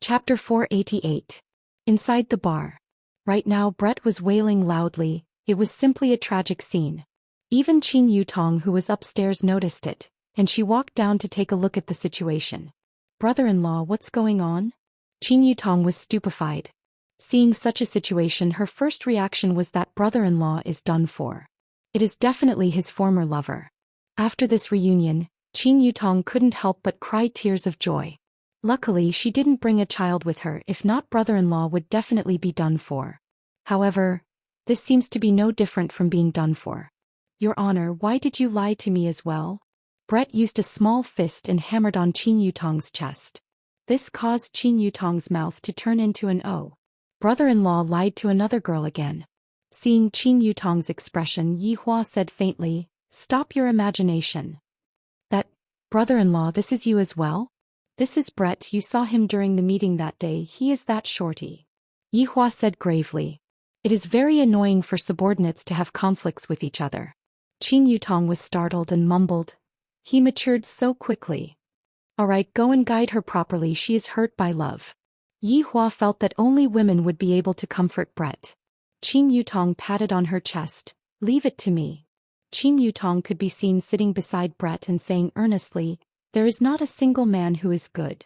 Chapter 488. Inside the bar. Right now Brett was wailing loudly. It was simply a tragic scene. Even Qing Yutong, who was upstairs, noticed it, and she walked down to take a look at the situation. "Brother-in-law, what's going on?" Qing Yutong was stupefied. Seeing such a situation, her first reaction was that brother-in-law is done for. It is definitely his former lover. After this reunion, Qing Yutong couldn't help but cry tears of joy. Luckily, she didn't bring a child with her, if not brother-in-law would definitely be done for. However, this seems to be no different from being done for. "Your Honor, why did you lie to me as well?" Brett used a small fist and hammered on Qing Yutong's chest. This caused Qing Yutong's mouth to turn into an O. Brother-in-law lied to another girl again. Seeing Qing Yutong's expression, Yi Hua said faintly, "Stop your imagination." "That, brother-in-law, this is you as well?" "This is Brett, you saw him during the meeting that day, he is that shorty," Yi Hua said gravely. It is very annoying for subordinates to have conflicts with each other. Qing Yutong was startled and mumbled. He matured so quickly. "Alright, go and guide her properly, she is hurt by love." Yi Hua felt that only women would be able to comfort Brett. Qing Yutong patted on her chest. "Leave it to me." Qing Yutong could be seen sitting beside Brett and saying earnestly, "There is not a single man who is good."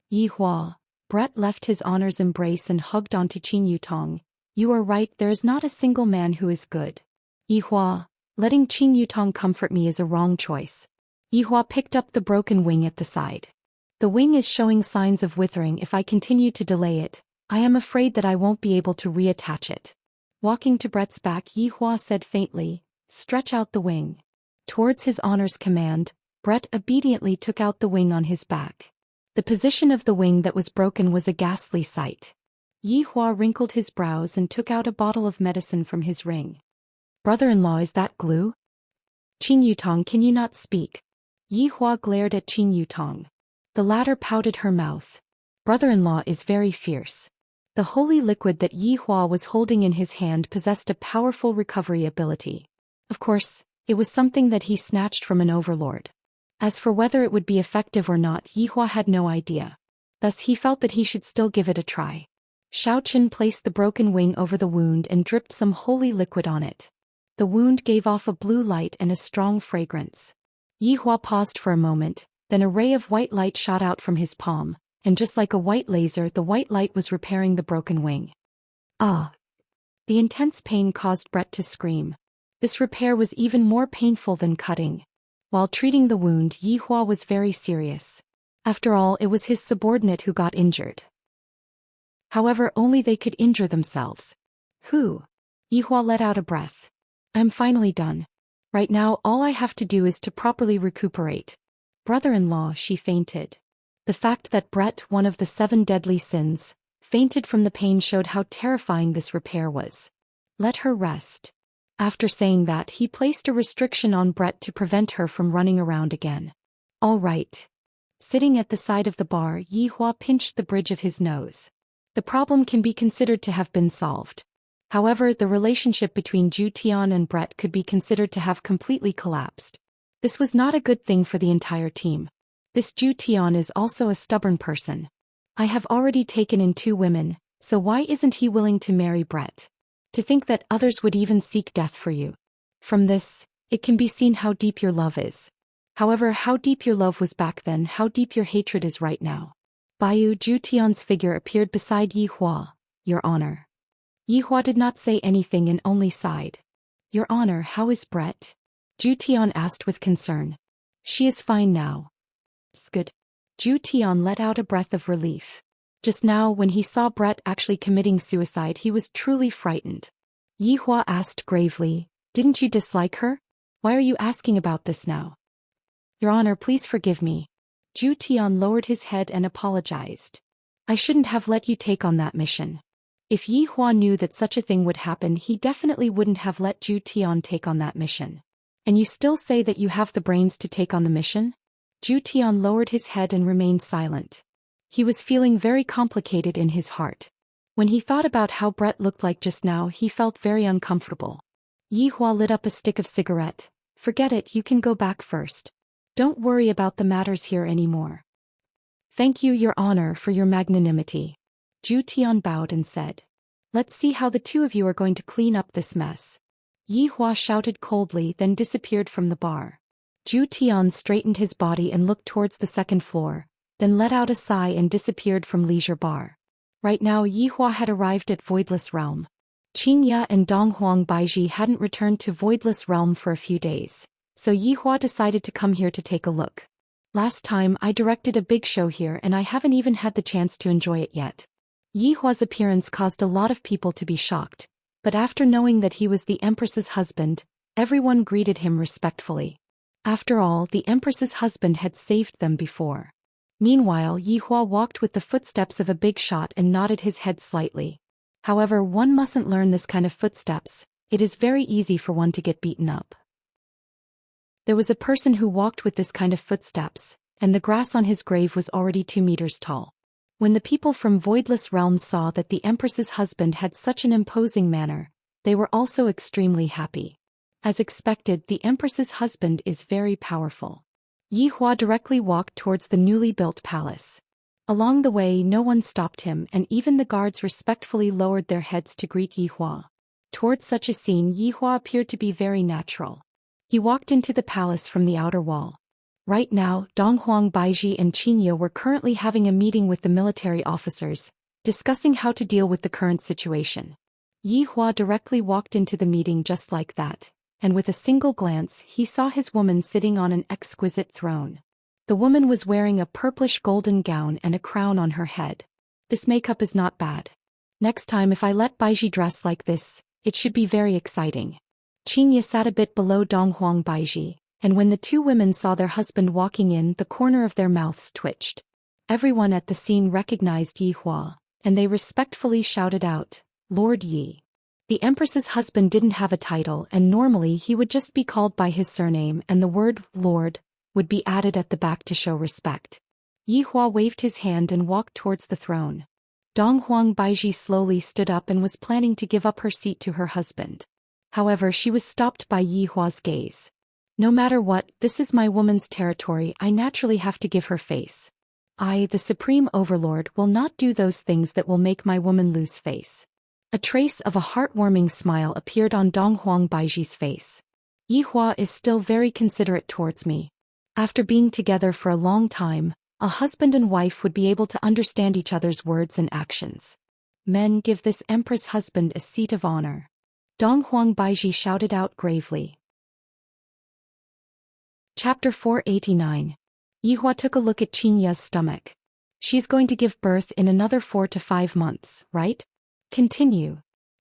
"Yi Hua." Brett left his honor's embrace and hugged onto Qing Yutong. "You are right, there is not a single man who is good." "Yi Hua, letting Qing Yutong comfort me is a wrong choice." Yi Hua picked up the broken wing at the side. "The wing is showing signs of withering. If I continue to delay it, I am afraid that I won't be able to reattach it." Walking to Brett's back, Yi Hua said faintly, "Stretch out the wing." Towards his honor's command, Brett obediently took out the wing on his back. The position of the wing that was broken was a ghastly sight. Yi Hua wrinkled his brows and took out a bottle of medicine from his ring. "Brother-in-law, is that glue?" "Qing Yutong, can you not speak?" Yi Hua glared at Qing Yutong. The latter pouted her mouth. "Brother-in-law is very fierce." The holy liquid that Yi Hua was holding in his hand possessed a powerful recovery ability. Of course, it was something that he snatched from an overlord. As for whether it would be effective or not, Yi Hua had no idea. Thus he felt that he should still give it a try. Xiaoqin placed the broken wing over the wound and dripped some holy liquid on it. The wound gave off a blue light and a strong fragrance. Yi Hua paused for a moment, then a ray of white light shot out from his palm, and just like a white laser, the white light was repairing the broken wing. Ah! The intense pain caused Brett to scream. This repair was even more painful than cutting. While treating the wound, Yi Hua was very serious. After all, it was his subordinate who got injured. However, only they could injure themselves. "Who?" Yi Hua let out a breath. "I'm finally done. Right now all I have to do is to properly recuperate." "Brother-in-law," she fainted. The fact that Brett, one of the 7 deadly sins, fainted from the pain showed how terrifying this repair was. "Let her rest." After saying that, he placed a restriction on Brett to prevent her from running around again. "All right." Sitting at the side of the bar, Yi Hua pinched the bridge of his nose. The problem can be considered to have been solved. However, the relationship between Zhou Xian and Brett could be considered to have completely collapsed. This was not a good thing for the entire team. This Zhou Xian is also a stubborn person. "I have already taken in 2 women, so why isn't he willing to marry Brett? To think that others would even seek death for you. From this, it can be seen how deep your love is. However, how deep your love was back then, how deep your hatred is right now." Zhou Xian's figure appeared beside Yi Hua. "Your Honor." Yi Hua did not say anything and only sighed. "Your Honor, how is Brett?" Zhou Xian asked with concern. "She is fine now." "Good." Zhou Xian let out a breath of relief. Just now, when he saw Brett actually committing suicide, he was truly frightened. Yi Hua asked gravely, "Didn't you dislike her? Why are you asking about this now?" "Your Honor, please forgive me." Zhou Xian lowered his head and apologized. "I shouldn't have let you take on that mission." If Yi Hua knew that such a thing would happen, he definitely wouldn't have let Zhou Xian take on that mission. "And you still say that you have the brains to take on the mission?" Zhou Xian lowered his head and remained silent. He was feeling very complicated in his heart. When he thought about how Brett looked like just now, he felt very uncomfortable. Yi Hua lit up a stick of cigarette. "Forget it, you can go back first. Don't worry about the matters here anymore." Thank you, Your Honor, for your magnanimity. Zhou Xian bowed and said. Let's see how the two of you are going to clean up this mess. Yi Hua shouted coldly, then disappeared from the bar. Zhou Xian straightened his body and looked towards the second floor, then let out a sigh and disappeared from Leisure Bar. Right now Yi Hua had arrived at Voidless Realm. Xianxia and Donghuang Baiji hadn't returned to Voidless Realm for a few days, so Yi Hua decided to come here to take a look. Last time I directed a big show here and I haven't even had the chance to enjoy it yet. Yi Hua's appearance caused a lot of people to be shocked, but after knowing that he was the Empress's husband, everyone greeted him respectfully. After all, the Empress's husband had saved them before. Meanwhile, Yi Hua walked with the footsteps of a big shot and nodded his head slightly. However, one mustn't learn this kind of footsteps, it is very easy for one to get beaten up. There was a person who walked with this kind of footsteps, and the grass on his grave was already 2 meters tall. When the people from Voidless Realms saw that the Empress's husband had such an imposing manner, they were also extremely happy. As expected, the Empress's husband is very powerful. Yi Hua directly walked towards the newly built palace. Along the way no one stopped him and even the guards respectfully lowered their heads to greet Yi Hua. Towards such a scene Yi Hua appeared to be very natural. He walked into the palace from the outer wall. Right now, Donghuang Baiji and Xianxia were currently having a meeting with the military officers, discussing how to deal with the current situation. Yi Hua directly walked into the meeting just like that, and with a single glance he saw his woman sitting on an exquisite throne. The woman was wearing a purplish golden gown and a crown on her head. This makeup is not bad. Next time if I let Baiji dress like this, it should be very exciting. Xianxia sat a bit below Donghuang Baiji, and when the two women saw their husband walking in, the corner of their mouths twitched. Everyone at the scene recognized Yi Hua, and they respectfully shouted out, "Lord Yi." The Empress's husband didn't have a title and normally he would just be called by his surname and the word "Lord" would be added at the back to show respect. Yi Hua waved his hand and walked towards the throne. Donghuang Baiji slowly stood up and was planning to give up her seat to her husband. However, she was stopped by Yi Hua's gaze. No matter what, this is my woman's territory, I naturally have to give her face. I, the Supreme Overlord, will not do those things that will make my woman lose face. A trace of a heartwarming smile appeared on Donghuang Baiji's face. Yi Hua is still very considerate towards me. After being together for a long time, a husband and wife would be able to understand each other's words and actions. Men, give this Empress husband a seat of honor. Donghuang Baiji shouted out gravely. Chapter 489. Yi Hua took a look at Xianxia's stomach. She's going to give birth in another 4 to 5 months, right? Continue.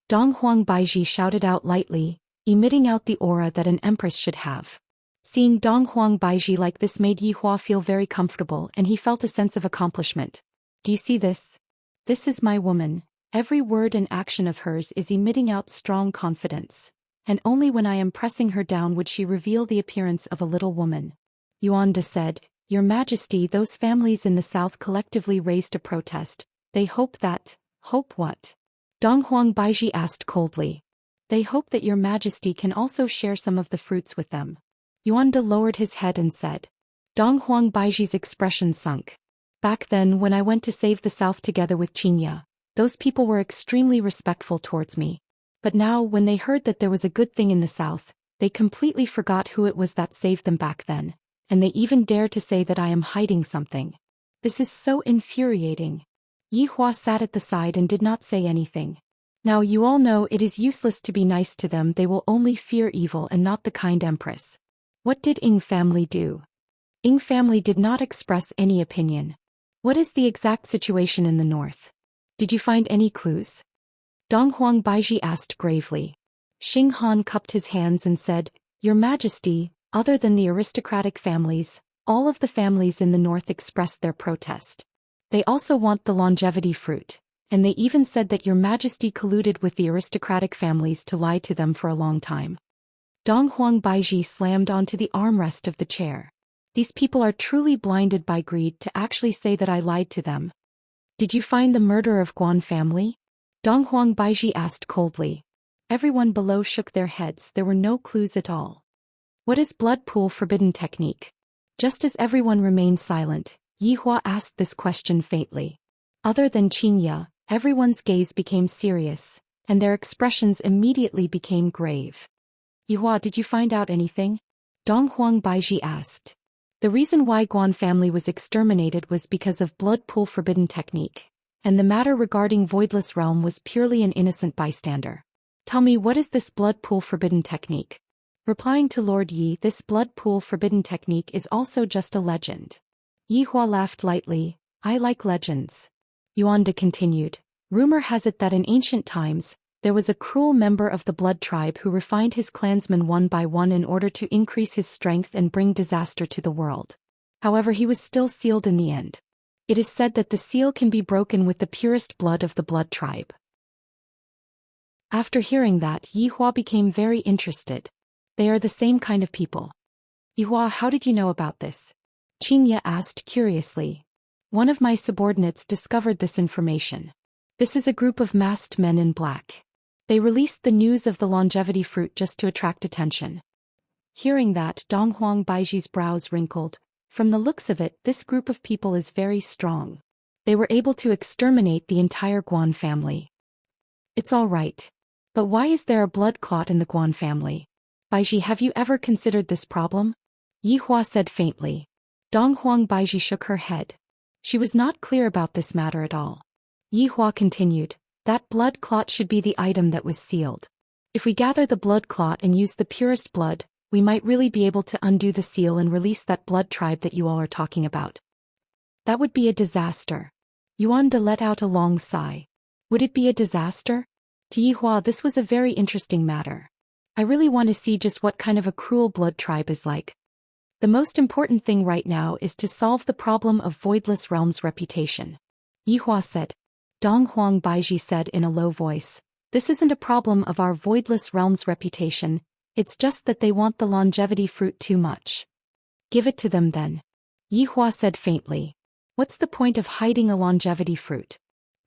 Donghuang Baiji shouted out lightly, emitting out the aura that an empress should have. Seeing Donghuang Baiji like this made Yi Hua feel very comfortable and he felt a sense of accomplishment. Do you see this? This is my woman. Every word and action of hers is emitting out strong confidence. And only when I am pressing her down would she reveal the appearance of a little woman. Yuan De said, Your Majesty, those families in the south collectively raised a protest. They hope that... Hope what? Donghuang Baiji asked coldly. They hope that Your Majesty can also share some of the fruits with them. Yuan De lowered his head and said. Donghuang Baiji's expression sunk. Back then when I went to save the south together with Xianxia, those people were extremely respectful towards me. But now when they heard that there was a good thing in the south, they completely forgot who it was that saved them back then, and they even dare to say that I am hiding something. This is so infuriating. Yi Hua sat at the side and did not say anything. Now you all know it is useless to be nice to them, they will only fear evil and not the kind empress. What did Ying family do? Ying family did not express any opinion. What is the exact situation in the north? Did you find any clues? Donghuang Baiji asked gravely. Xing Han cupped his hands and said, Your Majesty, other than the aristocratic families, all of the families in the north expressed their protest. They also want the longevity fruit, and they even said that Your Majesty colluded with the aristocratic families to lie to them for a long time. Donghuang Baiji slammed onto the armrest of the chair. These people are truly blinded by greed to actually say that I lied to them. Did you find the murder of Guan family? Donghuang Baiji asked coldly. Everyone below shook their heads, there were no clues at all. What is blood pool forbidden technique? Just as everyone remained silent, Yihua asked this question faintly. Other than Xianxia, everyone's gaze became serious, and their expressions immediately became grave. Yihua, did you find out anything? Donghuang Baizhi asked. The reason why Guan family was exterminated was because of blood pool forbidden technique, and the matter regarding voidless realm was purely an innocent bystander. Tell me, what is this blood pool forbidden technique? Replying to Lord Yi, this blood pool forbidden technique is also just a legend. Yihua laughed lightly. I like legends. Yuanda continued. Rumor has it that in ancient times, there was a cruel member of the blood tribe who refined his clansmen one by one in order to increase his strength and bring disaster to the world. However, he was still sealed in the end. It is said that the seal can be broken with the purest blood of the blood tribe. After hearing that, Yihua became very interested. They are the same kind of people. Yihua, how did you know about this? Xianxia asked curiously. One of my subordinates discovered this information. This is a group of masked men in black. They released the news of the longevity fruit just to attract attention. Hearing that, Donghuang Baizhi's brows wrinkled. From the looks of it, this group of people is very strong. They were able to exterminate the entire Guan family. It's all right. But why is there a blood clot in the Guan family? Baizhi, have you ever considered this problem? Yihua said faintly. Donghuang Baizhi shook her head. She was not clear about this matter at all. Yihua continued. That blood clot should be the item that was sealed. If we gather the blood clot and use the purest blood, we might really be able to undo the seal and release that blood tribe that you all are talking about. That would be a disaster. Yuanda let out a long sigh. Would it be a disaster? To Yihua, this was a very interesting matter. I really want to see just what kind of a cruel blood tribe is like. The most important thing right now is to solve the problem of Voidless Realm's reputation. Yihua said. Donghuang Baizhi said in a low voice. This isn't a problem of our Voidless Realm's reputation, it's just that they want the longevity fruit too much. Give it to them then. Yihua said faintly. What's the point of hiding a longevity fruit?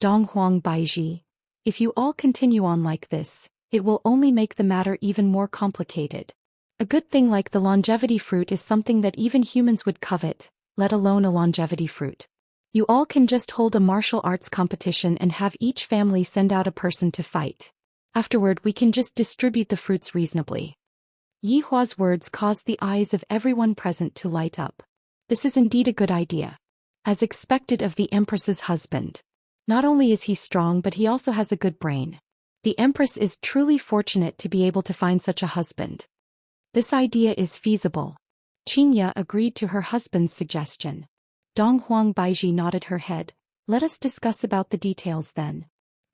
Donghuang Baizhi. If you all continue on like this, it will only make the matter even more complicated. A good thing like the longevity fruit is something that even humans would covet, let alone a longevity fruit. You all can just hold a martial arts competition and have each family send out a person to fight. Afterward, we can just distribute the fruits reasonably. Yihua's words caused the eyes of everyone present to light up. This is indeed a good idea. As expected of the Empress's husband. Not only is he strong, but he also has a good brain. The Empress is truly fortunate to be able to find such a husband. This idea is feasible. Xianxia agreed to her husband's suggestion. Donghuang Baizhi nodded her head. Let us discuss about the details then.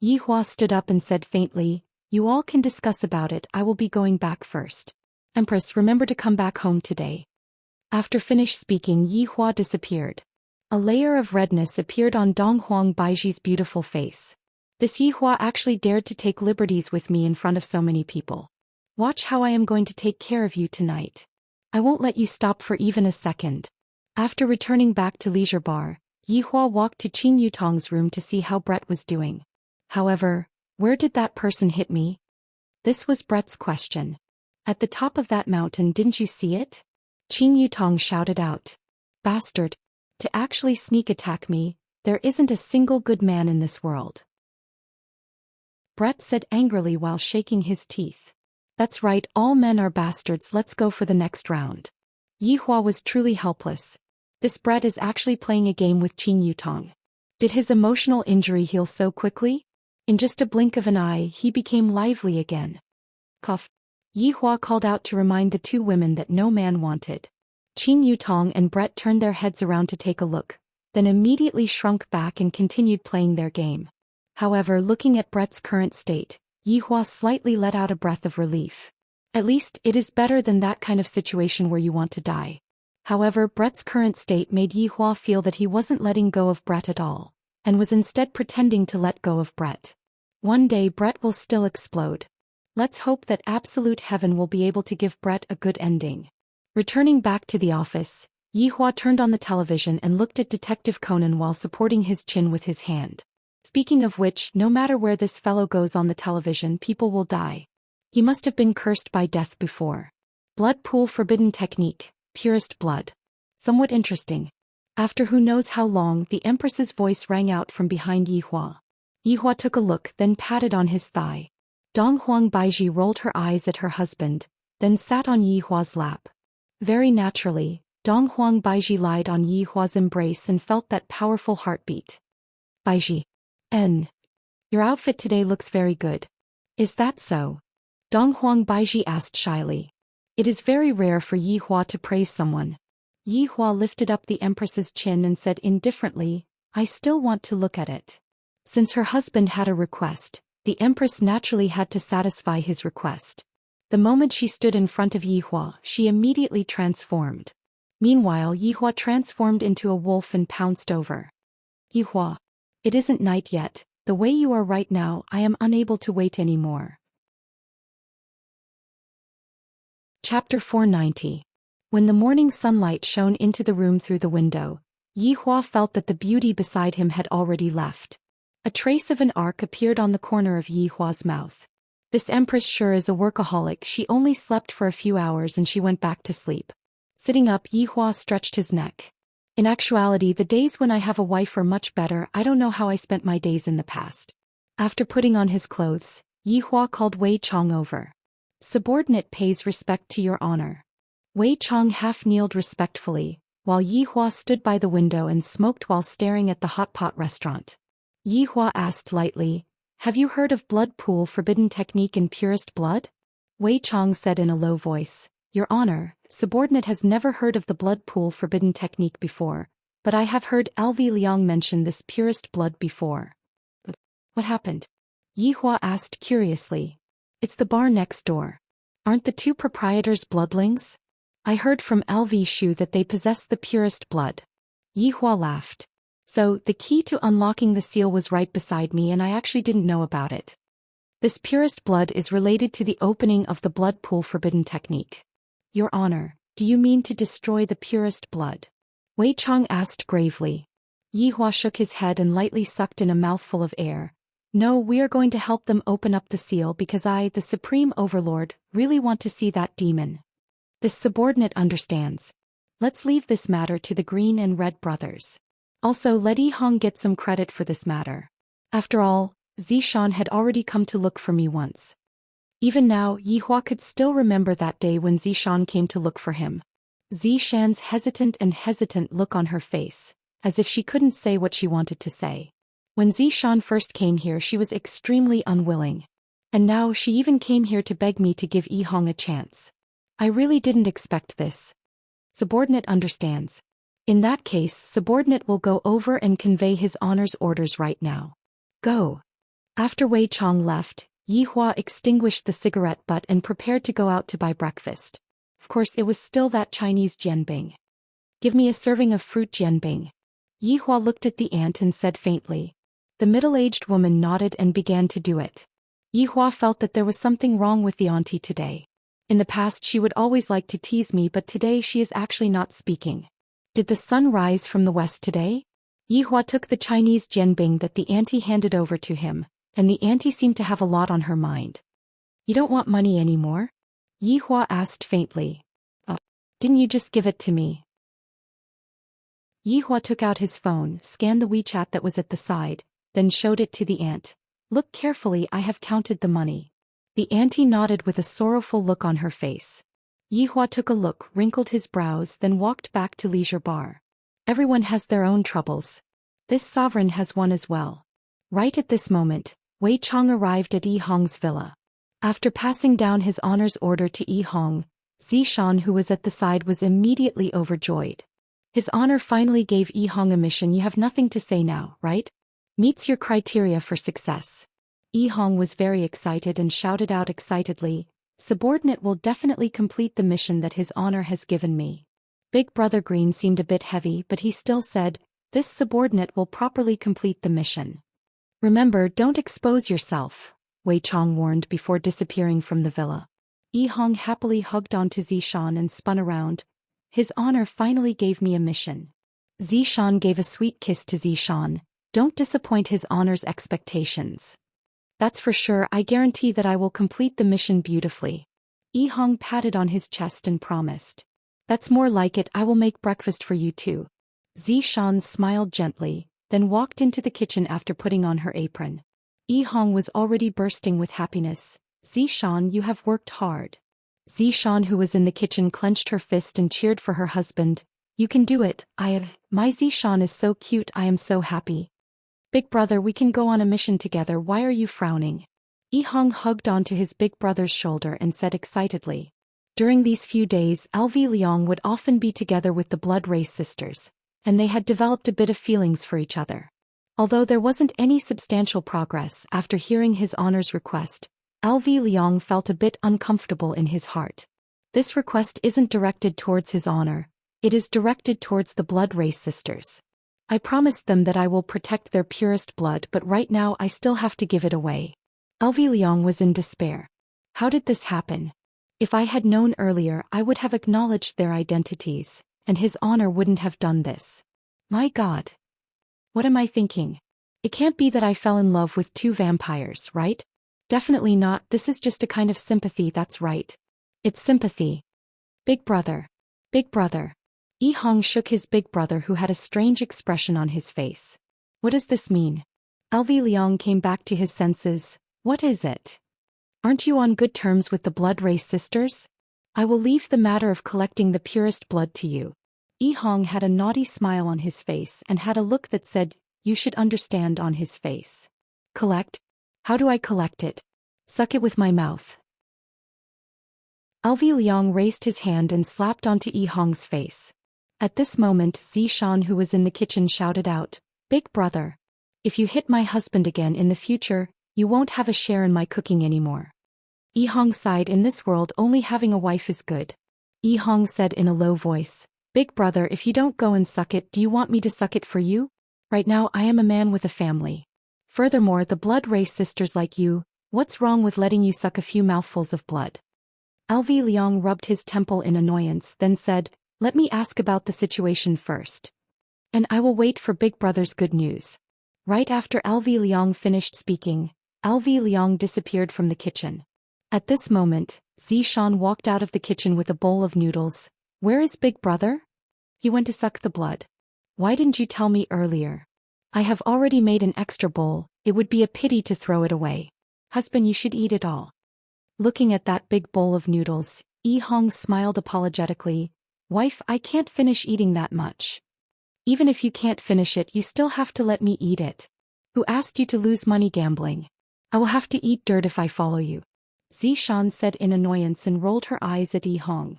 Yihua stood up and said faintly, you all can discuss about it, I will be going back first. Empress, remember to come back home today. After finished speaking, Yihua disappeared. A layer of redness appeared on Donghuang Baizhi's beautiful face. This Yihua actually dared to take liberties with me in front of so many people. Watch how I am going to take care of you tonight. I won't let you stop for even a second. After returning back to Leisure Bar, Yihua walked to Qin Yutong's room to see how Brett was doing. However, where did that person hit me? This was Brett's question. At the top of that mountain, didn't you see it? Qin Yutong shouted out. Bastard. To actually sneak attack me, there isn't a single good man in this world. Brett said angrily while shaking his teeth. That's right, all men are bastards, let's go for the next round. Yihua was truly helpless. This Brett is actually playing a game with Qin Yutong. Did his emotional injury heal so quickly? In just a blink of an eye, he became lively again. Cough. Yihua called out to remind the two women that no man wanted. Qin Yutong and Brett turned their heads around to take a look, then immediately shrunk back and continued playing their game. However, looking at Brett's current state, Yihua slightly let out a breath of relief. At least, it is better than that kind of situation where you want to die. However, Brett's current state made Yihua feel that he wasn't letting go of Brett at all, and was instead pretending to let go of Brett. One day Brett will still explode. Let's hope that absolute heaven will be able to give Brett a good ending. Returning back to the office, Yihua turned on the television and looked at Detective Conan while supporting his chin with his hand. Speaking of which, no matter where this fellow goes on the television, people will die. He must have been cursed by death before. Blood pool forbidden technique, purest blood. Somewhat interesting. After who knows how long, the Empress's voice rang out from behind Yi Hua. Yi Hua took a look, then patted on his thigh. Dong Huang Baiji rolled her eyes at her husband, then sat on Yi Hua's lap. Very naturally, Dong Huang Baiji lied on Yi Hua's embrace and felt that powerful heartbeat. Baiji. Your outfit today looks very good. Is that so? Dong Huang Baiji asked shyly. It is very rare for Yi Hua to praise someone. Yi Hua lifted up the Empress's chin and said indifferently, I still want to look at it. Since her husband had a request, the Empress naturally had to satisfy his request. The moment she stood in front of Yi Hua, she immediately transformed. Meanwhile, Yi Hua transformed into a wolf and pounced over. Yi Hua. It isn't night yet. The way you are right now, I am unable to wait anymore. Chapter 490. When the morning sunlight shone into the room through the window, Yi Hua felt that the beauty beside him had already left. A trace of an arc appeared on the corner of Yi Hua's mouth. This Empress sure is a workaholic. She only slept for a few hours and she went back to sleep. Sitting up, Yi Hua stretched his neck. In actuality, the days when I have a wife are much better. I don't know how I spent my days in the past. After putting on his clothes, Yi Hua called Wei Chong over. Subordinate pays respect to your honor. Wei Chong half-kneeled respectfully, while Yi Hua stood by the window and smoked while staring at the hot pot restaurant. Yi Hua asked lightly, Have you heard of blood pool forbidden technique in purest blood? Wei Chong said in a low voice, Your honor, subordinate has never heard of the blood pool forbidden technique before, but I have heard LV Liang mention this purest blood before. What happened? Yi Hua asked curiously. It's the bar next door. Aren't the two proprietors bloodlings? I heard from LV Shu that they possess the purest blood. Yi Hua laughed. So, the key to unlocking the seal was right beside me and I actually didn't know about it. This purest blood is related to the opening of the blood pool forbidden technique. Your honor, do you mean to destroy the purest blood? Wei Chong asked gravely. Yi Hua shook his head and lightly sucked in a mouthful of air. No, we are going to help them open up the seal because I, the Supreme Overlord, really want to see that demon. This subordinate understands. Let's leave this matter to the Green and Red brothers. Also, let Yi Hong get some credit for this matter. After all, Zhou Xian had already come to look for me once. Even now, Yi Hua could still remember that day when Zhou Xian came to look for him. Zhou Xian's hesitant look on her face, as if she couldn't say what she wanted to say. When Zhou Xian first came here, she was extremely unwilling. And now she even came here to beg me to give Yi Hong a chance. I really didn't expect this. Subordinate understands. In that case, subordinate will go over and convey his honor's orders right now. Go. After Wei Chong left, Yi Hua extinguished the cigarette butt and prepared to go out to buy breakfast. Of course, it was still that Chinese jianbing. Give me a serving of fruit jianbing. Yi Hua looked at the aunt and said faintly. The middle-aged woman nodded and began to do it. Yi Hua felt that there was something wrong with the auntie today. In the past she would always like to tease me, but today she is actually not speaking. Did the sun rise from the west today? Yi Hua took the Chinese jianbing that the auntie handed over to him, and the auntie seemed to have a lot on her mind. You don't want money anymore? Yi Hua asked faintly. Didn't you just give it to me? Yi Hua took out his phone, scanned the WeChat that was at the side, then showed it to the aunt. Look carefully, I have counted the money. The auntie nodded with a sorrowful look on her face. Yi Hua took a look, wrinkled his brows, then walked back to Leisure Bar. Everyone has their own troubles. This sovereign has one as well. Right at this moment, Wei Chong arrived at Yi Hong's villa. After passing down his honor's order to Yi Hong, Zhou Xian, who was at the side, was immediately overjoyed. His honor finally gave Yi Hong a mission. You have nothing to say now, right? Meets your criteria for success. Yi Hong was very excited and shouted out excitedly, Subordinate will definitely complete the mission that his honor has given me. Big Brother Green seemed a bit heavy, but he still said, This subordinate will properly complete the mission. Remember, don't expose yourself, Wei Chong warned before disappearing from the villa. Yi Hong happily hugged onto Zhou Xian and spun around. His honor finally gave me a mission. Zhou Xian gave a sweet kiss to Zhou Xian. Don't disappoint his honor's expectations. That's for sure. I guarantee that I will complete the mission beautifully. Yi Hong patted on his chest and promised. That's more like it. I will make breakfast for you too. Xian smiled gently, then walked into the kitchen after putting on her apron. Yihong was already bursting with happiness. Xian, you have worked hard. Xian, who was in the kitchen, clenched her fist and cheered for her husband. You can do it. My Xian is so cute, I am so happy. Big brother, we can go on a mission together, why are you frowning? Yihong hugged onto his big brother's shoulder and said excitedly. During these few days, LV Liang would often be together with the blood race sisters, and they had developed a bit of feelings for each other. Although there wasn't any substantial progress after hearing his honor's request, LV Liang felt a bit uncomfortable in his heart. This request isn't directed towards his honor, it is directed towards the blood race sisters. I promised them that I will protect their purest blood, but right now I still have to give it away. LV Liang was in despair. How did this happen? If I had known earlier, I would have acknowledged their identities, and his honor wouldn't have done this. My God. What am I thinking? It can't be that I fell in love with two vampires, right? Definitely not, this is just a kind of sympathy, that's right. It's sympathy. Big brother. Big brother. Yihong shook his big brother, who had a strange expression on his face. What does this mean? LV Liang came back to his senses. What is it? Aren't you on good terms with the blood race sisters? I will leave the matter of collecting the purest blood to you. Yihong had a naughty smile on his face and had a look that said, you should understand, on his face. Collect? How do I collect it? Suck it with my mouth. LV Liang raised his hand and slapped onto Yihong's face. At this moment, Xian, who was in the kitchen, shouted out, Big brother. If you hit my husband again in the future, you won't have a share in my cooking anymore. Yihong sighed. In this world, only having a wife is good. Yihong said in a low voice, Big brother, if you don't go and suck it, do you want me to suck it for you? Right now I am a man with a family. Furthermore, the blood race sisters like you, what's wrong with letting you suck a few mouthfuls of blood? LV Liang rubbed his temple in annoyance, then said, Let me ask about the situation first. And I will wait for Big brother's good news. Right after LV Liang finished speaking, LV Liang disappeared from the kitchen. At this moment, Xian walked out of the kitchen with a bowl of noodles. Where is Big brother? He went to suck the blood. Why didn't you tell me earlier? I have already made an extra bowl, it would be a pity to throw it away. Husband, you should eat it all. Looking at that big bowl of noodles, Yihong smiled apologetically. Wife, I can't finish eating that much. Even if you can't finish it, you still have to let me eat it. Who asked you to lose money gambling? I will have to eat dirt if I follow you. Xian said in annoyance and rolled her eyes at Yihong.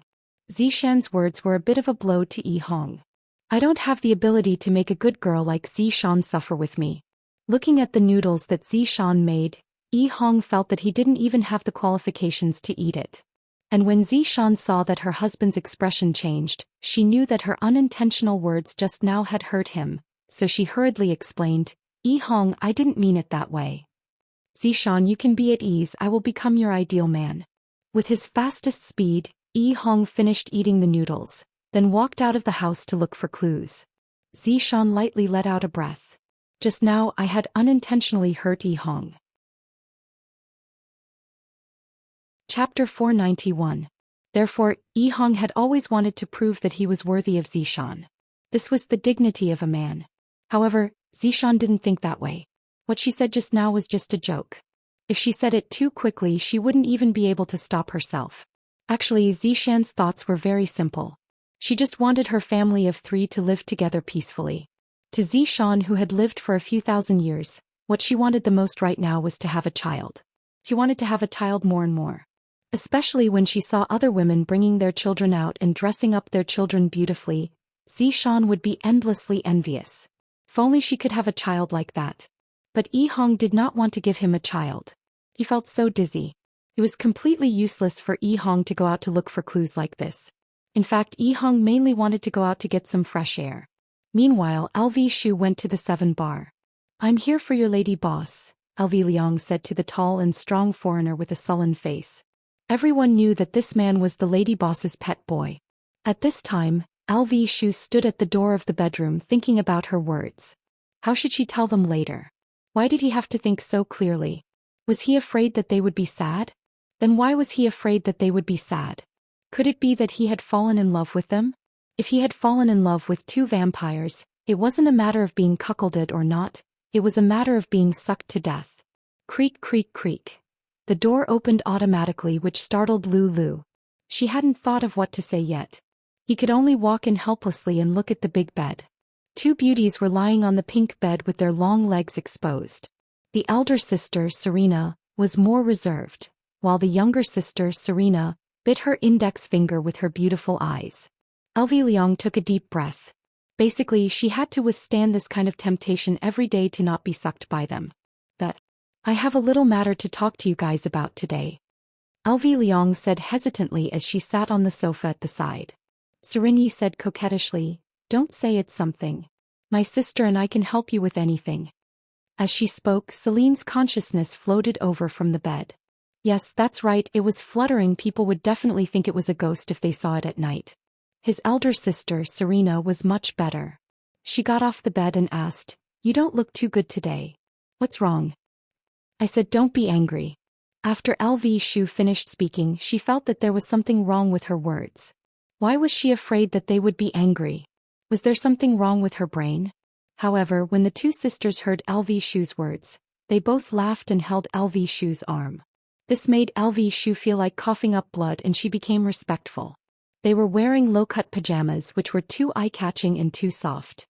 Xian's words were a bit of a blow to Yihong. I don't have the ability to make a good girl like Xian suffer with me. Looking at the noodles that Xian made, Yihong felt that he didn't even have the qualifications to eat it. And when Xian saw that her husband's expression changed, she knew that her unintentional words just now had hurt him, so she hurriedly explained, Yihong, I didn't mean it that way. Xian, you can be at ease, I will become your ideal man. With his fastest speed, Yihong finished eating the noodles, then walked out of the house to look for clues. Xian lightly let out a breath. Just now I had unintentionally hurt Yihong. Chapter 491. Therefore, Yihong had always wanted to prove that he was worthy of Xian. This was the dignity of a man. However, Xian didn't think that way. What she said just now was just a joke. If she said it too quickly, she wouldn't even be able to stop herself. Actually, Xian's thoughts were very simple. She just wanted her family of 3 to live together peacefully. To Xian, who had lived for a few thousand years, what she wanted the most right now was to have a child. She wanted to have a child more and more. Especially when she saw other women bringing their children out and dressing up their children beautifully, Xian would be endlessly envious. If only she could have a child like that. But Yihong did not want to give him a child. He felt so dizzy. It was completely useless for Yihong to go out to look for clues like this. In fact, Yihong mainly wanted to go out to get some fresh air. Meanwhile, LV Shu went to the 7 bar. I'm here for your lady boss, LV Liang said to the tall and strong foreigner with a sullen face. Everyone knew that this man was the lady boss's pet boy. At this time, LV Shu stood at the door of the bedroom thinking about her words. How should she tell them later? Why did he have to think so clearly? Was he afraid that they would be sad? Then why was he afraid that they would be sad? Could it be that he had fallen in love with them? If he had fallen in love with 2 vampires, It wasn't a matter of being cuckolded or not, it was a matter of being sucked to death. Creak, creak, creak. The door opened automatically, which startled Lulu. She hadn't thought of what to say yet. He could only walk in helplessly and look at the big bed. Two beauties were lying on the pink bed with their long legs exposed. The elder sister, Serena, was more reserved, while the younger sister, Serena, bit her index finger with her beautiful eyes. Elvie Liang took a deep breath. Basically, she had to withstand this kind of temptation every day to not be sucked by them. I have a little matter to talk to you guys about today. Elvie Liang said hesitantly as she sat on the sofa at the side. Sereni said coquettishly, "Don't say it's something. My sister and I can help you with anything." As she spoke, Celine's consciousness floated over from the bed. Yes, that's right, it was fluttering. People would definitely think it was a ghost if they saw it at night. His elder sister, Serena, was much better. She got off the bed and asked, "You don't look too good today. What's wrong?" I said, "Don't be angry." After LV Shu finished speaking, she felt that there was something wrong with her words. Why was she afraid that they would be angry? Was there something wrong with her brain? However, when the two sisters heard LV Shu's words, they both laughed and held LV Shu's arm. This made LV Shu feel like coughing up blood, and she became respectful. They were wearing low-cut pajamas which were too eye-catching and too soft.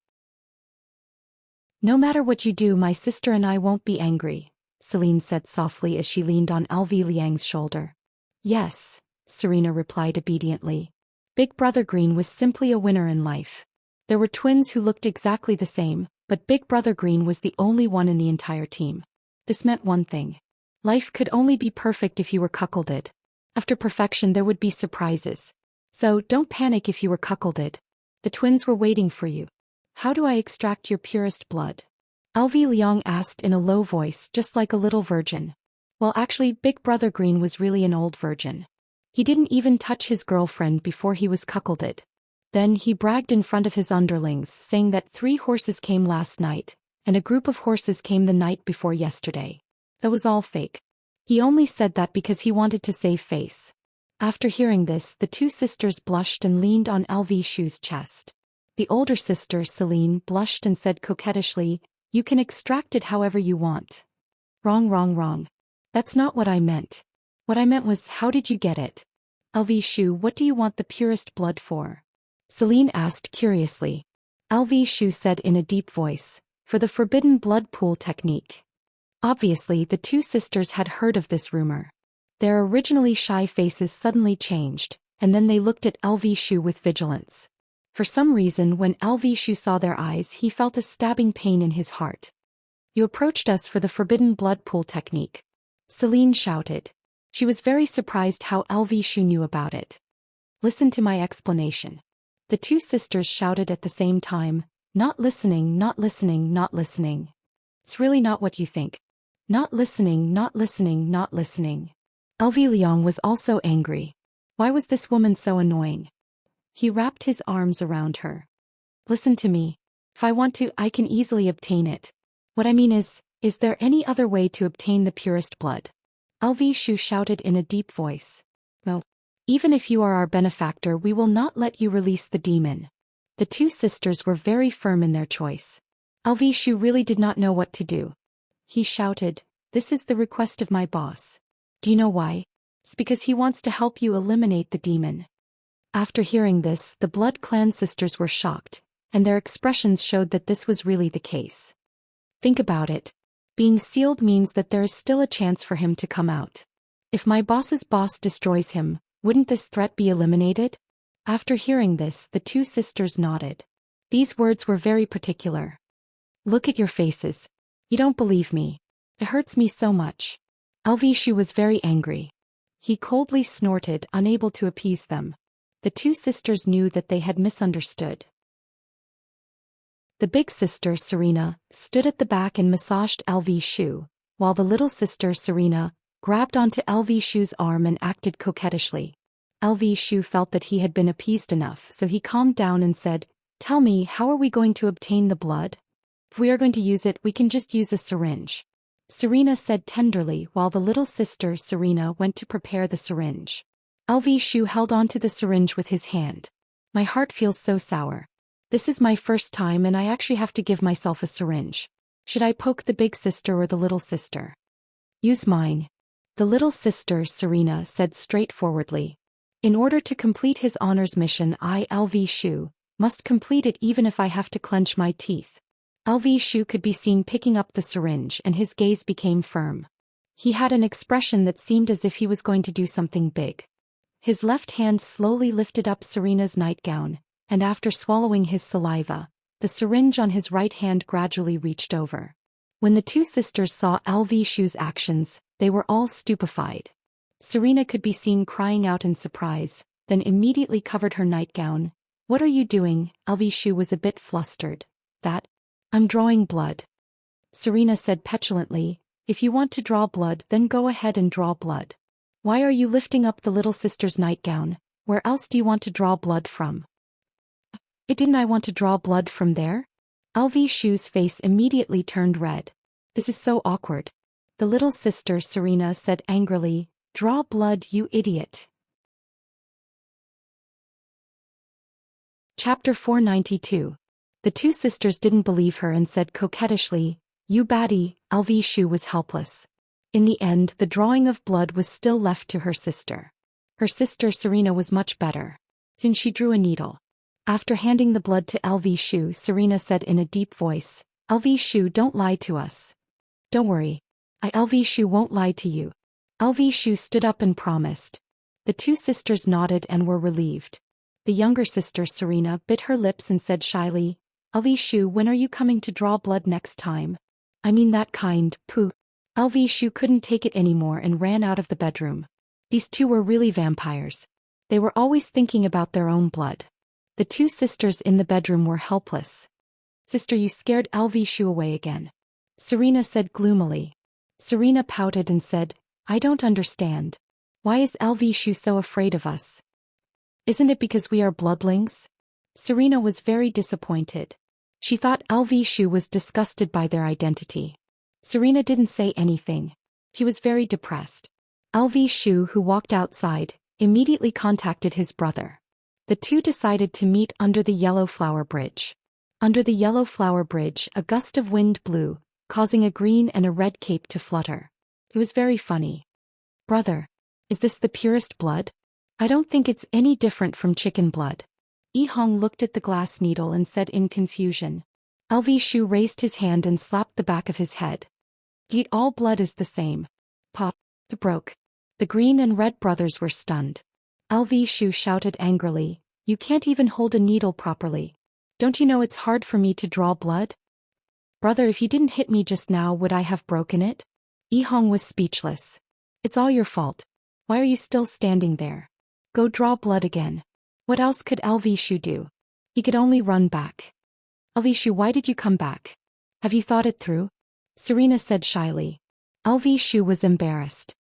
"No matter what you do, my sister and I won't be angry," Celine said softly as she leaned on LV Liang's shoulder. "Yes," Serena replied obediently. Big Brother Green was simply a winner in life. There were twins who looked exactly the same, but Big Brother Green was the only one in the entire team. This meant one thing. Life could only be perfect if you were cuckolded. After perfection there would be surprises. So, don't panic if you were cuckolded. The twins were waiting for you. "How do I extract your purest blood?" LV Liang asked in a low voice, just like a little virgin. Well, actually, Big Brother Green was really an old virgin. He didn't even touch his girlfriend before he was cuckolded. Then he bragged in front of his underlings, saying that 3 horses came last night, and a group of horses came the night before yesterday. That was all fake. He only said that because he wanted to save face. After hearing this, the two sisters blushed and leaned on LV Shu's chest. The older sister, Celine, blushed and said coquettishly, "You can extract it however you want." "Wrong, wrong, wrong. That's not what I meant. What I meant was, how did you get it?" "LV Shu, what do you want the purest blood for?" Celine asked curiously. LV Shu said in a deep voice, "For the forbidden blood pool technique." Obviously, the two sisters had heard of this rumor. Their originally shy faces suddenly changed, and then they looked at LV Shu with vigilance. For some reason, when LV Shu saw their eyes, he felt a stabbing pain in his heart. "You approached us for the forbidden blood pool technique," Celine shouted. She was very surprised how LV Shu knew about it. "Listen to my explanation." The two sisters shouted at the same time, "Not listening, not listening, not listening. It's really not what you think. Not listening, not listening, not listening." LV Liang was also angry. Why was this woman so annoying? He wrapped his arms around her. "Listen to me. If I want to, I can easily obtain it. What I mean is there any other way to obtain the purest blood?" LV Shu shouted in a deep voice. "No. Even if you are our benefactor, we will not let you release the demon." The two sisters were very firm in their choice. LV Shu really did not know what to do. He shouted, "This is the request of my boss. Do you know why? It's because he wants to help you eliminate the demon." After hearing this, the Blood Clan sisters were shocked, and their expressions showed that this was really the case. Think about it. Being sealed means that there is still a chance for him to come out. If my boss's boss destroys him, wouldn't this threat be eliminated? After hearing this, the two sisters nodded. These words were very particular. "Look at your faces. You don't believe me. It hurts me so much." LV Shu was very angry. He coldly snorted, unable to appease them. The two sisters knew that they had misunderstood. The big sister, Serena, stood at the back and massaged LV Shu, while the little sister, Serena, grabbed onto LV Shu's arm and acted coquettishly. LV Shu felt that he had been appeased enough, so he calmed down and said, "Tell me, how are we going to obtain the blood? If we are going to use it, we can just use a syringe," Serena said tenderly, while the little sister, Serena, went to prepare the syringe. LV Shu held onto the syringe with his hand. "My heart feels so sour. This is my first time and I actually have to give myself a syringe. Should I poke the big sister or the little sister? Use mine. The little sister, Serena said straightforwardly. In order to complete his honors mission, LV Shu must complete it even if I have to clench my teeth. LV Shu could be seen picking up the syringe and his gaze became firm. He had an expression that seemed as if he was going to do something big. His left hand slowly lifted up Serena's nightgown, and after swallowing his saliva, the syringe on his right hand gradually reached over. When the two sisters saw LV Shu's actions, they were all stupefied. Serena could be seen crying out in surprise, then immediately covered her nightgown. What are you doing? LV Shu was a bit flustered. I'm drawing blood. Serena said petulantly, if you want to draw blood then go ahead and draw blood. Why are you lifting up the little sister's nightgown? Where else do you want to draw blood from? Didn't I want to draw blood from there? LV Shu's face immediately turned red. This is so awkward. The little sister, Serena said angrily, draw blood, you idiot. Chapter 492. The two sisters didn't believe her and said coquettishly, you baddie. LV Shu was helpless. In the end, the drawing of blood was still left to her sister. Her sister Serena was much better. Soon she drew a needle. After handing the blood to LV Shu, Serena said in a deep voice, LV Shu, don't lie to us. Don't worry. LV Shu won't lie to you. LV Shu stood up and promised. The two sisters nodded and were relieved. The younger sister Serena bit her lips and said shyly, LV Shu, when are you coming to draw blood next time? I mean that kind, pooh. LV Shu couldn't take it anymore and ran out of the bedroom. These two were really vampires. They were always thinking about their own blood. The two sisters in the bedroom were helpless. Sister, you scared LV Shu away again. Serena said gloomily. Serena pouted and said, I don't understand. Why is LV Shu so afraid of us? Isn't it because we are bloodlings? Serena was very disappointed. She thought LV Shu was disgusted by their identity. Serena didn't say anything. He was very depressed. LV Shu, who walked outside, immediately contacted his brother. The two decided to meet under the Yellow Flower Bridge. Under the Yellow Flower Bridge, a gust of wind blew, causing a green and a red cape to flutter. It was very funny. Brother, is this the purest blood? I don't think it's any different from chicken blood. Hong looked at the glass needle and said in confusion. LV Shu raised his hand and slapped the back of his head. All blood is the same. Pop. Broke. The green and red brothers were stunned. LV Shu shouted angrily, you can't even hold a needle properly. Don't you know it's hard for me to draw blood? Brother, if you didn't hit me just now, would I have broken it? Hong was speechless. It's all your fault. Why are you still standing there? Go draw blood again. What else could LV Shu do? He could only run back. LV Shu, why did you come back? Have you thought it through? Serena said shyly. LV Shu was embarrassed.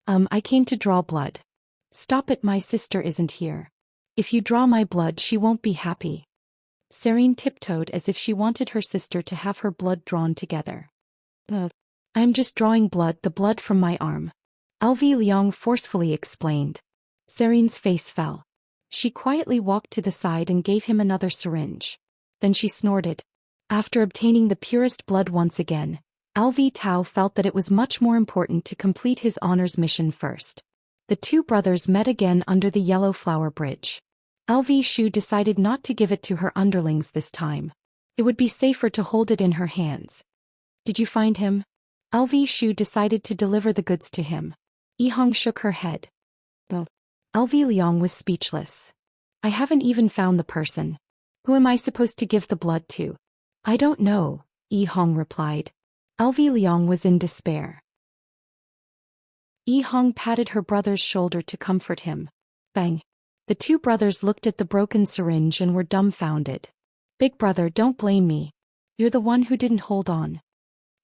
I came to draw blood. Stop it, my sister isn't here. If you draw my blood, she won't be happy. Serene tiptoed as if she wanted her sister to have her blood drawn together. I'm just drawing blood, the blood from my arm. LV Liang forcefully explained. Serene's face fell. She quietly walked to the side and gave him another syringe. Then she snorted. After obtaining the purest blood once again, LV Tao felt that it was much more important to complete his honors mission first. The two brothers met again under the Yellow Flower Bridge. LV Shu decided not to give it to her underlings this time. It would be safer to hold it in her hands. Did you find him? LV Shu decided to deliver the goods to him. Hong shook her head. LV Liang was speechless. I haven't even found the person. Who am I supposed to give the blood to? I don't know, Hong replied. LV Liang was in despair. Hong patted her brother's shoulder to comfort him. Bang. The two brothers looked at the broken syringe and were dumbfounded. Big brother, don't blame me. You're the one who didn't hold on.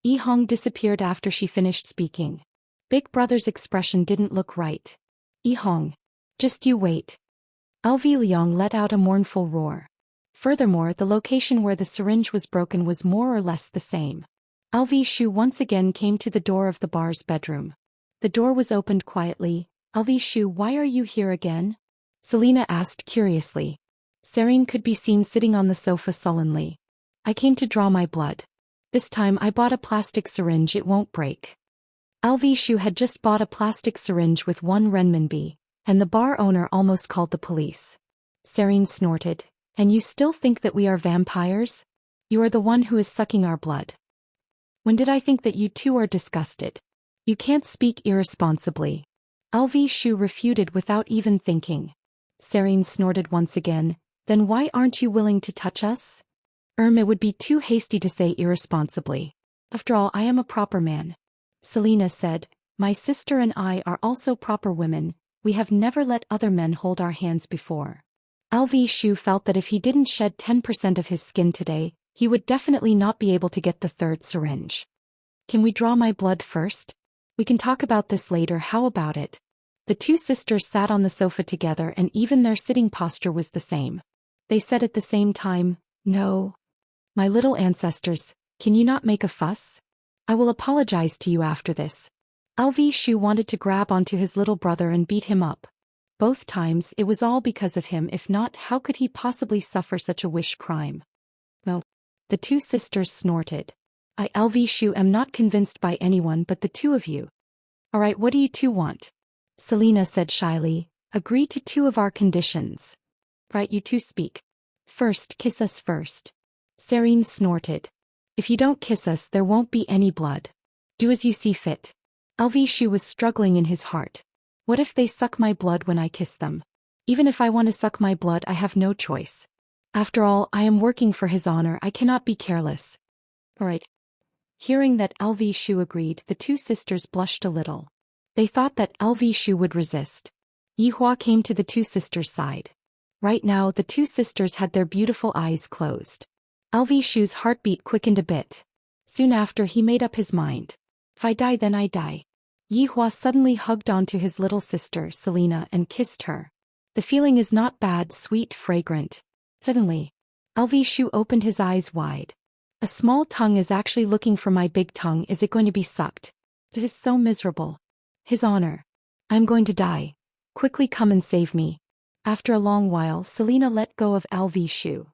Hong disappeared after she finished speaking. Big brother's expression didn't look right. Hong. Just you wait. LV Liang let out a mournful roar. Furthermore, the location where the syringe was broken was more or less the same. LV Shu once again came to the door of the bar's bedroom. The door was opened quietly. LV Shu, why are you here again? Selena asked curiously. Serene could be seen sitting on the sofa sullenly. I came to draw my blood. This time I bought a plastic syringe, it won't break. Shu had just bought a plastic syringe with 1 renminbi, and the bar owner almost called the police. Serene snorted. And you still think that we are vampires? You are the one who is sucking our blood. When did I think that you two are disgusted? You can't speak irresponsibly. Shu refuted without even thinking. Serene snorted once again. Then why aren't you willing to touch us? It would be too hasty to say irresponsibly. After all, I am a proper man. Selena said, my sister and I are also proper women. We have never let other men hold our hands before. Shu felt that if he didn't shed 10% of his skin today, he would definitely not be able to get the 3rd syringe. Can we draw my blood first? We can talk about this later, how about it? The 2 sisters sat on the sofa together and even their sitting posture was the same. They said at the same time, no. My little ancestors, can you not make a fuss? I will apologize to you after this. Shu wanted to grab onto his little brother and beat him up. Both times it was all because of him, if not, how could he possibly suffer such a wish crime? No. The 2 sisters snorted. I Shu am not convinced by anyone but the 2 of you. Alright, what do you 2 want? Selena said shyly, agree to 2 of our conditions. Right, you 2 speak. First, kiss us first. Serene snorted. If you don't kiss us, there won't be any blood. Do as you see fit. Shu was struggling in his heart. What if they suck my blood when I kiss them? Even if I want to suck my blood, I have no choice. After all, I am working for his honor, I cannot be careless. Alright. Hearing that Shu agreed, the 2 sisters blushed a little. They thought that Shu would resist. Yihua came to the 2 sisters' side. Right now, the 2 sisters had their beautiful eyes closed. Shu's heartbeat quickened a bit. Soon after, he made up his mind. If I die, then I die. Yihua suddenly hugged onto his little sister, Selena, and kissed her. The feeling is not bad, sweet, fragrant. Suddenly, Shu opened his eyes wide. A small tongue is actually looking for my big tongue. Is it going to be sucked? This is so miserable. His honor. I'm going to die. Quickly come and save me. After a long while, Selena let go of Shu.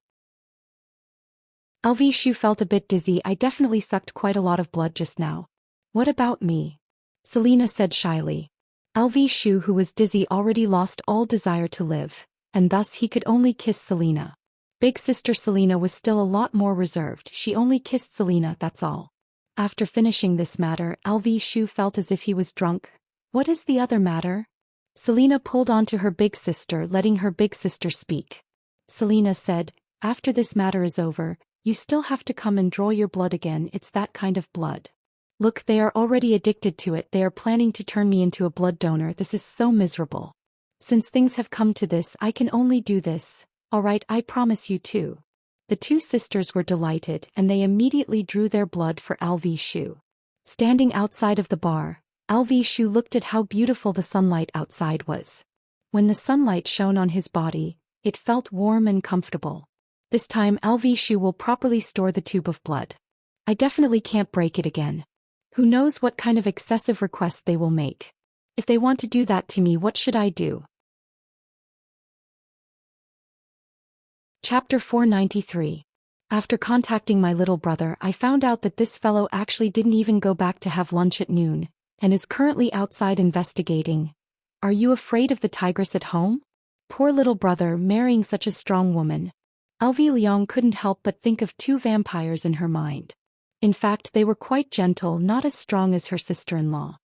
Shu felt a bit dizzy. I definitely sucked quite a lot of blood just now. What about me? Selena said shyly. Shu, who was dizzy, already lost all desire to live, and thus he could only kiss Selena. Big sister Selena was still a lot more reserved. She only kissed Selena, that's all. After finishing this matter, Shu felt as if he was drunk. What is the other matter? Selena pulled onto her big sister, letting her big sister speak. Selena said, after this matter is over, you still have to come and draw your blood again. It's that kind of blood. Look, they are already addicted to it. They are planning to turn me into a blood donor. This is so miserable. Since things have come to this, I can only do this. Alright, I promise you too. The 2 sisters were delighted, and they immediately drew their blood for Shu. Standing outside of the bar, Shu looked at how beautiful the sunlight outside was. When the sunlight shone on his body, it felt warm and comfortable. This time Shu will properly store the tube of blood. I definitely can't break it again. Who knows what kind of excessive requests they will make. If they want to do that to me, what should I do? Chapter 493. After contacting my little brother, I found out that this fellow actually didn't even go back to have lunch at noon, and is currently outside investigating. Are you afraid of the tigress at home? Poor little brother marrying such a strong woman. Liang couldn't help but think of 2 vampires in her mind. In fact, they were quite gentle, not as strong as her sister-in-law.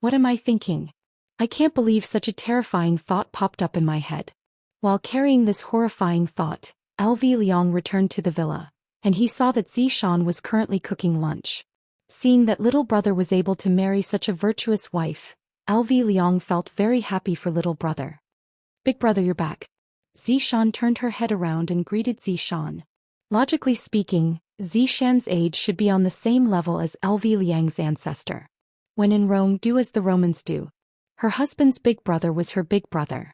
What am I thinking? I can't believe such a terrifying thought popped up in my head. While carrying this horrifying thought, Liang returned to the villa, and he saw that Xian was currently cooking lunch. Seeing that little brother was able to marry such a virtuous wife, Liang felt very happy for little brother. Big brother, you're back. Xian turned her head around and greeted Xian. Logically speaking, Xian's age should be on the same level as Liang's ancestor. When in Rome, do as the Romans do. Her husband's big brother was her big brother.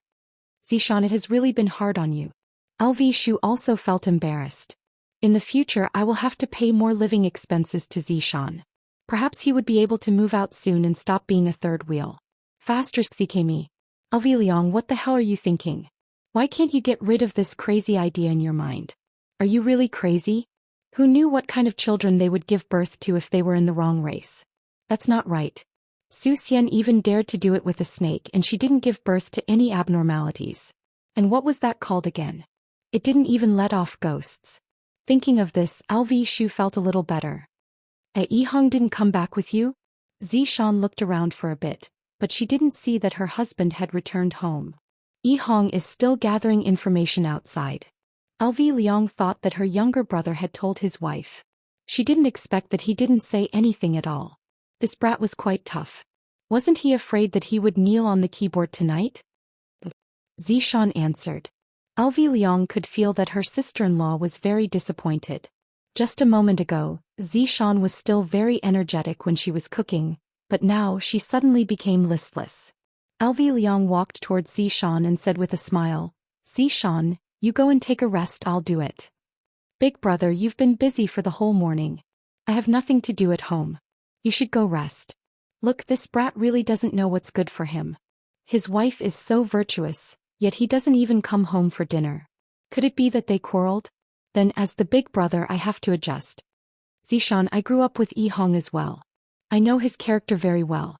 Xian, it has really been hard on you. Shu also felt embarrassed. In the future, I will have to pay more living expenses to Xian. Perhaps he would be able to move out soon and stop being a third wheel. Faster, Xikemi. Liang, what the hell are you thinking? Why can't you get rid of this crazy idea in your mind? Are you really crazy? Who knew what kind of children they would give birth to if they were in the wrong race? That's not right. Zhou Xian even dared to do it with a snake, and she didn't give birth to any abnormalities. And what was that called again? It didn't even let off ghosts. Thinking of this, Shu felt a little better. Yihong didn't come back with you? Zishan looked around for a bit, but she didn't see that her husband had returned home. Yihong is still gathering information outside. Liang thought that her younger brother had told his wife. She didn't expect that he didn't say anything at all. This brat was quite tough. Wasn't he afraid that he would kneel on the keyboard tonight? Zishan answered. Liang could feel that her sister-in-law was very disappointed. Just a moment ago, Zishan was still very energetic when she was cooking, but now she suddenly became listless. Liang walked towards Zishan and said with a smile, Zishan, you go and take a rest, I'll do it. Big brother, you've been busy for the whole morning. I have nothing to do at home. You should go rest. Look, this brat really doesn't know what's good for him. His wife is so virtuous, yet he doesn't even come home for dinner. Could it be that they quarreled? Then as the big brother I have to adjust. Zishan, I grew up with Yihong as well. I know his character very well.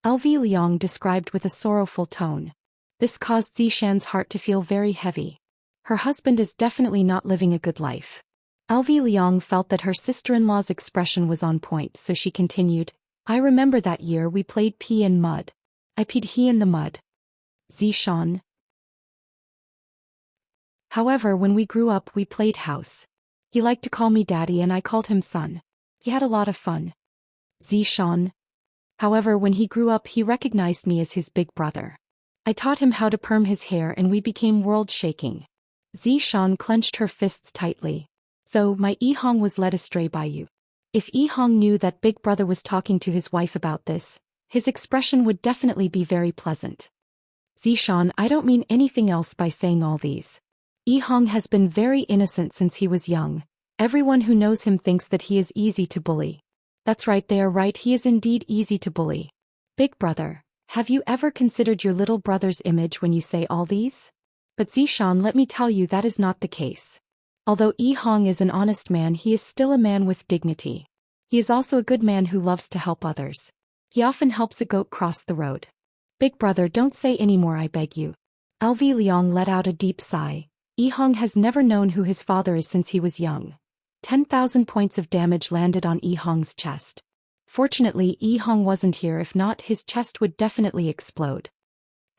Liang described with a sorrowful tone. This caused Zishan's heart to feel very heavy. Her husband is definitely not living a good life. Liang felt that her sister-in-law's expression was on point, so she continued, I remember that year we played pea in mud. I peed he in the mud. Zishan. However, when we grew up we played house. He liked to call me daddy and I called him son. He had a lot of fun. Zishan. However, when he grew up he recognized me as his big brother. I taught him how to perm his hair and we became world-shaking. Zishan clenched her fists tightly. So, my Yihong was led astray by you. If Yihong knew that big brother was talking to his wife about this, his expression would definitely be very pleasant. Zishan, I don't mean anything else by saying all these. Yihong has been very innocent since he was young. Everyone who knows him thinks that he is easy to bully. That's right, they are right, he is indeed easy to bully. Big brother, have you ever considered your little brother's image when you say all these? But Zishan, let me tell you that is not the case. Although Yihong is an honest man, he is still a man with dignity. He is also a good man who loves to help others. He often helps a goat cross the road. Big brother, don't say any more, I beg you. Liang let out a deep sigh. Yihong has never known who his father is since he was young. 10,000 points of damage landed on Yihong's chest. Fortunately, Yihong wasn't here, if not his chest would definitely explode.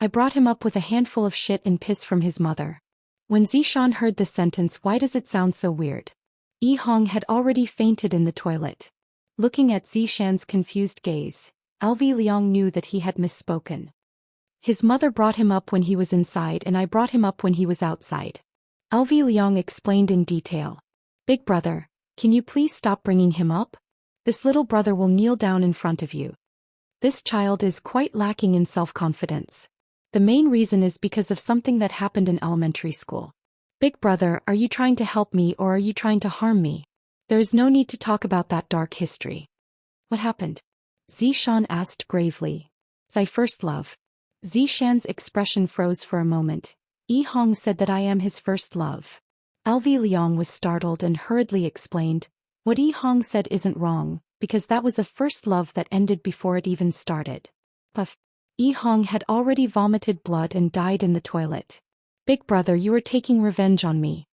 I brought him up with a handful of shit and piss from his mother. When Zishan heard the sentence, why does it sound so weird? Yihong had already fainted in the toilet. Looking at Zishan's confused gaze, Liang knew that he had misspoken. His mother brought him up when he was inside and I brought him up when he was outside. Liang explained in detail. Big brother, can you please stop bringing him up? This little brother will kneel down in front of you. This child is quite lacking in self-confidence. The main reason is because of something that happened in elementary school. Big brother, are you trying to help me or are you trying to harm me? There is no need to talk about that dark history. What happened? Zishan asked gravely. My first love. Zishan's expression froze for a moment. Yihong said that I am his first love. Liang was startled and hurriedly explained, what Yihong said isn't wrong, because that was a first love that ended before it even started. Puff. Yihong had already vomited blood and died in the toilet. Big brother, you are taking revenge on me.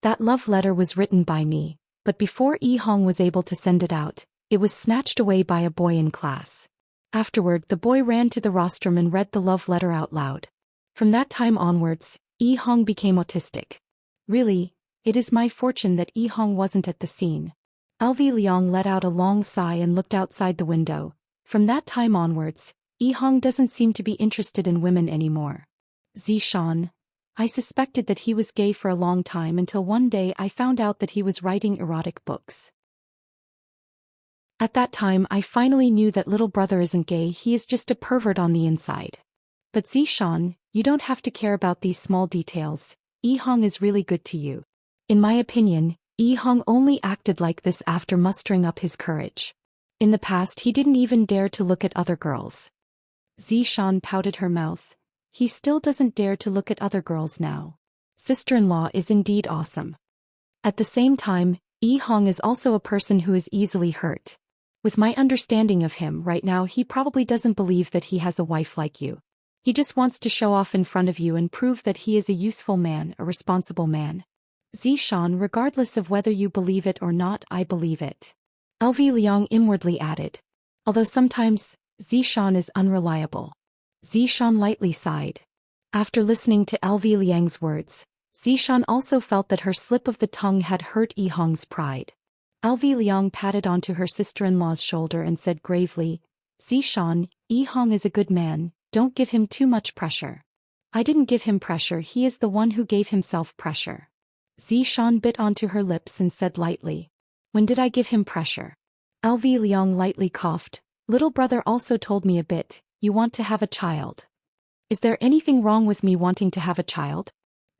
That love letter was written by me, but before Yihong was able to send it out, it was snatched away by a boy in class. Afterward, the boy ran to the rostrum and read the love letter out loud. From that time onwards, Yihong became autistic. Really, it is my fortune that Yihong wasn't at the scene. Liang let out a long sigh and looked outside the window. From that time onwards, Yihong doesn't seem to be interested in women anymore. Zishan. I suspected that he was gay for a long time until one day I found out that he was writing erotic books. At that time I finally knew that little brother isn't gay, he is just a pervert on the inside. But Zishan, you don't have to care about these small details. Yihong is really good to you. In my opinion, Yihong only acted like this after mustering up his courage. In the past he didn't even dare to look at other girls. Zishan pouted her mouth. He still doesn't dare to look at other girls now. Sister-in-law is indeed awesome. At the same time, Yi Hong is also a person who is easily hurt. With my understanding of him right now, he probably doesn't believe that he has a wife like you. He just wants to show off in front of you and prove that he is a useful man, a responsible man. Zhou Xian, regardless of whether you believe it or not, I believe it. LV Liang inwardly added. Although sometimes, Zhou Xian is unreliable. Zhou Xian lightly sighed. After listening to LV Liang's words, Zhou Xian also felt that her slip of the tongue had hurt Yi Hong's pride. LV Liang patted onto her sister-in-law's shoulder and said gravely, Zhou Xian, Yi Hong is a good man, don't give him too much pressure. I didn't give him pressure, he is the one who gave himself pressure. Zhou Xian bit onto her lips and said lightly. When did I give him pressure? LV Liang lightly coughed. Little brother also told me a bit, you want to have a child. Is there anything wrong with me wanting to have a child?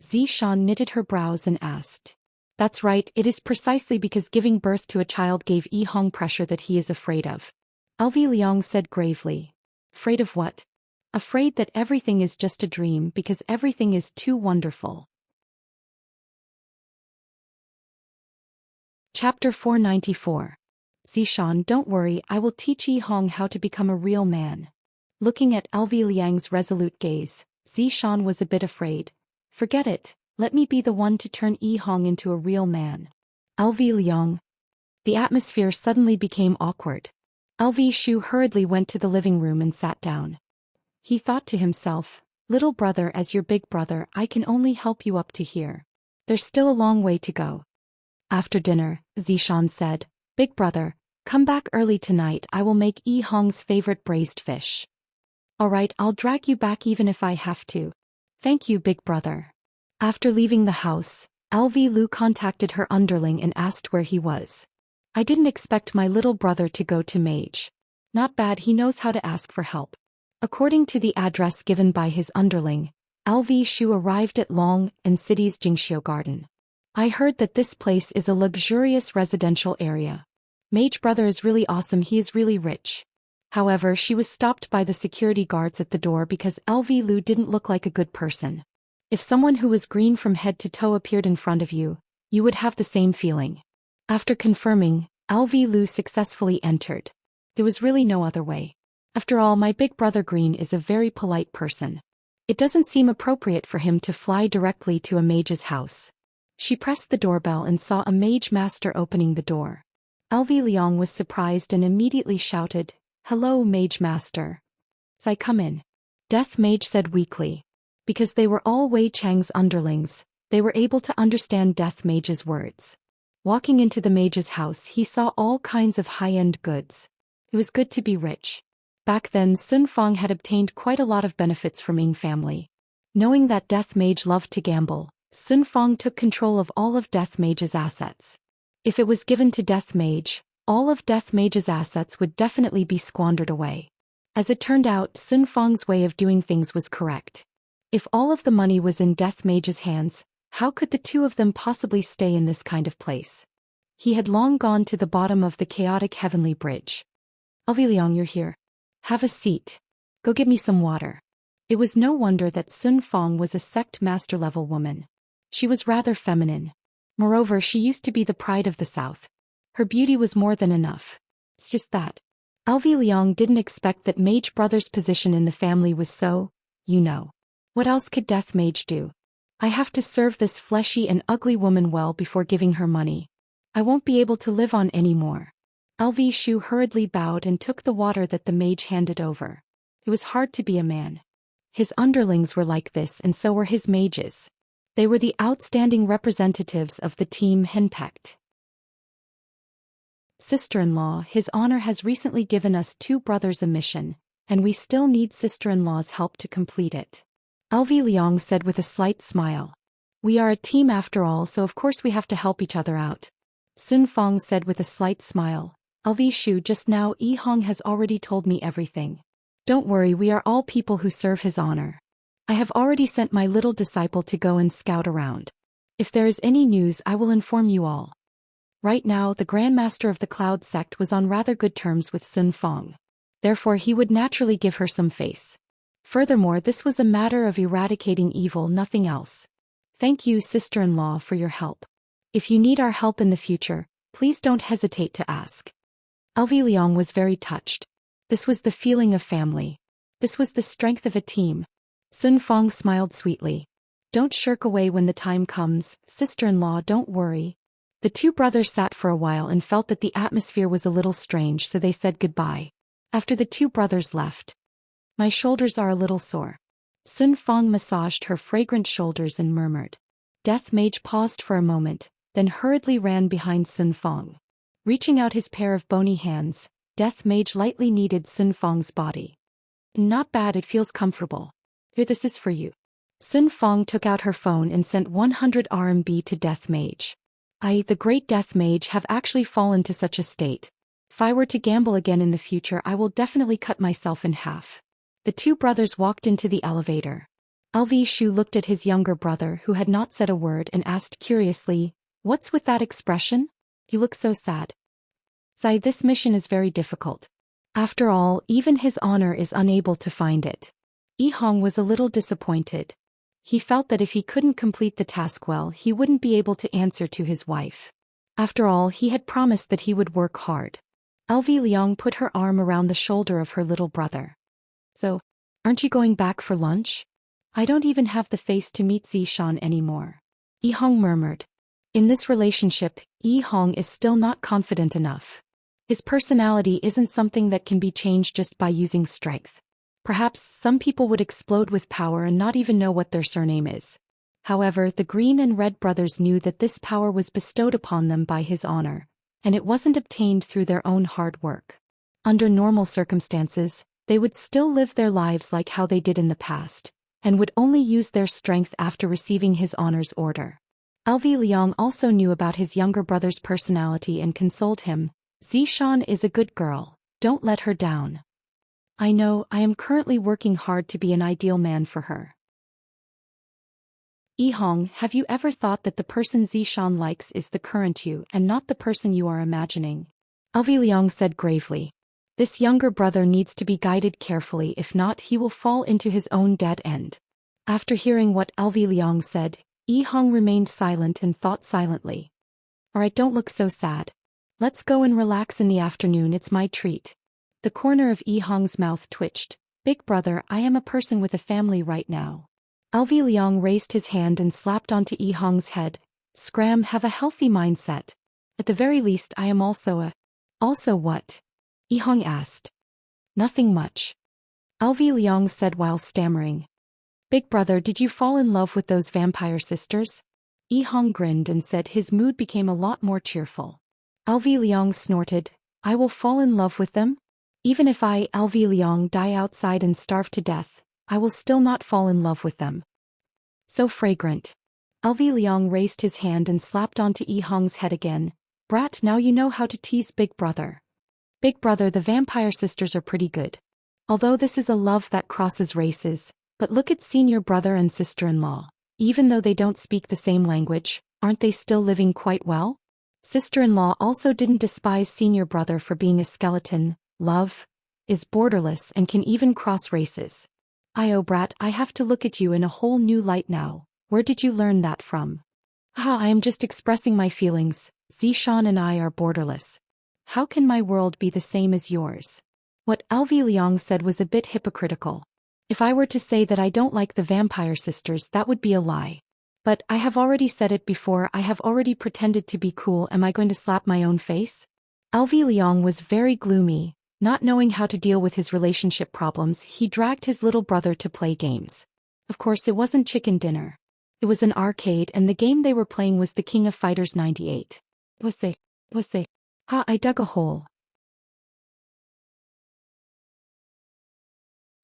Zhou Xian knitted her brows and asked. That's right, it is precisely because giving birth to a child gave Yi Hong pressure that he is afraid of. LV Liang said gravely. Afraid of what? Afraid that everything is just a dream because everything is too wonderful. Chapter 494. Zhou Xian, don't worry, I will teach Yi Hong how to become a real man. Looking at LV Liang's resolute gaze, Zhou Xian was a bit afraid. Forget it, let me be the one to turn Yi Hong into a real man. LV Liang. The atmosphere suddenly became awkward. LV Shu hurriedly went to the living room and sat down. He thought to himself, little brother, as your big brother, I can only help you up to here. There's still a long way to go. After dinner, Zhou Xian said, Big brother, come back early tonight, I will make Yi Hong's favorite braised fish. Alright, I'll drag you back even if I have to. Thank you, big brother. After leaving the house, LV Lu contacted her underling and asked where he was. I didn't expect my little brother to go to Mage. Not bad, he knows how to ask for help. According to the address given by his underling, LV Shu arrived at Long and City's Jingxiu Garden. I heard that this place is a luxurious residential area. Mage brother is really awesome, he is really rich. However, she was stopped by the security guards at the door because LV Lu didn't look like a good person. If someone who was green from head to toe appeared in front of you, you would have the same feeling. After confirming, LV Lu successfully entered. There was really no other way. After all, my big brother Green is a very polite person. It doesn't seem appropriate for him to fly directly to a mage's house. She pressed the doorbell and saw a mage master opening the door. LV Liang was surprised and immediately shouted, Hello, mage master. I come in. Death Mage said weakly. Because they were all Wei Chang's underlings, they were able to understand Death Mage's words. Walking into the mage's house, he saw all kinds of high-end goods. It was good to be rich. Back then, Sun Fang had obtained quite a lot of benefits from Ying family. Knowing that Death Mage loved to gamble, Sun Fang took control of all of Death Mage's assets. If it was given to Death Mage, all of Death Mage's assets would definitely be squandered away. As it turned out, Sun Fang's way of doing things was correct. If all of the money was in Death Mage's hands, how could the two of them possibly stay in this kind of place? He had long gone to the bottom of the chaotic heavenly bridge. LV Liang, you're here. Have a seat. Go get me some water. It was no wonder that Sun Fang was a sect master-level woman. She was rather feminine. Moreover, she used to be the pride of the South. Her beauty was more than enough. It's just that. LV Liang didn't expect that Mage Brother's position in the family was so, you know. What else could Death Mage do? I have to serve this fleshy and ugly woman well before giving her money. I won't be able to live on anymore. LV Shu hurriedly bowed and took the water that the mage handed over. It was hard to be a man. His underlings were like this, and so were his mages. They were the outstanding representatives of the team henpecked. Sister-in-law, His Honor has recently given us two brothers a mission, and we still need sister-in-law's help to complete it. LV Liang said with a slight smile. We are a team after all, so of course we have to help each other out. Sun Fang said with a slight smile. LV Shu, just now Yi Hong has already told me everything. Don't worry, we are all people who serve His Honor. I have already sent my little disciple to go and scout around. If there is any news, I will inform you all. Right now, the Grandmaster of the Cloud Sect was on rather good terms with Sun Fang. Therefore, he would naturally give her some face. Furthermore, this was a matter of eradicating evil, nothing else. Thank you, sister-in-law, for your help. If you need our help in the future, please don't hesitate to ask. LV Liang was very touched. This was the feeling of family. This was the strength of a team. Sun Fong smiled sweetly. Don't shirk away when the time comes, sister-in-law, don't worry. The two brothers sat for a while and felt that the atmosphere was a little strange, so they said goodbye. After the two brothers left, my shoulders are a little sore. Sun Fong massaged her fragrant shoulders and murmured. Death Mage paused for a moment, then hurriedly ran behind Sun Fong. Reaching out his pair of bony hands, Death Mage lightly kneaded Sun Fong's body. Not bad, it feels comfortable. Here, this is for you. Sun Fong took out her phone and sent 100 RMB to Death Mage. I, the great Death Mage, have actually fallen to such a state. If I were to gamble again in the future, I will definitely cut myself in half. The two brothers walked into the elevator. LV Shu looked at his younger brother, who had not said a word, and asked curiously, "What's with that expression? You look so sad." "Zai, this mission is very difficult. After all, even his honor is unable to find it." Yi Hong was a little disappointed. He felt that if he couldn't complete the task well, he wouldn't be able to answer to his wife. After all, he had promised that he would work hard. LV Liang put her arm around the shoulder of her little brother. "So, aren't you going back for lunch? I don't even have the face to meet Zhou Xian anymore." Yi Hong murmured. In this relationship, Yi Hong is still not confident enough. His personality isn't something that can be changed just by using strength. Perhaps some people would explode with power and not even know what their surname is. However, the Green and Red brothers knew that this power was bestowed upon them by his honor, and it wasn't obtained through their own hard work. Under normal circumstances, they would still live their lives like how they did in the past, and would only use their strength after receiving his honor's order. LV Liang also knew about his younger brother's personality and consoled him. "Zhou Xian is a good girl, don't let her down. I know, I am currently working hard to be an ideal man for her." Yi Hong, have you ever thought that the person Zhou Xian likes is the current you and not the person you are imagining? LV Liang said gravely. This younger brother needs to be guided carefully, if not he will fall into his own dead end. After hearing what LV Liang said, Yi Hong remained silent and thought silently. Alright, don't look so sad. Let's go and relax in the afternoon, it's my treat. The corner of Yi Hong's mouth twitched. Big brother, I am a person with a family right now. LV Liang raised his hand and slapped onto Yi Hong's head. Scram, have a healthy mindset. At the very least, I am also a... Also what? Yi Hong asked. Nothing much. LV Liang said while stammering. Big brother, did you fall in love with those vampire sisters? Yi Hong grinned and said his mood became a lot more cheerful. LV Liang snorted. I will fall in love with them? Even if I, LV Liang, die outside and starve to death, I will still not fall in love with them. So fragrant. LV Liang raised his hand and slapped onto Yi Hong's head again. Brat, now you know how to tease big brother. Big brother, the vampire sisters are pretty good. Although this is a love that crosses races, but look at senior brother and sister-in-law. Even though they don't speak the same language, aren't they still living quite well? Sister-in-law also didn't despise senior brother for being a skeleton. Love is borderless and can even cross races. Oh brat, I have to look at you in a whole new light now. Where did you learn that from? I am just expressing my feelings. Zhou Xian and I are borderless. How can my world be the same as yours? What LV Liang said was a bit hypocritical. If I were to say that I don't like the vampire sisters, that would be a lie. But I have already said it before, I have already pretended to be cool, am I going to slap my own face? LV Liang was very gloomy. Not knowing how to deal with his relationship problems, he dragged his little brother to play games. Of course, it wasn't chicken dinner. It was an arcade, and the game they were playing was the King of Fighters 98. I dug a hole.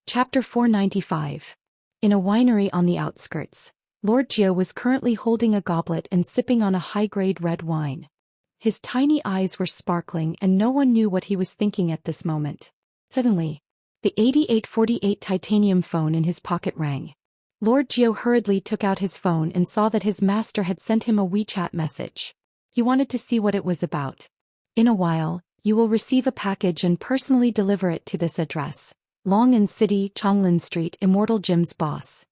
Chapter 495. In a winery on the outskirts, Lord Jiao was currently holding a goblet and sipping on a high-grade red wine. His tiny eyes were sparkling and no one knew what he was thinking at this moment. Suddenly, the 8848 titanium phone in his pocket rang. Lord Jiao hurriedly took out his phone and saw that his master had sent him a WeChat message. He wanted to see what it was about. In a while, you will receive a package and personally deliver it to this address. Long'an City, Chonglin Street, Immortal Gym's boss.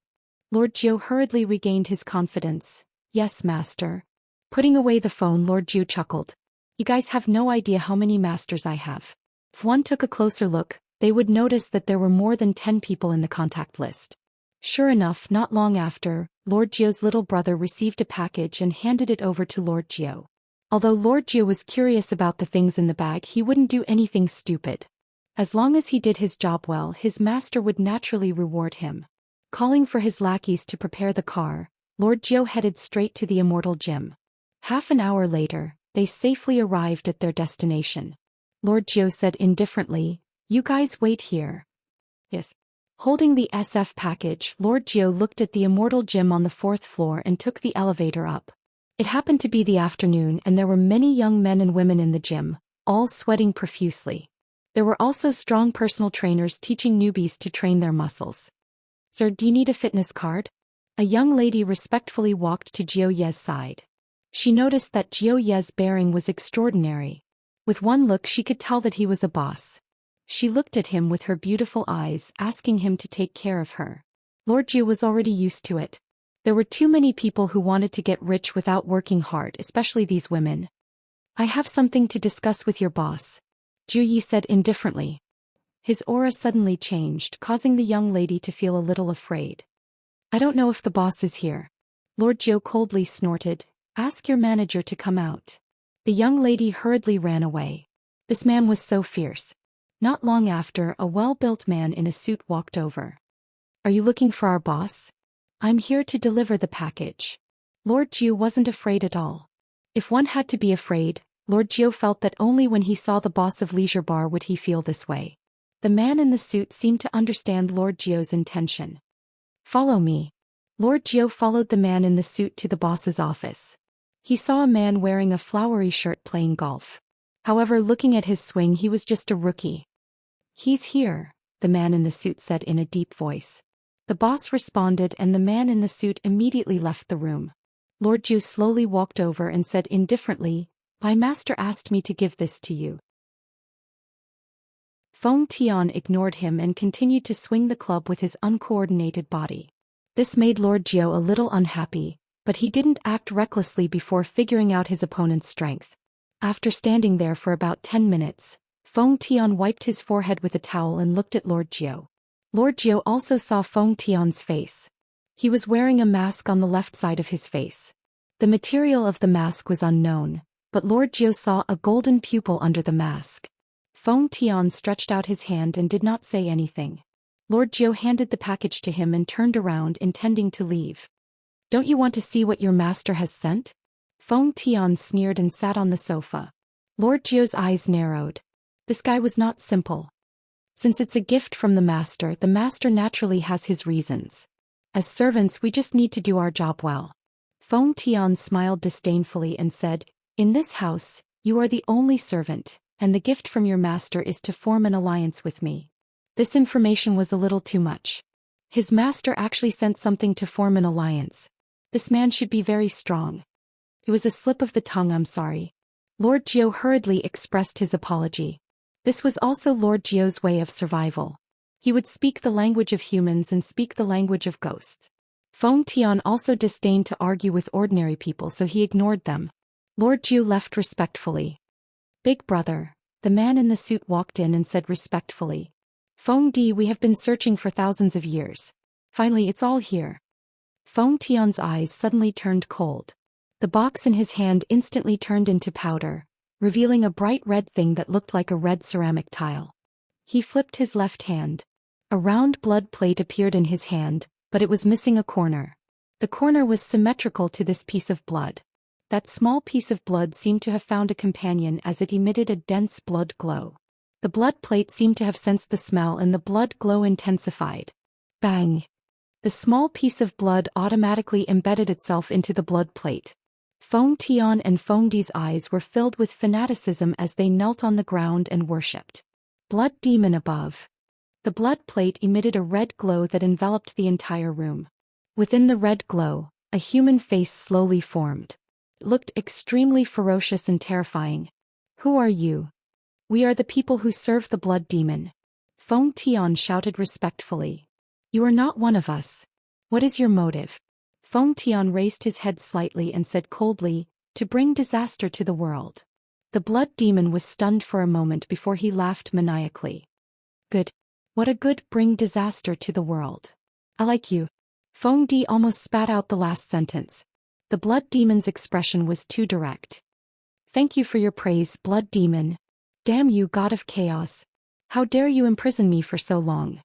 Lord Jiu hurriedly regained his confidence. Yes, master. Putting away the phone, Lord Jiu chuckled. You guys have no idea how many masters I have. If one took a closer look, they would notice that there were more than 10 people in the contact list. Sure enough, not long after, Lord Jiu's little brother received a package and handed it over to Lord Jiu. Although Lord Jiu was curious about the things in the bag, he wouldn't do anything stupid. As long as he did his job well, his master would naturally reward him. Calling for his lackeys to prepare the car, Lord Jiu headed straight to the Immortal Gym. Half an hour later, they safely arrived at their destination. Lord Jiu said indifferently, "You guys wait here." Yes. Holding the SF package, Lord Jiu looked at the Immortal Gym on the 4th floor and took the elevator up. It happened to be the afternoon and there were many young men and women in the gym, all sweating profusely. There were also strong personal trainers teaching newbies to train their muscles. "Sir, do you need a fitness card?" A young lady respectfully walked to Jiu Ye's side. She noticed that Jiu Ye's bearing was extraordinary. With one look she could tell that he was a boss. She looked at him with her beautiful eyes, asking him to take care of her. Lord Jiu was already used to it. There were too many people who wanted to get rich without working hard, especially these women. "I have something to discuss with your boss," Jiu Yi said indifferently. His aura suddenly changed, causing the young lady to feel a little afraid. "I don't know if the boss is here." Lord Jiu coldly snorted. "Ask your manager to come out." The young lady hurriedly ran away. This man was so fierce. Not long after, a well-built man in a suit walked over. "Are you looking for our boss?" "I'm here to deliver the package." Lord Jiu wasn't afraid at all. If one had to be afraid, Lord Jiu felt that only when he saw the boss of Leisure Bar would he feel this way. The man in the suit seemed to understand Lord Jiu's intention. "Follow me." Lord Jiu followed the man in the suit to the boss's office. He saw a man wearing a flowery shirt playing golf. However, looking at his swing, he was just a rookie. "He's here," the man in the suit said in a deep voice. The boss responded and the man in the suit immediately left the room. Lord Jiu slowly walked over and said indifferently, "My master asked me to give this to you." Feng Tian ignored him and continued to swing the club with his uncoordinated body. This made Lord Jiu a little unhappy, but he didn't act recklessly before figuring out his opponent's strength. After standing there for about 10 minutes, Feng Tian wiped his forehead with a towel and looked at Lord Jiu. Lord Jiu also saw Feng Tian's face. He was wearing a mask on the left side of his face. The material of the mask was unknown, but Lord Jiu saw a golden pupil under the mask. Feng Tian stretched out his hand and did not say anything. Lord Jiu handed the package to him and turned around, intending to leave. "Don't you want to see what your master has sent?" Feng Tian sneered and sat on the sofa. Lord Jiu's eyes narrowed. This guy was not simple. Since it's a gift from the master naturally has his reasons. As servants, we just need to do our job well. Feng Tian smiled disdainfully and said, "In this house, you are the only servant, and the gift from your master is to form an alliance with me." This information was a little too much. His master actually sent something to form an alliance. This man should be very strong. It was a slip of the tongue, I'm sorry. Lord Jiu hurriedly expressed his apology. This was also Lord Jiu's way of survival. He would speak the language of humans and speak the language of ghosts. Feng Tian also disdained to argue with ordinary people, so he ignored them. Lord Jiu left respectfully. "Big brother," the man in the suit walked in and said respectfully. "Feng Di, we have been searching for thousands of years. Finally, it's all here." Feng Tian's eyes suddenly turned cold. The box in his hand instantly turned into powder, revealing a bright red thing that looked like a red ceramic tile. He flipped his left hand. A round blood plate appeared in his hand, but it was missing a corner. The corner was symmetrical to this piece of blood. That small piece of blood seemed to have found a companion as it emitted a dense blood glow. The blood plate seemed to have sensed the smell and the blood glow intensified. Bang! The small piece of blood automatically embedded itself into the blood plate. Feng Tian and Feng Di's eyes were filled with fanaticism as they knelt on the ground and worshipped. Blood demon above. The blood plate emitted a red glow that enveloped the entire room. Within the red glow, a human face slowly formed. It looked extremely ferocious and terrifying. "Who are you?" "We are the people who serve the blood demon." Feng Tian shouted respectfully. You are not one of us. What is your motive? Feng Tian raised his head slightly and said coldly, to bring disaster to the world. The blood demon was stunned for a moment before he laughed maniacally. Good. What a good bring disaster to the world. I like you. Feng Di almost spat out the last sentence. The blood demon's expression was too direct. Thank you for your praise, blood demon. Damn you, god of chaos. How dare you imprison me for so long?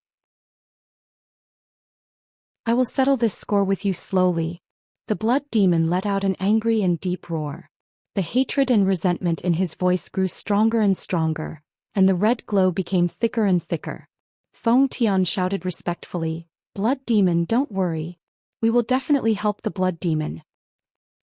I will settle this score with you slowly. The blood demon let out an angry and deep roar. The hatred and resentment in his voice grew stronger and stronger, and the red glow became thicker and thicker. Feng Tian shouted respectfully, Blood demon, don't worry. We will definitely help the blood demon.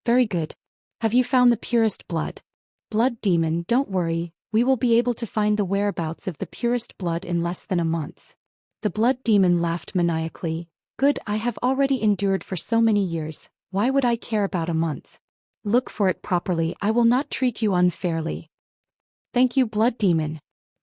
Very good. Have you found the purest blood? Blood demon, don't worry, we will be able to find the whereabouts of the purest blood in less than a month. The blood demon laughed maniacally. Good, I have already endured for so many years, why would I care about a month? Look for it properly, I will not treat you unfairly. Thank you, blood demon.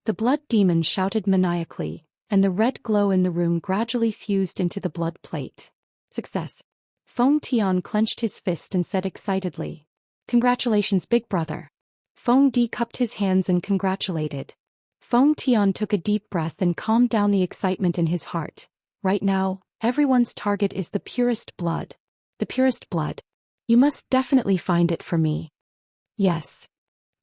The blood demon shouted maniacally, and the red glow in the room gradually fused into the blood plate. Success. Feng Tian clenched his fist and said excitedly. Congratulations, big brother. Feng Di cupped his hands and congratulated. Feng Tian took a deep breath and calmed down the excitement in his heart. Right now, everyone's target is the purest blood. The purest blood. You must definitely find it for me. Yes.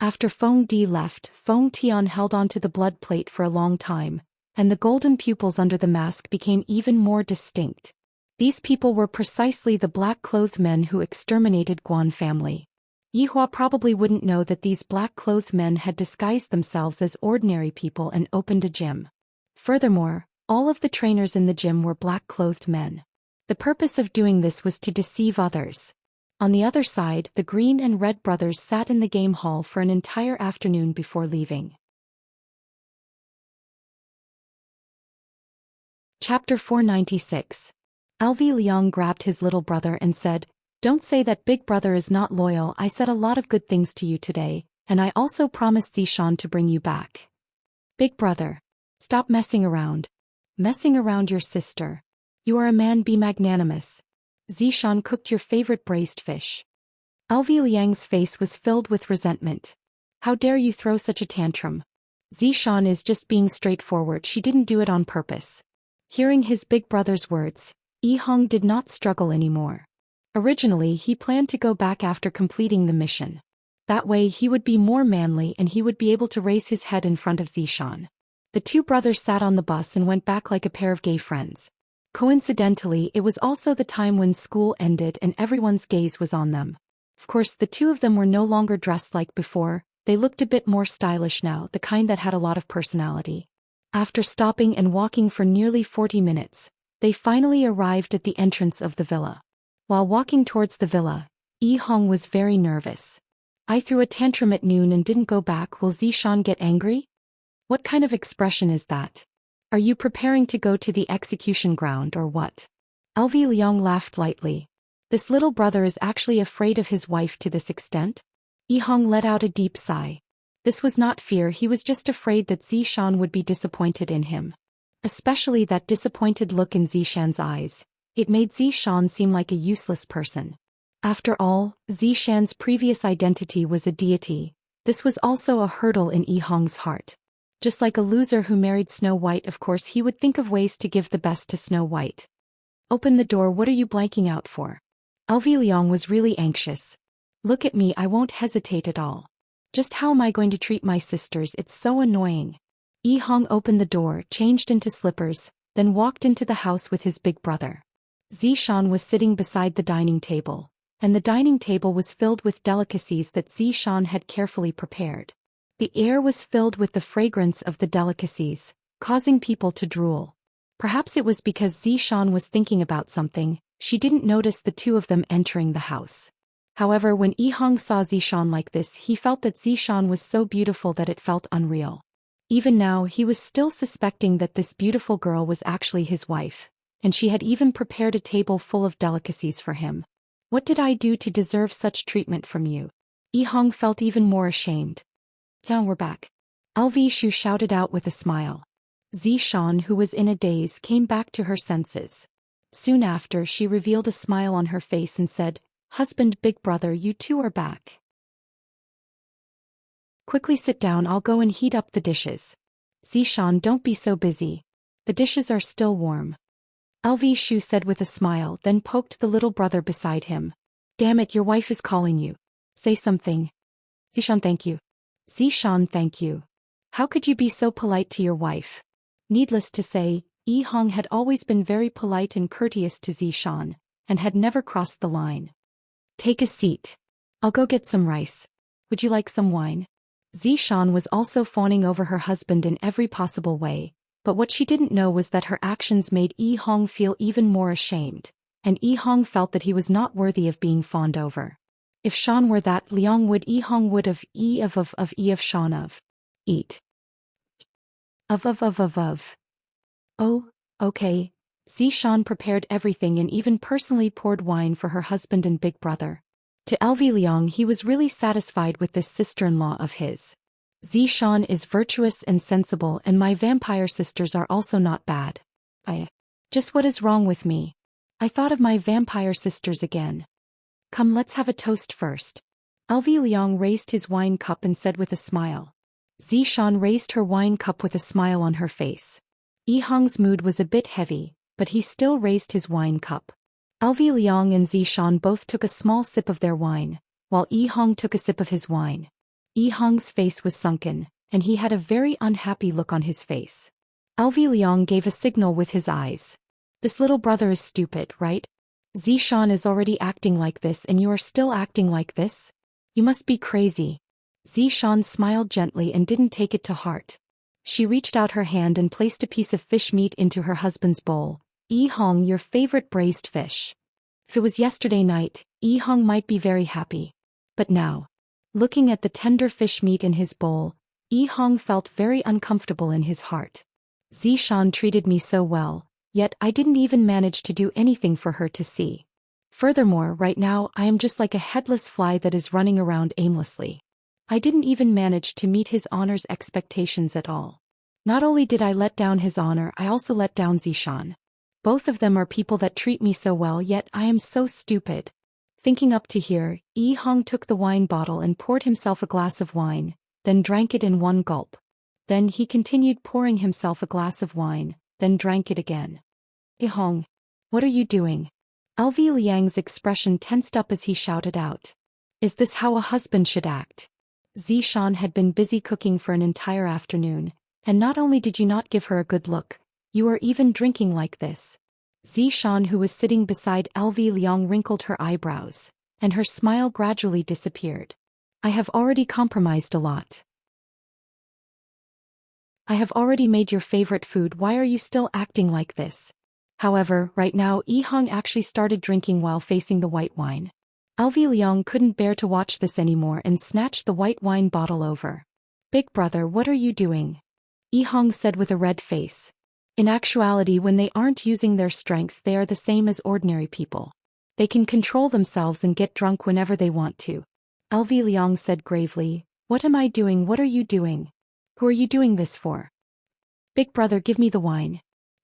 After Feng Di left, Feng Tian held onto the blood plate for a long time, and the golden pupils under the mask became even more distinct. These people were precisely the black-clothed men who exterminated Guan family. Yihua probably wouldn't know that these black-clothed men had disguised themselves as ordinary people and opened a gym. Furthermore, all of the trainers in the gym were black-clothed men. The purpose of doing this was to deceive others. On the other side, the Green and Red brothers sat in the game hall for an entire afternoon before leaving. Chapter 496. Alvi Liang grabbed his little brother and said, Don't say that big brother is not loyal. I said a lot of good things to you today, and I also promised Zishan to bring you back. Big brother. Stop messing around. Messing around your sister. You are a man, be magnanimous. Zishan cooked your favorite braised fish. Alvi Liang's face was filled with resentment. How dare you throw such a tantrum? Zishan is just being straightforward, she didn't do it on purpose. Hearing his big brother's words, Yihong did not struggle anymore. Originally he planned to go back after completing the mission. That way he would be more manly and he would be able to raise his head in front of Zishan. The two brothers sat on the bus and went back like a pair of gay friends. Coincidentally, it was also the time when school ended and everyone's gaze was on them. Of course, the two of them were no longer dressed like before, they looked a bit more stylish now, the kind that had a lot of personality. After stopping and walking for nearly 40 minutes, they finally arrived at the entrance of the villa. While walking towards the villa, Yihong was very nervous. I threw a tantrum at noon and didn't go back, will Zishan get angry? What kind of expression is that? Are you preparing to go to the execution ground or what? Alvi Liang laughed lightly. This little brother is actually afraid of his wife to this extent? Yihong let out a deep sigh. This was not fear, he was just afraid that Zishan would be disappointed in him. Especially that disappointed look in Zishan's eyes. It made Zishan seem like a useless person. After all, Zishan's previous identity was a deity. This was also a hurdle in Yihong's heart. Just like a loser who married Snow White, of course he would think of ways to give the best to Snow White. Open the door, what are you blanking out for? Alvi Liang was really anxious. Look at me, I won't hesitate at all. Just how am I going to treat my sisters, it's so annoying. Yihong opened the door, changed into slippers, then walked into the house with his big brother. Zishan was sitting beside the dining table, and the dining table was filled with delicacies that Zishan had carefully prepared. The air was filled with the fragrance of the delicacies, causing people to drool. Perhaps it was because Zishan was thinking about something, she didn't notice the two of them entering the house. However, when Yihong saw Zishan like this, he felt that Zishan was so beautiful that it felt unreal. Even now, he was still suspecting that this beautiful girl was actually his wife, and she had even prepared a table full of delicacies for him. What did I do to deserve such treatment from you? Yihong felt even more ashamed. Down, we're back. Alvi Shu shouted out with a smile. Xian, who was in a daze, came back to her senses. Soon after, she revealed a smile on her face and said, "Husband, big brother, you two are back. Quickly sit down, I'll go and heat up the dishes." "Xian, don't be so busy. The dishes are still warm." Shu said with a smile, then poked the little brother beside him. "Damn it, your wife is calling you. Say something." "Xian, thank you." "Xian, thank you. How could you be so polite to your wife?" Needless to say, Hong had always been very polite and courteous to Xian, and had never crossed the line. "Take a seat. I'll go get some rice. Would you like some wine?" Xian was also fawning over her husband in every possible way, but what she didn't know was that her actions made Hong feel even more ashamed, and Hong felt that he was not worthy of being fawned over. If Shan were that, Liang would Hong would of Shan of. Eat. Of. Oh, okay. Shan prepared everything and even personally poured wine for her husband and big brother. To Liang, he was really satisfied with this sister-in-law of his. Shan is virtuous and sensible, and my vampire sisters are also not bad. Just what is wrong with me? I thought of my vampire sisters again. Come, let's have a toast first. Liang raised his wine cup and said with a smile. Shan raised her wine cup with a smile on her face. Hong's mood was a bit heavy, but he still raised his wine cup. Liang and Shan both took a small sip of their wine, while Hong took a sip of his wine. Hong's face was sunken, and he had a very unhappy look on his face. Liang gave a signal with his eyes. "This little brother is stupid, right? Shan is already acting like this and you are still acting like this? You must be crazy." Shan smiled gently and didn't take it to heart. She reached out her hand and placed a piece of fish meat into her husband's bowl. "Hong, your favorite braised fish. If it was yesterday night, Hong might be very happy. But now." Looking at the tender fish meat in his bowl, Hong felt very uncomfortable in his heart. Shan treated me so well, yet I didn't even manage to do anything for her to see. Furthermore, right now I am just like a headless fly that is running around aimlessly. I didn't even manage to meet his honor's expectations at all. Not only did I let down his honor, I also let down Shan. Both of them are people that treat me so well, yet I am so stupid. Thinking up to here, Hong took the wine bottle and poured himself a glass of wine, then drank it in one gulp. Then he continued pouring himself a glass of wine, then drank it again. "Hong, what are you doing?" Liang's expression tensed up as he shouted out. "Is this how a husband should act?" Shan had been busy cooking for an entire afternoon, and not only did you not give her a good look, you are even drinking like this. Shan, who was sitting beside Liang, wrinkled her eyebrows, and her smile gradually disappeared. "I have already compromised a lot. I have already made your favorite food, why are you still acting like this?" However, right now Hong actually started drinking while facing the white wine. Liang couldn't bear to watch this anymore and snatched the white wine bottle over. "Big brother, what are you doing?" Hong said with a red face. In actuality, when they aren't using their strength, they are the same as ordinary people. They can control themselves and get drunk whenever they want to. Liang said gravely, "What am I doing? What are you doing? Who are you doing this for?" "Big brother, give me the wine."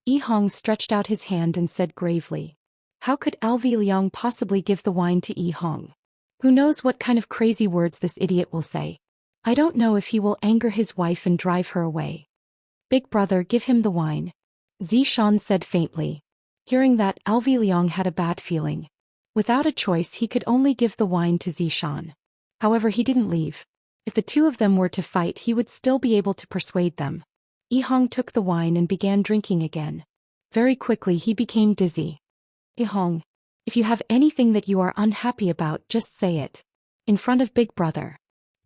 Hong stretched out his hand and said gravely. How could Liang possibly give the wine to Hong? Who knows what kind of crazy words this idiot will say. I don't know if he will anger his wife and drive her away. "Big brother, give him the wine," Shan said faintly. Hearing that, Liang had a bad feeling. Without a choice, he could only give the wine to Shan. However, he didn't leave. If the two of them were to fight, he would still be able to persuade them. Hong took the wine and began drinking again. Very quickly he became dizzy. "Hong, if you have anything that you are unhappy about, just say it. In front of big brother,"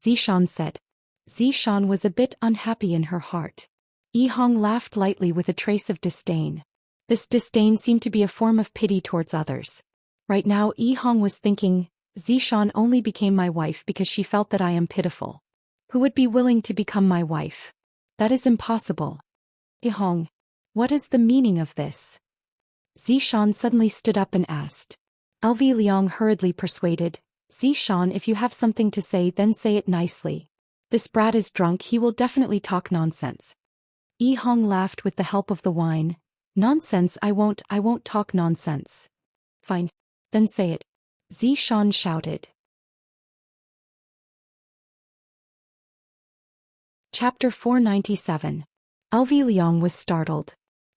Shan said. Shan was a bit unhappy in her heart. Hong laughed lightly with a trace of disdain. This disdain seemed to be a form of pity towards others. Right now Hong was thinking, Shan only became my wife because she felt that I am pitiful. Who would be willing to become my wife? That is impossible. Hong, what is the meaning of this? Shan suddenly stood up and asked. Liang hurriedly persuaded, Shan, if you have something to say, then say it nicely. This brat is drunk, he will definitely talk nonsense. Yi Hong laughed with the help of the wine. Nonsense, I won't talk nonsense. Fine. Then say it. Zhou Xian shouted. Chapter 497. Elvi Liang was startled.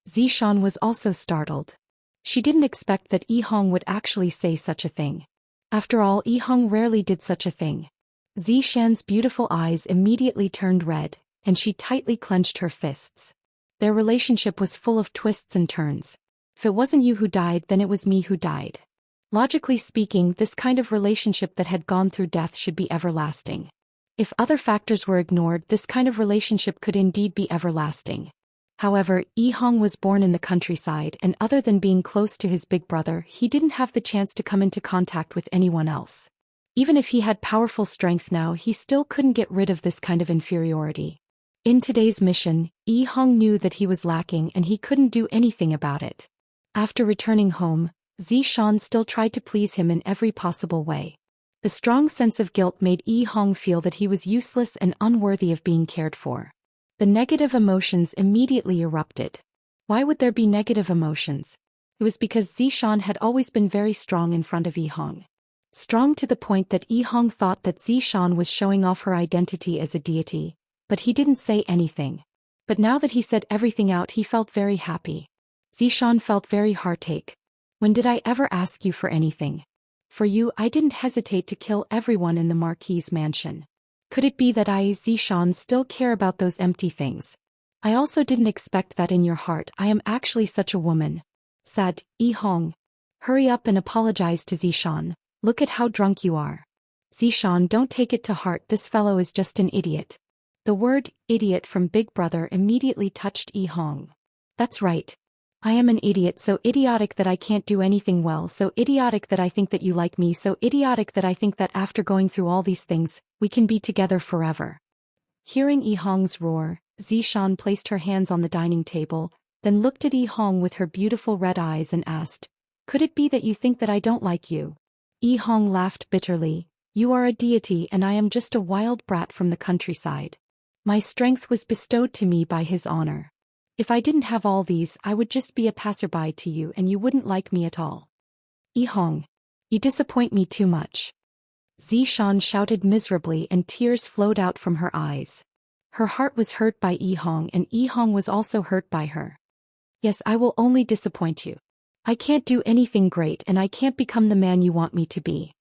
Zhou Xian was also startled. She didn't expect that Yi Hong would actually say such a thing. After all, Yi Hong rarely did such a thing. Zhou Xian's beautiful eyes immediately turned red, and she tightly clenched her fists. Their relationship was full of twists and turns. If it wasn't you who died, then it was me who died. Logically speaking, this kind of relationship that had gone through death should be everlasting. If other factors were ignored, this kind of relationship could indeed be everlasting. However, Yi Hong was born in the countryside, and other than being close to his big brother, he didn't have the chance to come into contact with anyone else. Even if he had powerful strength now, he still couldn't get rid of this kind of inferiority. In today's mission, Yi Hong knew that he was lacking and he couldn't do anything about it. After returning home, Zhou Xian still tried to please him in every possible way. The strong sense of guilt made Yi Hong feel that he was useless and unworthy of being cared for. The negative emotions immediately erupted. Why would there be negative emotions? It was because Zhou Xian had always been very strong in front of Yi Hong. Strong to the point that Yi Hong thought that Zhou Xian was showing off her identity as a deity, but he didn't say anything. But now that he said everything out, he felt very happy. Zhou Xian felt very heartache. When did I ever ask you for anything? For you, I didn't hesitate to kill everyone in the Marquis's mansion. Could it be that I, Zhou Xian, still care about those empty things? I also didn't expect that in your heart I am actually such a woman. Said Yi Hong. Hurry up and apologize to Zhou Xian. Look at how drunk you are. Zhou Xian, don't take it to heart, this fellow is just an idiot. The word idiot from Big Brother immediately touched Yi Hong. That's right. I am an idiot, so idiotic that I can't do anything well, so idiotic that I think that you like me, so idiotic that I think that after going through all these things, we can be together forever. Hearing Yi Hong's roar, Zhou Xian placed her hands on the dining table, then looked at Yi Hong with her beautiful red eyes and asked, could it be that you think that I don't like you? Yi Hong laughed bitterly. You are a deity and I am just a wild brat from the countryside. My strength was bestowed to me by his honor. If I didn't have all these, I would just be a passerby to you and you wouldn't like me at all. Yi Hong. You disappoint me too much. Zhou Xian shouted miserably and tears flowed out from her eyes. Her heart was hurt by Yi Hong and Yi Hong was also hurt by her. Yes, I will only disappoint you. I can't do anything great and I can't become the man you want me to be.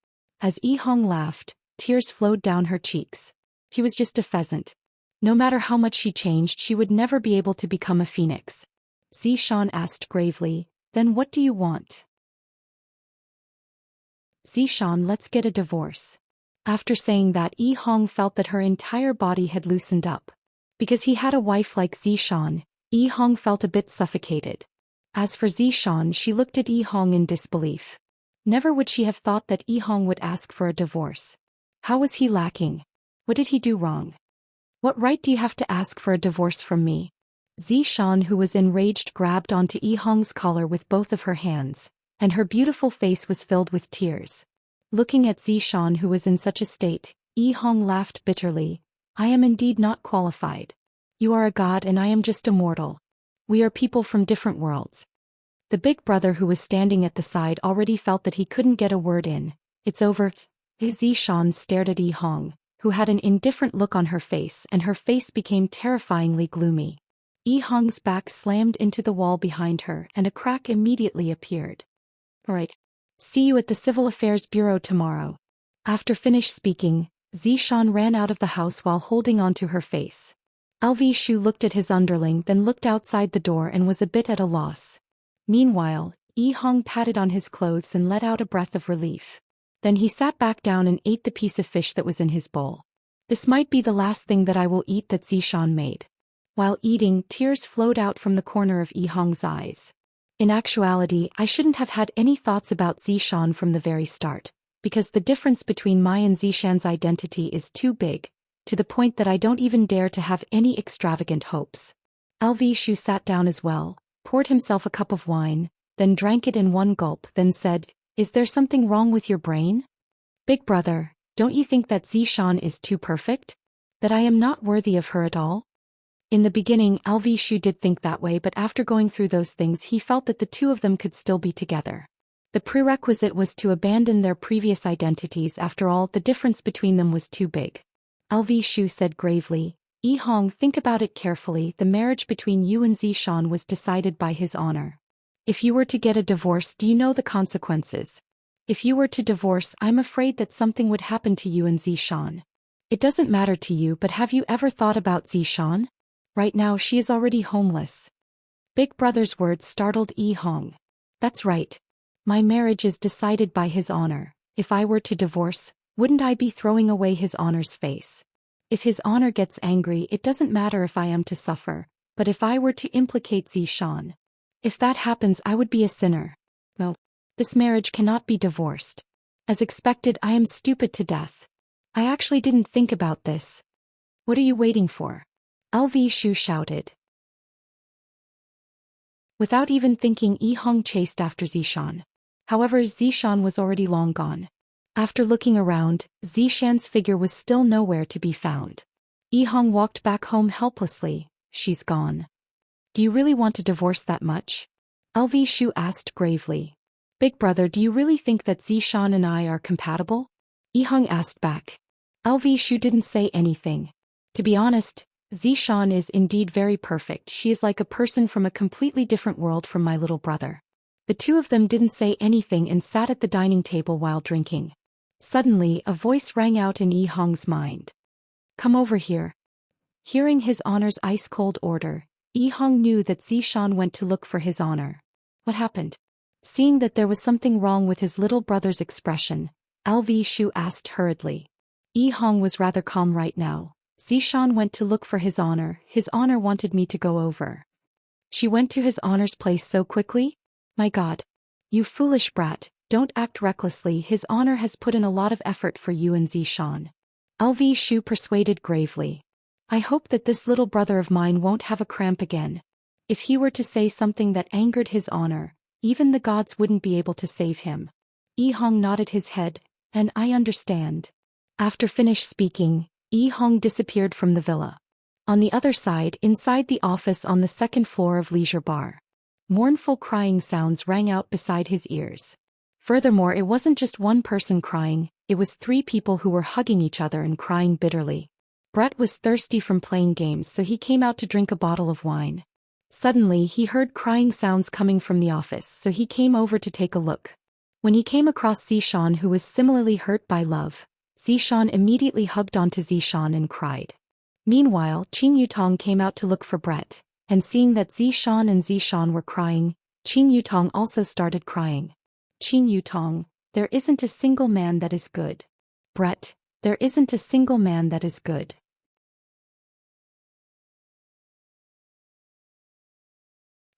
As Yi Hong laughed, tears flowed down her cheeks. He was just a pheasant. No matter how much she changed, she would never be able to become a phoenix. Zhou Xian asked gravely, then what do you want? Zhou Xian, let's get a divorce. After saying that, Yi Hong felt that her entire body had loosened up. Because he had a wife like Zhou Xian, Yi Hong felt a bit suffocated. As for Zhou Xian, she looked at Yi Hong in disbelief. Never would she have thought that Yi Hong would ask for a divorce. How was he lacking? What did he do wrong? What right do you have to ask for a divorce from me? Zhou Xian, who was enraged, grabbed onto Yi Hong's collar with both of her hands, and her beautiful face was filled with tears. Looking at Zhou Xian, who was in such a state, Yi Hong laughed bitterly. I am indeed not qualified. You are a god and I am just a mortal. We are people from different worlds. The big brother who was standing at the side already felt that he couldn't get a word in. It's over. Zhou Xian stared at Yi Hong, who had an indifferent look on her face, and her face became terrifyingly gloomy. Yi Hong's back slammed into the wall behind her and a crack immediately appeared. All right. See you at the Civil Affairs Bureau tomorrow. After finished speaking, Zhou Xian ran out of the house while holding onto her face. Lv Shu looked at his underling, then looked outside the door and was a bit at a loss. Meanwhile, Yi Hong patted on his clothes and let out a breath of relief. Then he sat back down and ate the piece of fish that was in his bowl. This might be the last thing that I will eat that Zhou Xian made. While eating, tears flowed out from the corner of Yi Hong's eyes. In actuality, I shouldn't have had any thoughts about Zhou Xian from the very start, because the difference between my and Zhou Xian's identity is too big, to the point that I don't even dare to have any extravagant hopes. Lv Shu sat down as well, poured himself a cup of wine, then drank it in one gulp, then said, Is there something wrong with your brain? Big brother, don't you think that Zhou Xian is too perfect? That I am not worthy of her at all? In the beginning, Shu did think that way, but after going through those things he felt that the two of them could still be together. The prerequisite was to abandon their previous identities. After all, the difference between them was too big. Shu said gravely, "Yi Hong, think about it carefully. The marriage between you and Xian was decided by his honor. If you were to get a divorce, do you know the consequences? If you were to divorce, I'm afraid that something would happen to you and Xian. It doesn't matter to you, but have you ever thought about Xian? Right now she is already homeless." Big brother's words startled Yi Hong. "That's right. My marriage is decided by his honor. If I were to divorce, wouldn't I be throwing away his honor's face? If his honor gets angry, it doesn't matter if I am to suffer, but if I were to implicate Xian, if that happens, I would be a sinner. No. This marriage cannot be divorced. As expected, I am stupid to death. I actually didn't think about this. What are you waiting for?" Shu shouted. Without even thinking, Yi Hong chased after Xian. However, Xian was already long gone. After looking around, Xian's figure was still nowhere to be found. Yi Hong walked back home helplessly. "She's gone. Do you really want to divorce that much?" Shu asked gravely. "Big brother, do you really think that Xian and I are compatible?" Yi Hong asked back. Shu didn't say anything. To be honest, Xian is indeed very perfect. She is like a person from a completely different world from my little brother. The two of them didn't say anything and sat at the dining table while drinking. Suddenly, a voice rang out in Yi Hong's mind. "Come over here." Hearing his honor's ice-cold order, Yi Hong knew that Xian went to look for his honor. What happened? Seeing that there was something wrong with his little brother's expression, Shu asked hurriedly. Yi Hong was rather calm right now. "Xian went to look for his honor. His honor wanted me to go over." "She went to his honor's place so quickly? My God. You foolish brat, don't act recklessly. His honor has put in a lot of effort for you and Xian." Shu persuaded gravely. "I hope that this little brother of mine won't have a cramp again. If he were to say something that angered his honor, even the gods wouldn't be able to save him." Yi Hong nodded his head, "And I understand." After finished speaking, Yi Hong disappeared from the villa. On the other side, inside the office on the second floor of Leisure Bar, mournful crying sounds rang out beside his ears. Furthermore, it wasn't just one person crying, it was three people who were hugging each other and crying bitterly. Brett was thirsty from playing games, so he came out to drink a bottle of wine. Suddenly, he heard crying sounds coming from the office, so he came over to take a look. When he came across Xian, who was similarly hurt by love, Xian immediately hugged onto Xian and cried. Meanwhile, Qing Yutong came out to look for Brett, and seeing that Xian and Xian were crying, Qing Yutong also started crying. "Qing Yutong, there isn't a single man that is good. Brett, there isn't a single man that is good."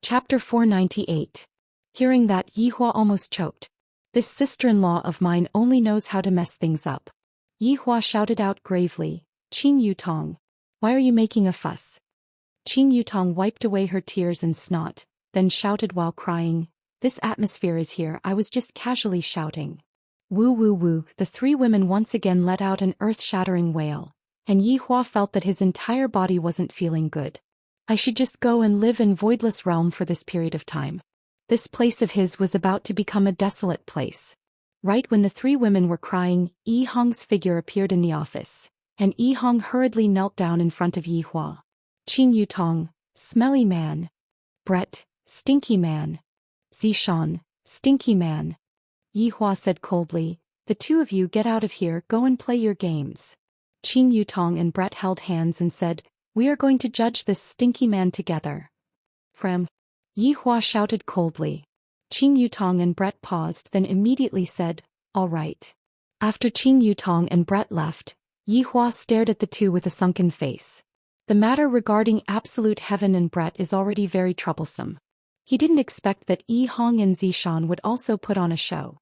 Chapter 498. Hearing that, Yihua almost choked. "This sister-in-law of mine only knows how to mess things up." Yihua shouted out gravely, "Qing Yutong, why are you making a fuss?" Qing Yutong wiped away her tears and snot, then shouted while crying, "This atmosphere is here, I was just casually shouting." Woo woo woo, the three women once again let out an earth-shattering wail, and Yihua felt that his entire body wasn't feeling good. I should just go and live in Voidless Realm for this period of time. This place of his was about to become a desolate place. Right when the three women were crying, Yi Hong's figure appeared in the office, and Yi Hong hurriedly knelt down in front of Yihua. "Qing Yutong, smelly man. Brett, stinky man. Xian, stinky man." Yihua said coldly, "The two of you get out of here, go and play your games." Qing Yutong and Brett held hands and said, "We are going to judge this stinky man together." "Fram." Yihua shouted coldly. Qing Yutong and Brett paused, then immediately said, "All right." After Qing Yutong and Brett left, Yihua stared at the two with a sunken face. The matter regarding absolute heaven and Brett is already very troublesome. He didn't expect that Yi Hong and Xian would also put on a show.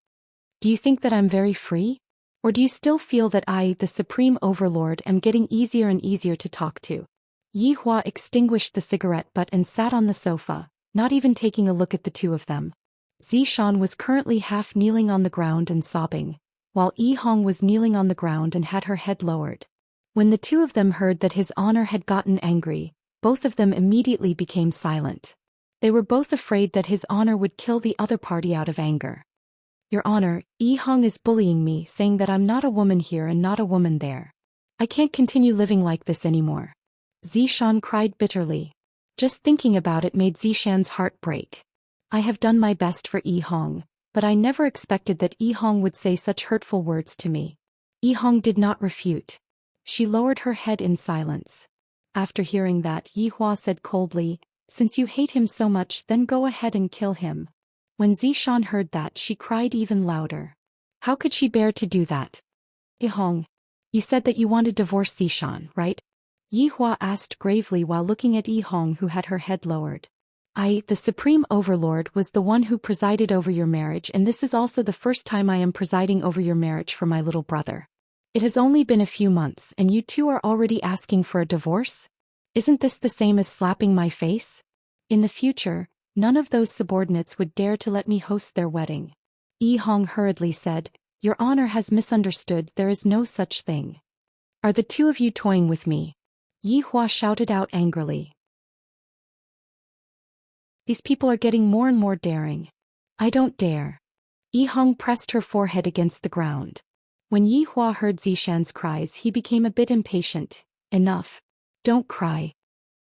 "Do you think that I'm very free? Or do you still feel that I, the Supreme Overlord, am getting easier and easier to talk to?" Yihua extinguished the cigarette butt and sat on the sofa, not even taking a look at the two of them. Xian was currently half kneeling on the ground and sobbing, while Yi Hong was kneeling on the ground and had her head lowered. When the two of them heard that his honor had gotten angry, Both of them immediately became silent. They were both afraid that his honor would kill the other party out of anger. Your honor, Yi Hong is bullying me, saying that I'm not a woman here and not a woman there. I can't continue living like this anymore. Zhou Xian cried bitterly. Just thinking about it made Zhou Xian's heart break. I have done my best for Yi Hong, but I never expected that Yi Hong would say such hurtful words to me. Yi Hong did not refute. She lowered her head in silence. After hearing that, Yi Hua said coldly, since you hate him so much, then go ahead and kill him. When Zhou Xian heard that, she cried even louder. How could she bear to do that? Yi Hong, you said that you want to divorce Zhou Xian, right? Yi Hua asked gravely while looking at Yi Hong, who had her head lowered. I, the Supreme Overlord, was the one who presided over your marriage, and this is also the first time I am presiding over your marriage for my little brother. It has only been a few months, and you two are already asking for a divorce? Isn't this the same as slapping my face? In the future, none of those subordinates would dare to let me host their wedding. Yi Hong hurriedly said, Your honor has misunderstood, there is no such thing. Are the two of you toying with me? Yi Hua shouted out angrily. These people are getting more and more daring. I don't dare. Yi Hong pressed her forehead against the ground. When Yi Hua heard Zhou Xian's cries, he became a bit impatient. Enough. Don't cry.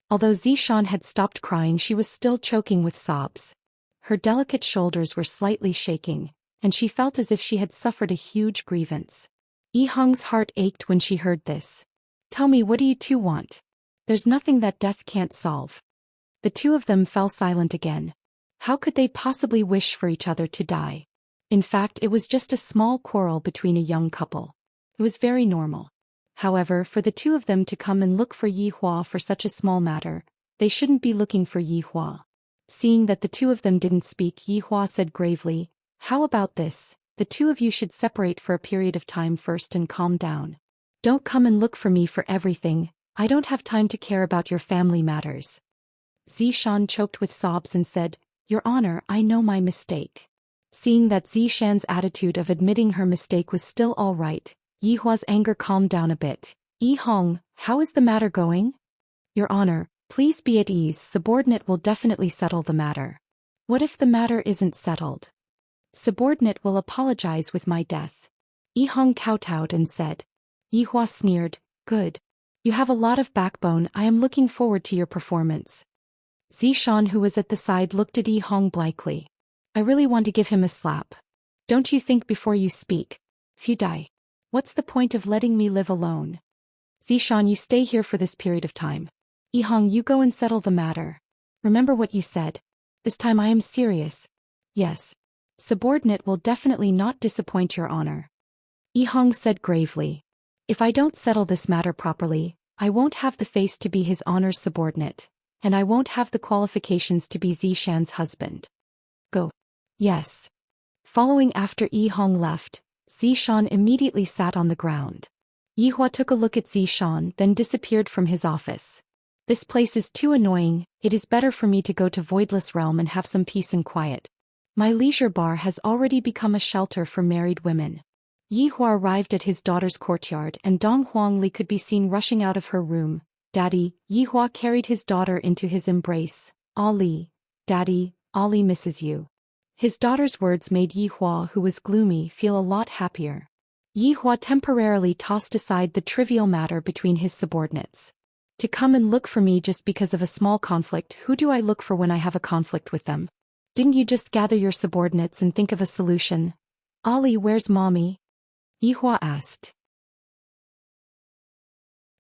Although Zhou Xian had stopped crying, she was still choking with sobs. Her delicate shoulders were slightly shaking, and she felt as if she had suffered a huge grievance. Yi Hong's heart ached when she heard this. Tell me, what do you two want? There's nothing that death can't solve. The two of them fell silent again. How could they possibly wish for each other to die? In fact, it was just a small quarrel between a young couple. It was very normal. However, for the two of them to come and look for Yi Hua for such a small matter, they shouldn't be looking for Yi Hua. Seeing that the two of them didn't speak, Yi Hua said gravely, How about this? The two of you should separate for a period of time first and calm down. Don't come and look for me for everything. I don't have time to care about your family matters. Zhou Xian choked with sobs and said, Your honor, I know my mistake. Seeing that Zhou Xian's attitude of admitting her mistake was still all right, Yi Hua's anger calmed down a bit. Yi Hong, how is the matter going? Your honor, please be at ease, subordinate will definitely settle the matter. What if the matter isn't settled? Subordinate will apologize with my death. Yi Hong kowtowed and said. Yi Hua sneered, Good. You have a lot of backbone, I am looking forward to your performance. Zhou Xian, who was at the side, looked at Yi Hong blankly. I really want to give him a slap. Don't you think before you speak? If you die, what's the point of letting me live alone? Zhou Xian, you stay here for this period of time. Yi Hong, you go and settle the matter. Remember what you said. This time I am serious. Yes. Subordinate will definitely not disappoint your honor. Yi Hong said gravely. If I don't settle this matter properly, I won't have the face to be his honor's subordinate, and I won't have the qualifications to be Zhou Xian's husband. Go. Yes. Following after Yi Hong left, Zhou Xian immediately sat on the ground. Yi Hua took a look at Zhou Xian, then disappeared from his office. This place is too annoying, it is better for me to go to Voidless Realm and have some peace and quiet. My leisure bar has already become a shelter for married women. Yi Hua arrived at his daughter's courtyard, and Dong Huangli could be seen rushing out of her room. Daddy, Yi Hua carried his daughter into his embrace. Ali, Daddy, Ali misses you. His daughter's words made Yi Hua, who was gloomy, feel a lot happier. Yi Hua temporarily tossed aside the trivial matter between his subordinates. To come and look for me just because of a small conflict, who do I look for when I have a conflict with them? Didn't you just gather your subordinates and think of a solution? Ali, where's mommy? Yi Hua asked.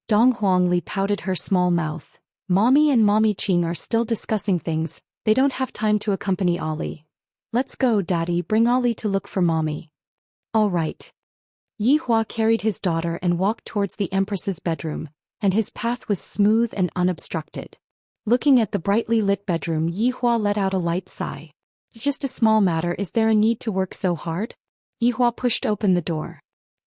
Dong Huangli pouted her small mouth. Mommy and Mommy Qing are still discussing things, they don't have time to accompany Ali. Let's go, Daddy, bring Ali to look for Mommy. All right. Yi Hua carried his daughter and walked towards the Empress's bedroom, and his path was smooth and unobstructed. Looking at the brightly lit bedroom, Yi Hua let out a light sigh. It's just a small matter, is there a need to work so hard? Yi Hua pushed open the door.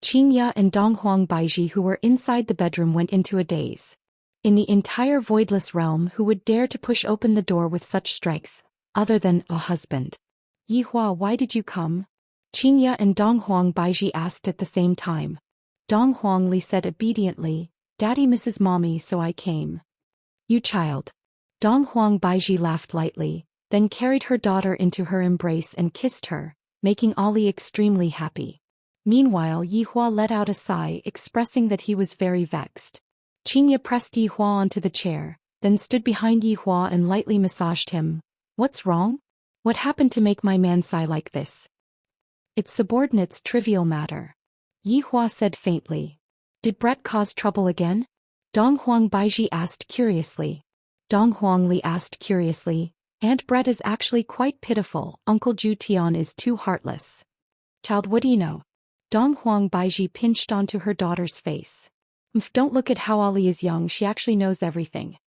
Xianxia and Donghuang Baiji, who were inside the bedroom, went into a daze. In the entire Voidless Realm, who would dare to push open the door with such strength, other than a husband? Yi Hua, why did you come? Xianxia and Donghuang Baiji asked at the same time. Dong Huangli said obediently, Daddy misses Mommy, so I came. You child. Dong Huang Baiji laughed lightly, then carried her daughter into her embrace and kissed her, making Ollie extremely happy. Meanwhile, Yihua let out a sigh, expressing that he was very vexed. Qingya pressed Yihua onto the chair, then stood behind Yihua and lightly massaged him. What's wrong? What happened to make my man sigh like this? It's subordinate's trivial matter. Yihua said faintly. Did Brett cause trouble again? Dong Huang Baiji asked curiously. Dong Huang Li asked curiously. Aunt Brett is actually quite pitiful. Uncle Zhu Tian is too heartless. Child, what do you know? Dong Huang Baiji pinched onto her daughter's face. Don't look at how Ollie is young, she actually knows everything.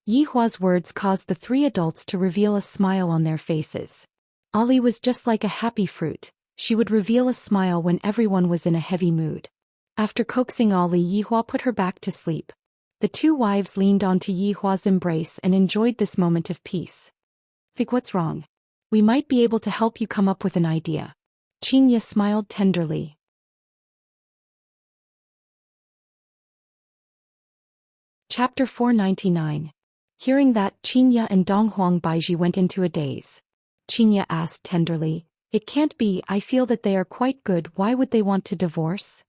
Yihua's words caused the three adults to reveal a smile on their faces. Ollie was just like a happy fruit. She would reveal a smile when everyone was in a heavy mood. After coaxing Ollie, Yihua put her back to sleep. The two wives leaned onto Yihua's embrace and enjoyed this moment of peace. Fig, what's wrong? We might be able to help you come up with an idea. Qingya smiled tenderly. Chapter 499. Hearing that, Qingya and Dong Huang Baiji went into a daze. Qingya asked tenderly, It can't be, I feel that they are quite good, why would they want to divorce?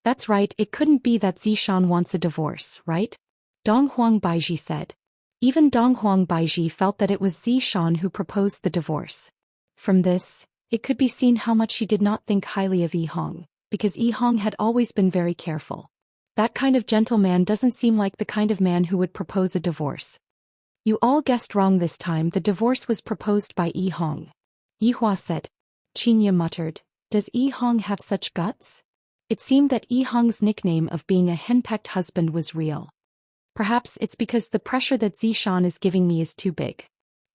That's right, it couldn't be that Xian wants a divorce, right? Dong Huang Baiji said. Even Dong Huang Baiji felt that it was Xian who proposed the divorce. From this, it could be seen how much she did not think highly of Yihong, because Yihong had always been very careful. That kind of gentleman doesn't seem like the kind of man who would propose a divorce. You all guessed wrong this time, the divorce was proposed by Yihong. Yihua said. Qingya muttered, Does Yihong have such guts? It seemed that Yihong's nickname of being a henpecked husband was real. Perhaps it's because the pressure that Xian is giving me is too big.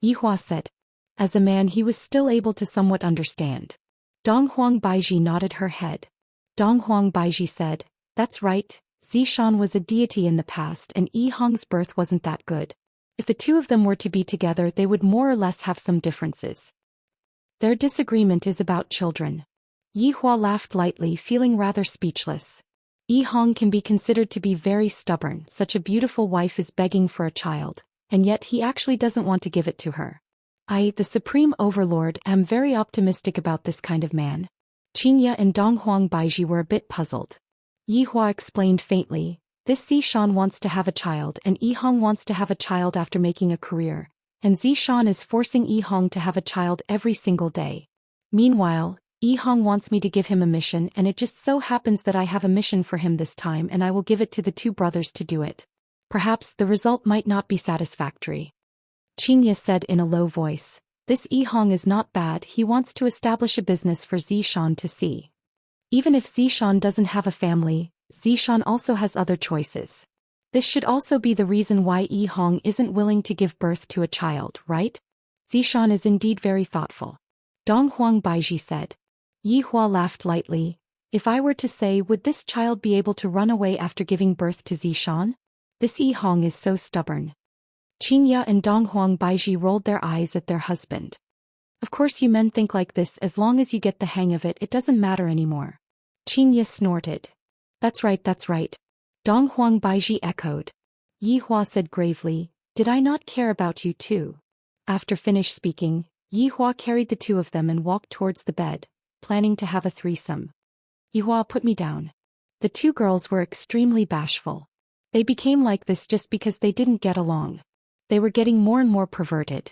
Yihua said. As a man he was still able to somewhat understand. Dong Huang Baiji nodded her head. Dong Huang Baiji said, That's right, Xian was a deity in the past and Yihong's birth wasn't that good. If the two of them were to be together they would more or less have some differences. Their disagreement is about children. Yihua laughed lightly, feeling rather speechless. Yihong can be considered to be very stubborn, such a beautiful wife is begging for a child, and yet he actually doesn't want to give it to her. I, the Supreme Overlord, am very optimistic about this kind of man. Qingya and Dong Huang Baiji were a bit puzzled. Yihua explained faintly, This Xian wants to have a child and Yihong wants to have a child after making a career, and Xian is forcing Yihong to have a child every single day. Meanwhile, Yihong wants me to give him a mission and it just so happens that I have a mission for him this time and I will give it to the two brothers to do it. Perhaps the result might not be satisfactory. Qingya said in a low voice, This Yihong is not bad, he wants to establish a business for Xian to see. Even if Xian doesn't have a family, Xian also has other choices. This should also be the reason why Yihong isn't willing to give birth to a child, right? Xian is indeed very thoughtful. Dong Huang Baiji said. Yihua laughed lightly. If I were to say, would this child be able to run away after giving birth to Xian? This Yihong is so stubborn. Qingya and Dong Huang Baiji rolled their eyes at their husband. Of course you men think like this, as long as you get the hang of it, it doesn't matter anymore. Qingya snorted. That's right, that's right. Dong Huang Baiji echoed. Yihua said gravely, Did I not care about you too? After finished speaking, Yihua carried the two of them and walked towards the bed, planning to have a threesome. Yihua, put me down. The two girls were extremely bashful. They became like this just because they didn't get along. They were getting more and more perverted.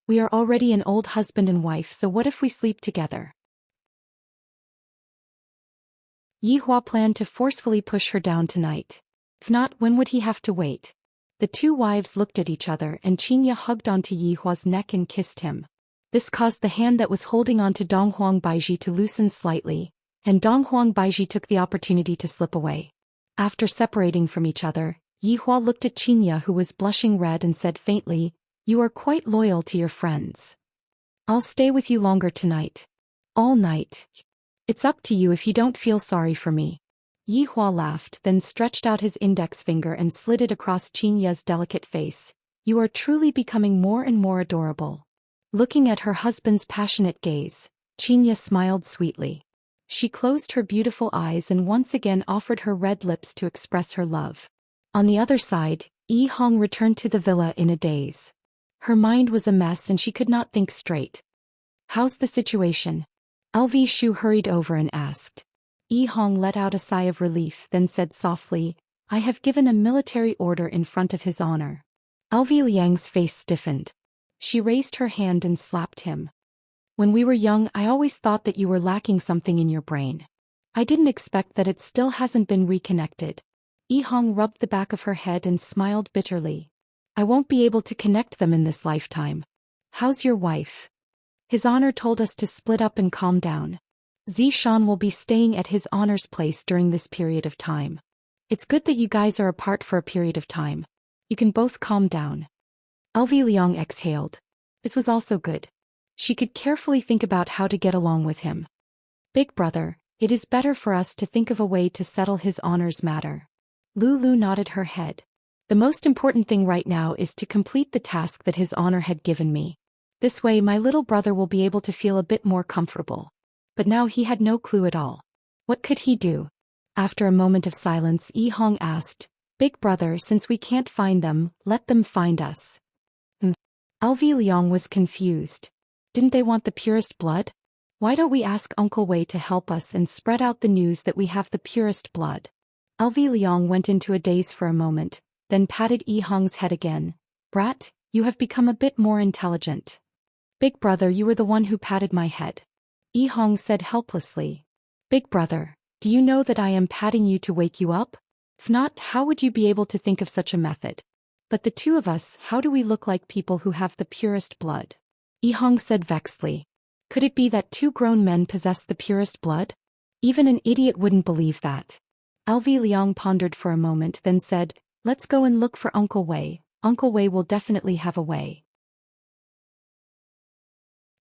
We are already an old husband and wife, so what if we sleep together? Yihua planned to forcefully push her down tonight. If not, when would he have to wait? The two wives looked at each other and Qingya hugged onto Yihua's neck and kissed him. This caused the hand that was holding onto Dong Huang Baiji to loosen slightly, and Dong Huang Baiji took the opportunity to slip away. After separating from each other, Yihua looked at Qingya, who was blushing red, and said faintly, You are quite loyal to your friends. I'll stay with you longer tonight. All night. It's up to you if you don't feel sorry for me. Yihua laughed, then stretched out his index finger and slid it across Qingya's delicate face. You are truly becoming more and more adorable. Looking at her husband's passionate gaze, Qingya smiled sweetly. She closed her beautiful eyes and once again offered her red lips to express her love. On the other side, Yi Hong returned to the villa in a daze. Her mind was a mess and she could not think straight. How's the situation? LV Shu hurried over and asked. Yi Hong let out a sigh of relief, then said softly, I have given a military order in front of his honor. LV Liang's face stiffened. She raised her hand and slapped him. When we were young, I always thought that you were lacking something in your brain. I didn't expect that it still hasn't been reconnected. Yi Hong rubbed the back of her head and smiled bitterly. I won't be able to connect them in this lifetime. How's your wife? His honor told us to split up and calm down. Zhou Xian will be staying at his honor's place during this period of time. It's good that you guys are apart for a period of time. You can both calm down. LV Liang exhaled. This was also good. She could carefully think about how to get along with him. Big brother, it is better for us to think of a way to settle his honor's matter. Lulu nodded her head. The most important thing right now is to complete the task that his honor had given me. This way my little brother will be able to feel a bit more comfortable. But now he had no clue at all. What could he do? After a moment of silence, Yi Hong asked, Big brother, since we can't find them, let them find us. LV Liang was confused. Didn't they want the purest blood? Why don't we ask Uncle Wei to help us and spread out the news that we have the purest blood? LV Liang went into a daze for a moment, then patted Yi Hong's head again. Brat, you have become a bit more intelligent. Big brother, you were the one who patted my head. Yi Hong said helplessly. Big brother, do you know that I am patting you to wake you up? If not, how would you be able to think of such a method? But the two of us, how do we look like people who have the purest blood? Yi Hong said vexedly. Could it be that two grown men possess the purest blood? Even an idiot wouldn't believe that. LV Liang pondered for a moment, then said, Let's go and look for Uncle Wei. Uncle Wei will definitely have a way.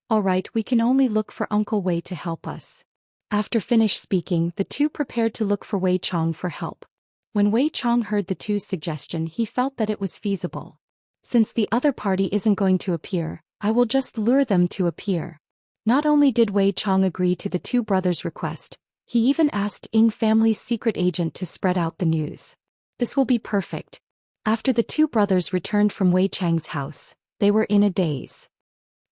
All right, we can only look for Uncle Wei to help us. After finished speaking, the two prepared to look for Wei Chong for help. When Wei Chong heard the two's suggestion, he felt that it was feasible. Since the other party isn't going to appear, I will just lure them to appear. Not only did Wei Chong agree to the two brothers' request, he even asked Ying family's secret agent to spread out the news. This will be perfect. After the two brothers returned from Wei Chang's house, they were in a daze.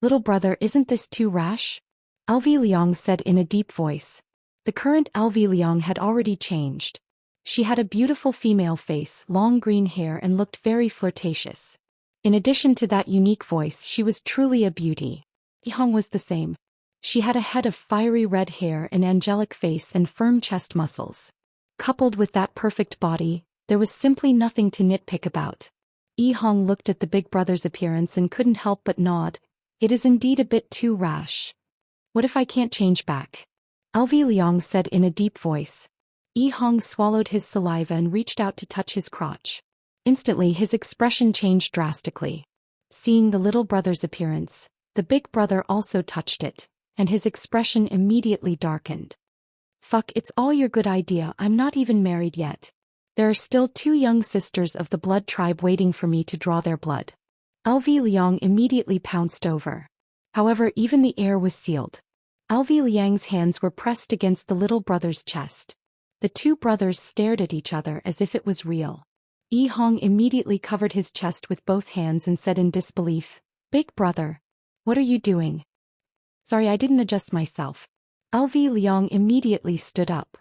Little brother, isn't this too rash? LV Liang said in a deep voice. The current LV Liang had already changed. She had a beautiful female face, long green hair, and looked very flirtatious. In addition to that unique voice, she was truly a beauty. Yi Hong was the same. She had a head of fiery red hair, an angelic face, and firm chest muscles. Coupled with that perfect body, there was simply nothing to nitpick about. Yi Hong looked at the big brother's appearance and couldn't help but nod. It is indeed a bit too rash. What if I can't change back? LV Liang said in a deep voice. Yi Hong swallowed his saliva and reached out to touch his crotch. Instantly his expression changed drastically. Seeing the little brother's appearance, the big brother also touched it, and his expression immediately darkened. Fuck, it's all your good idea, I'm not even married yet. There are still two young sisters of the blood tribe waiting for me to draw their blood. LV Liang immediately pounced over. However, even the air was sealed. LV Liang's hands were pressed against the little brother's chest. The two brothers stared at each other as if it was real. Yi Hong immediately covered his chest with both hands and said in disbelief, Big brother, what are you doing? Sorry, I didn't adjust myself. LV Liang immediately stood up.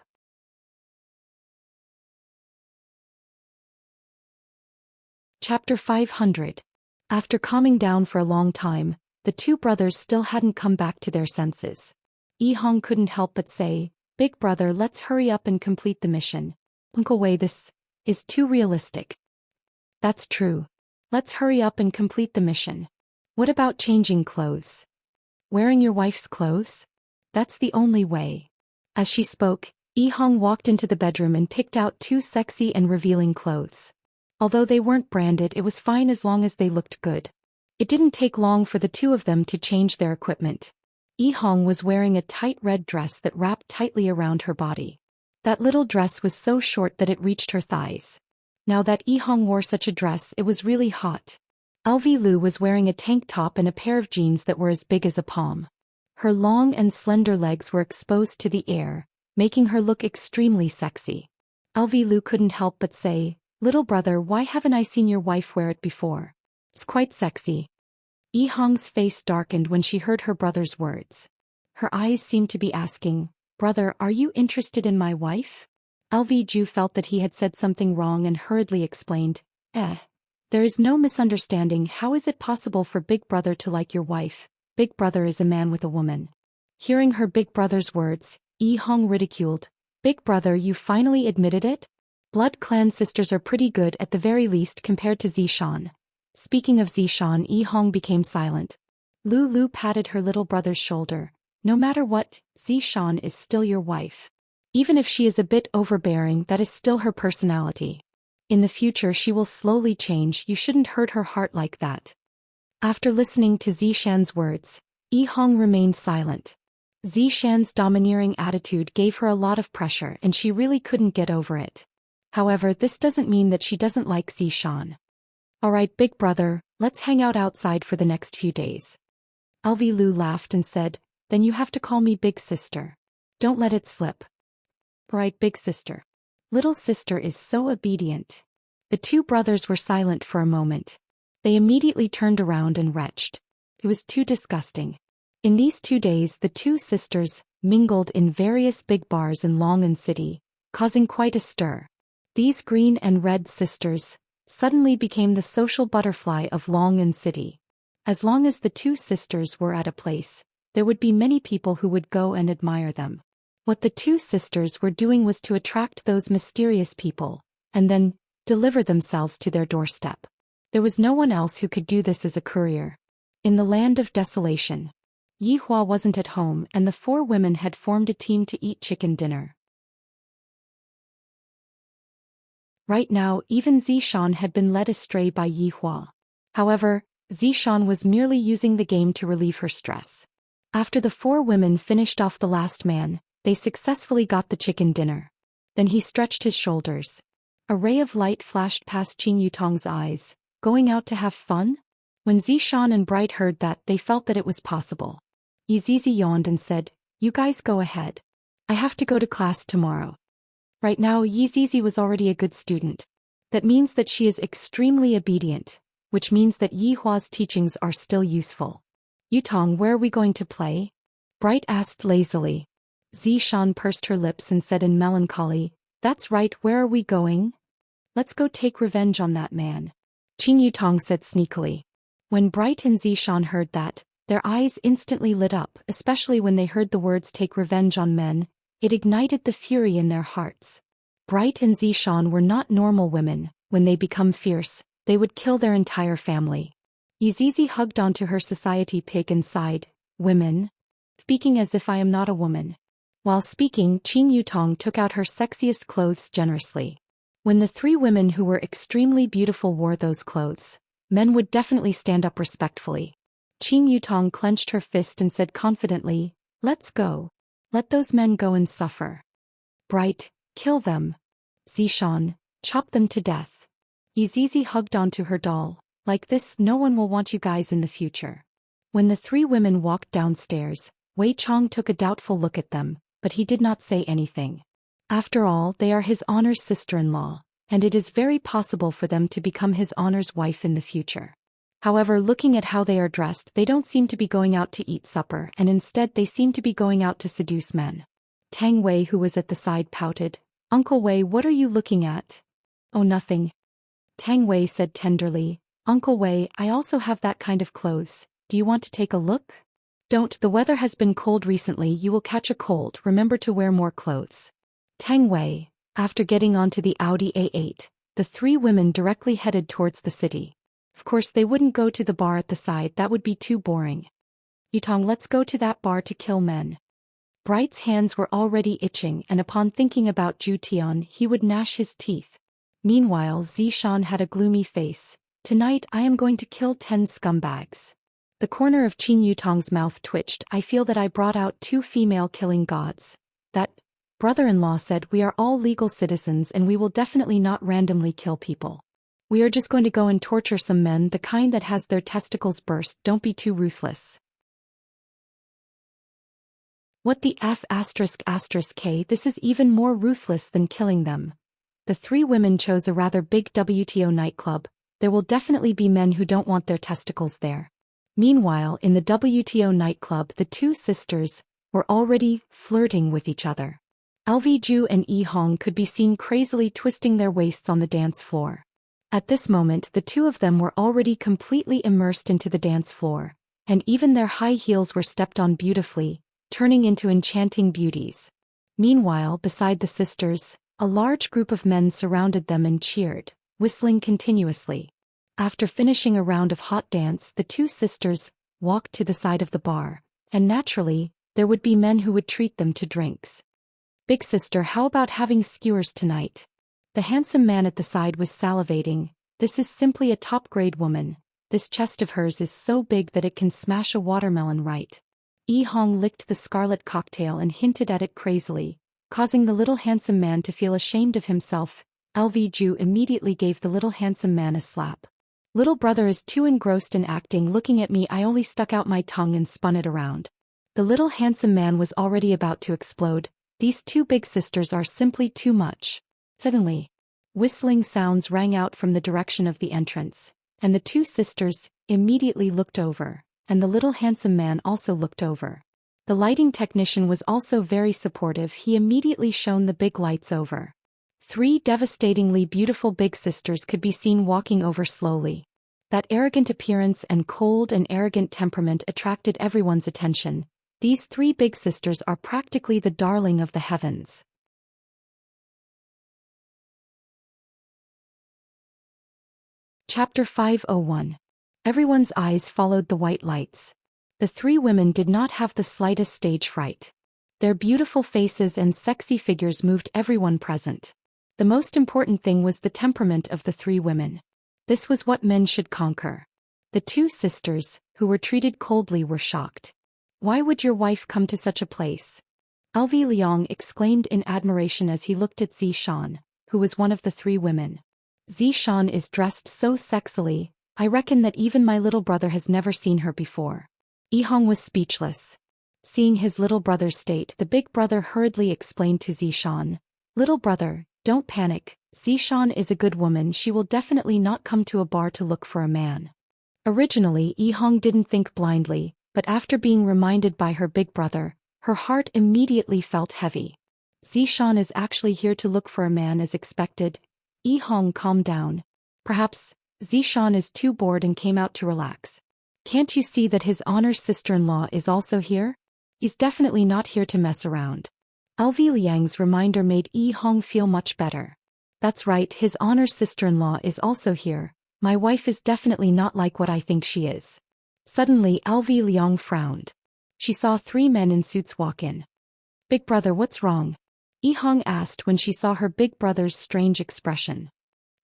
Chapter 500. After calming down for a long time, the two brothers still hadn't come back to their senses. Yi Hong couldn't help but say, Big brother, let's hurry up and complete the mission. Uncle Wei, this is too realistic. That's true. Let's hurry up and complete the mission. What about changing clothes? Wearing your wife's clothes? That's the only way. As she spoke, Yi Hong walked into the bedroom and picked out two sexy and revealing clothes. Although they weren't branded, it was fine as long as they looked good. It didn't take long for the two of them to change their equipment. Yi Hong was wearing a tight red dress that wrapped tightly around her body. That little dress was so short that it reached her thighs. Now that Yi Hong wore such a dress, it was really hot. LV Lu was wearing a tank top and a pair of jeans that were as big as a palm. Her long and slender legs were exposed to the air, making her look extremely sexy. LV Lu couldn't help but say, Little brother, why haven't I seen your wife wear it before? It's quite sexy. Yi Hong's face darkened when she heard her brother's words. Her eyes seemed to be asking, "Brother, are you interested in my wife?" Zhu felt that he had said something wrong and hurriedly explained, There is no misunderstanding. How is it possible for Big Brother to like your wife? Big Brother is a man with a woman." Hearing her big brother's words, Yi Hong ridiculed, "Big Brother, you finally admitted it? Blood clan sisters are pretty good at the very least compared to Zhou Xian." Speaking of Zhou Xian, Yi Hong became silent. Lu patted her little brother's shoulder. "No matter what, Zhou Xian is still your wife. Even if she is a bit overbearing, that is still her personality. In the future she will slowly change. You shouldn't hurt her heart like that." After listening to Zhou Xian's words, Yi Hong remained silent. Zhou Xian's domineering attitude gave her a lot of pressure and she really couldn't get over it. However, this doesn't mean that she doesn't like Zhou Xian. "Alright, Big Brother, let's hang out outside for the next few days." Lu laughed and said, "Then you have to call me Big Sister. Don't let it slip." "Right, Big Sister." Little sister is so obedient. The two brothers were silent for a moment. They immediately turned around and retched. It was too disgusting. In these 2 days the two sisters mingled in various big bars in Longan City, causing quite a stir. These green and red sisters suddenly became the social butterfly of Longan City. As long as the two sisters were at a place, there would be many people who would go and admire them. What the two sisters were doing was to attract those mysterious people, and then deliver themselves to their doorstep. There was no one else who could do this as a courier. In the land of desolation, Yi Hua wasn't at home and the 4 women had formed a team to eat chicken dinner. Right now, even Zhou Xian had been led astray by Yi Hua. However, Zhou Xian was merely using the game to relieve her stress. After the 4 women finished off the last man, they successfully got the chicken dinner. Then he stretched his shoulders. A ray of light flashed past Qing Yutong's eyes. Going out to have fun? When Zhou Xian and Bright heard that, they felt that it was possible. Yizizi yawned and said, "You guys go ahead. I have to go to class tomorrow." Right now, Yizizi was already a good student. That means that she is extremely obedient, which means that Yi Hua's teachings are still useful. "Yutong, where are we going to play?" Bright asked lazily. Zhou Xian pursed her lips and said in melancholy, "That's right, where are we going? Let's go take revenge on that man." Qing Yutong said sneakily. When Bright and Zhou Xian heard that, their eyes instantly lit up, especially when they heard the words "take revenge on men." It ignited the fury in their hearts. Bright and Zhou Xian were not normal women. When they become fierce, they would kill their entire family. Yizizi hugged onto her society pig and sighed, "Women? Speaking as if I am not a woman." While speaking, Qing Yutong took out her sexiest clothes generously. When the 3 women who were extremely beautiful wore those clothes, men would definitely stand up respectfully. Qing Yutong clenched her fist and said confidently, "Let's go. Let those men go and suffer." Bright, "Kill them." Zhou Xian, "Chop them to death." Yizizi hugged onto her doll. "Like this, no one will want you guys in the future." When the 3 women walked downstairs, Wei Chong took a doubtful look at them, but he did not say anything. After all, they are his honor's sister-in-law, and it is very possible for them to become his honor's wife in the future. However, looking at how they are dressed, they don't seem to be going out to eat supper, and instead they seem to be going out to seduce men. Tang Wei, who was at the side, pouted. "Uncle Wei, what are you looking at?" "Oh, nothing." Tang Wei said tenderly, "Uncle Wei, I also have that kind of clothes. Do you want to take a look?" "Don't, the weather has been cold recently, you will catch a cold, remember to wear more clothes." Tang Wei. After getting onto the Audi A8, the 3 women directly headed towards the city. Of course they wouldn't go to the bar at the side, that would be too boring. "Yutong, let's go to that bar to kill men." Bright's hands were already itching, and upon thinking about Zhu Tian he would gnash his teeth. Meanwhile, Zhou Xian had a gloomy face. "Tonight I am going to kill 10 scumbags." The corner of Qing Yutong's mouth twitched. "I feel that I brought out 2 female killing gods. That brother-in-law said we are all legal citizens and we will definitely not randomly kill people. We are just going to go and torture some men, the kind that has their testicles burst. Don't be too ruthless." "What the F***K, this is even more ruthless than killing them." The three women chose a rather big WTO nightclub. There will definitely be men who don't want their testicles there. Meanwhile, in the WTO nightclub, the two sisters were already flirting with each other. Zhu and Yi Hong could be seen crazily twisting their waists on the dance floor. At this moment, the two of them were already completely immersed into the dance floor, and even their high heels were stepped on beautifully, turning into enchanting beauties. Meanwhile, beside the sisters, a large group of men surrounded them and cheered, whistling continuously. After finishing a round of hot dance, the two sisters walked to the side of the bar, and naturally, there would be men who would treat them to drinks. "Big sister, how about having skewers tonight?" The handsome man at the side was salivating. "This is simply a top-grade woman. This chest of hers is so big that it can smash a watermelon right." Yi Hong licked the scarlet cocktail and hinted at it crazily, causing the little handsome man to feel ashamed of himself. Zhu immediately gave the little handsome man a slap. "Little brother is too engrossed in acting, looking at me. I only stuck out my tongue and spun it around." The little handsome man was already about to explode. These two big sisters are simply too much. Suddenly, whistling sounds rang out from the direction of the entrance, and the two sisters immediately looked over, and the little handsome man also looked over. The lighting technician was also very supportive. He immediately shone the big lights over. Three devastatingly beautiful big sisters could be seen walking over slowly. That arrogant appearance and cold and arrogant temperament attracted everyone's attention. These three big sisters are practically the darling of the heavens. Chapter 501. Everyone's eyes followed the white lights. The three women did not have the slightest stage fright. Their beautiful faces and sexy figures moved everyone present. The most important thing was the temperament of the three women. This was what men should conquer. The two sisters, who were treated coldly, were shocked. "Why would your wife come to such a place?" Liang exclaimed in admiration as he looked at Zhou Xian, who was one of the three women. "Zhou Xian is dressed so sexily, I reckon that even my little brother has never seen her before." Yi Hong was speechless. Seeing his little brother's state, the big brother hurriedly explained to Zhou Xian, "Little brother, don't panic. Zhou Xian is a good woman. She will definitely not come to a bar to look for a man." Originally, Yi Hong didn't think blindly, but after being reminded by her big brother, her heart immediately felt heavy. "Zhou Xian is actually here to look for a man as expected." Yi Hong calmed down. "Perhaps Zhou Xian is too bored and came out to relax. Can't you see that his honor's sister-in-law is also here? He's definitely not here to mess around." Liang's reminder made Yi Hong feel much better. "That's right, his honor's sister-in-law is also here. My wife is definitely not like what I think she is." Suddenly Liang frowned. She saw three men in suits walk in. "Big brother, what's wrong?" Yi Hong asked when she saw her big brother's strange expression.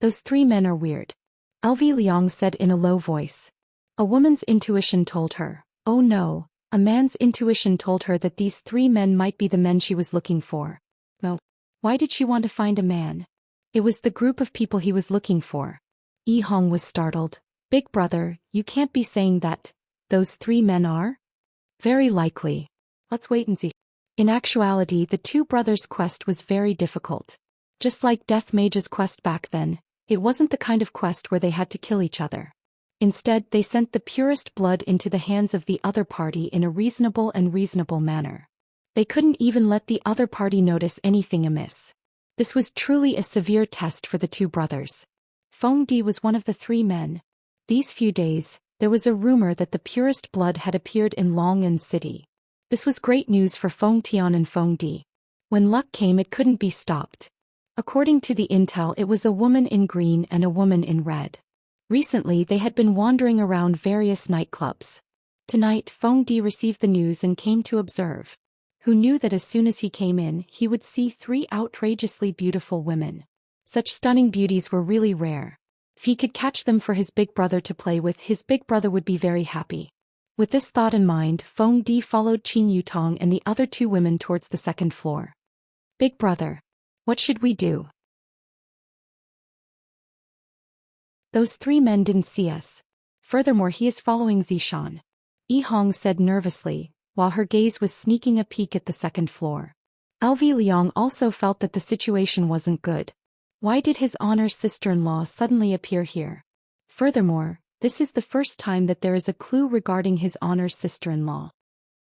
"Those three men are weird," Liang said in a low voice. A woman's intuition told her. Oh no, a man's intuition told her that these three men might be the men she was looking for. No. Why did she want to find a man? It was the group of people he was looking for. Yi Hong was startled. "Big brother, you can't be saying that those three men are?" "Very likely. Let's wait and see." In actuality, the two brothers' quest was very difficult. Just like Death Mage's quest back then, it wasn't the kind of quest where they had to kill each other. Instead, they sent the purest blood into the hands of the other party in a reasonable manner. They couldn't even let the other party notice anything amiss. This was truly a severe test for the two brothers. Feng Di was one of the three men. These few days, there was a rumor that the purest blood had appeared in Long'an City. This was great news for Feng Tian and Feng Di. When luck came, it couldn't be stopped. According to the intel, it was a woman in green and a woman in red. Recently, they had been wandering around various nightclubs. Tonight, Feng Di received the news and came to observe. Who knew that as soon as he came in, he would see three outrageously beautiful women. Such stunning beauties were really rare. If he could catch them for his big brother to play with, his big brother would be very happy. With this thought in mind, Feng Di followed Qin Yutong and the other two women towards the second floor. "Big brother, what should we do? Those three men didn't see us. Furthermore, he is following Zhou Xian," Yi Hong said nervously, while her gaze was sneaking a peek at the second floor. Liang also felt that the situation wasn't good. Why did his honor's sister-in-law suddenly appear here? Furthermore, this is the first time that there is a clue regarding his honor's sister-in-law.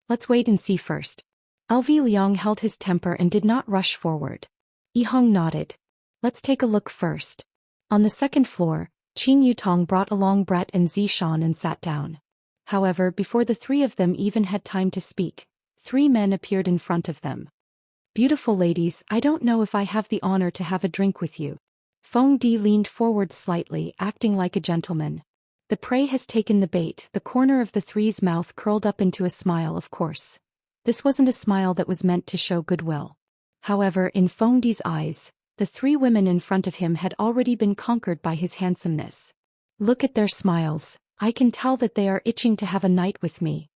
Let's wait and see first. LV Liang held his temper and did not rush forward. Yihong nodded. Let's take a look first. On the second floor, Qing Yutong brought along Brett and Zhou Xian and sat down. However, before the three of them even had time to speak, three men appeared in front of them. Beautiful ladies, I don't know if I have the honor to have a drink with you. Feng Di leaned forward slightly, acting like a gentleman. The prey has taken the bait. The corner of the three's mouth curled up into a smile. Of course. This wasn't a smile that was meant to show goodwill. However, in Feng Di's eyes, the three women in front of him had already been conquered by his handsomeness. Look at their smiles. I can tell that they are itching to have a night with me.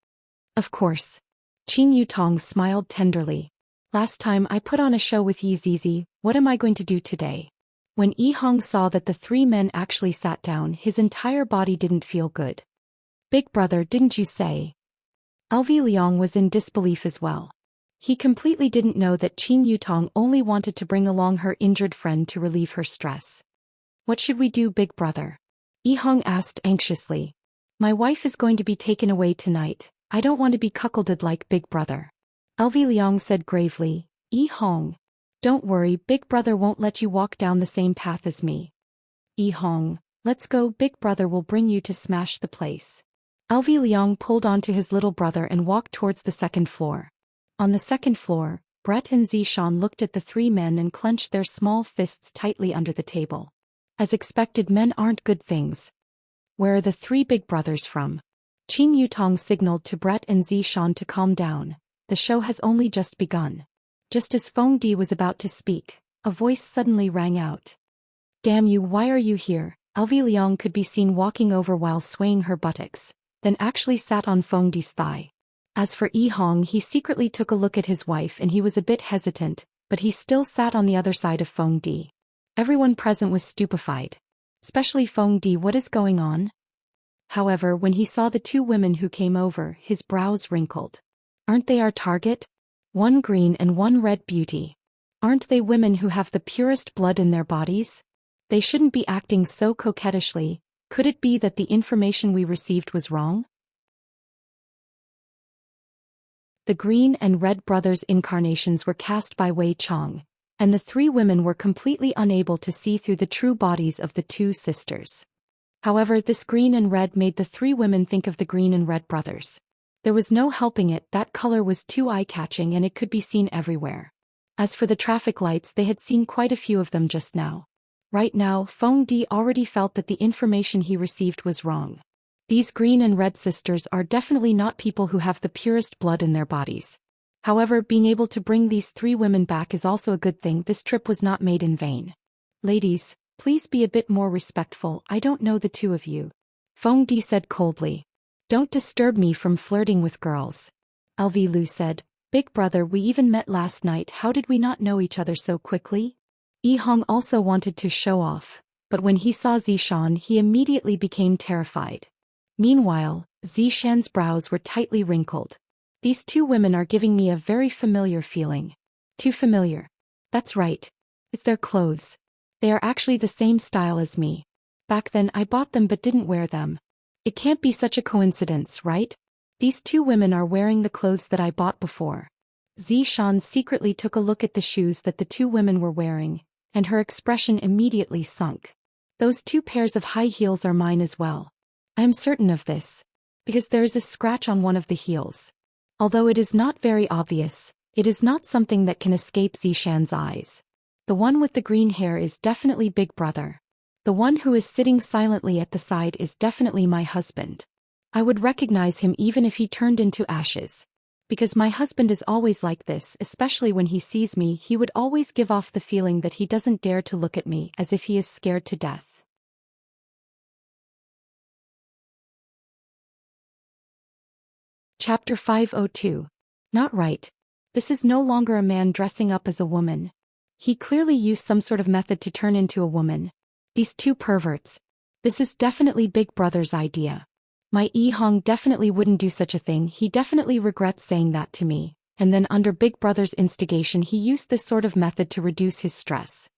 Of course. Qing Yutong smiled tenderly. Last time I put on a show with Yi Zizi, what am I going to do today? When Yihong saw that the three men actually sat down, his entire body didn't feel good. Big brother, didn't you say? LV Liang was in disbelief as well. He completely didn't know that Qing Yutong only wanted to bring along her injured friend to relieve her stress. What should we do, big brother? Yihong asked anxiously. My wife is going to be taken away tonight. I don't want to be cuckolded like big brother. LV Liang said gravely. Yihong. Don't worry, big brother won't let you walk down the same path as me. Yihong. Let's go, big brother will bring you to smash the place. LV Liang pulled onto his little brother and walked towards the second floor. On the second floor, Brett and Zhou Xian looked at the three men and clenched their small fists tightly under the table. As expected, men aren't good things. Where are the three big brothers from? Qing Yutong signaled to Brett and Zhou Xian to calm down. The show has only just begun. Just as Feng Di was about to speak, a voice suddenly rang out. Damn you, why are you here? LV Liang could be seen walking over while swaying her buttocks, then actually sat on Feng Di's thigh. As for Yihong, he secretly took a look at his wife and he was a bit hesitant, but he still sat on the other side of Feng Di. Everyone present was stupefied. Especially Feng Di. What is going on? However, when he saw the two women who came over, his brows wrinkled. Aren't they our target? One green and one red beauty. Aren't they women who have the purest blood in their bodies? They shouldn't be acting so coquettishly. Could it be that the information we received was wrong? The green and red brothers' incarnations were cast by Wei Chong, and the three women were completely unable to see through the true bodies of the two sisters. However, this green and red made the three women think of the green and red brothers. There was no helping it, that color was too eye-catching and it could be seen everywhere. As for the traffic lights, they had seen quite a few of them just now. Right now, Feng Di already felt that the information he received was wrong. These green and red sisters are definitely not people who have the purest blood in their bodies. However, being able to bring these three women back is also a good thing. This trip was not made in vain. Ladies, please be a bit more respectful. I don't know the two of you. Feng Di said coldly. Don't disturb me from flirting with girls. LV Lu said, Big brother, we even met last night. How did we not know each other so quickly? Yihong also wanted to show off, but when he saw Zhou Xian, he immediately became terrified. Meanwhile, Zhou Xian's brows were tightly wrinkled. These two women are giving me a very familiar feeling. Too familiar. That's right. It's their clothes. They are actually the same style as me. Back then I bought them but didn't wear them. It can't be such a coincidence, right? These two women are wearing the clothes that I bought before. Zhou Xian secretly took a look at the shoes that the two women were wearing, and her expression immediately sunk. Those two pairs of high heels are mine as well. I am certain of this, because there is a scratch on one of the heels. Although it is not very obvious, it is not something that can escape Zhou Xian's eyes. The one with the green hair is definitely Big Brother. The one who is sitting silently at the side is definitely my husband. I would recognize him even if he turned into ashes. Because my husband is always like this, especially when he sees me, he would always give off the feeling that he doesn't dare to look at me, as if he is scared to death. Chapter 502. Not right. This is no longer a man dressing up as a woman. He clearly used some sort of method to turn into a woman. These two perverts. This is definitely Big Brother's idea. My Yihong definitely wouldn't do such a thing. He definitely regrets saying that to me. And then under Big Brother's instigation he used this sort of method to reduce his stress.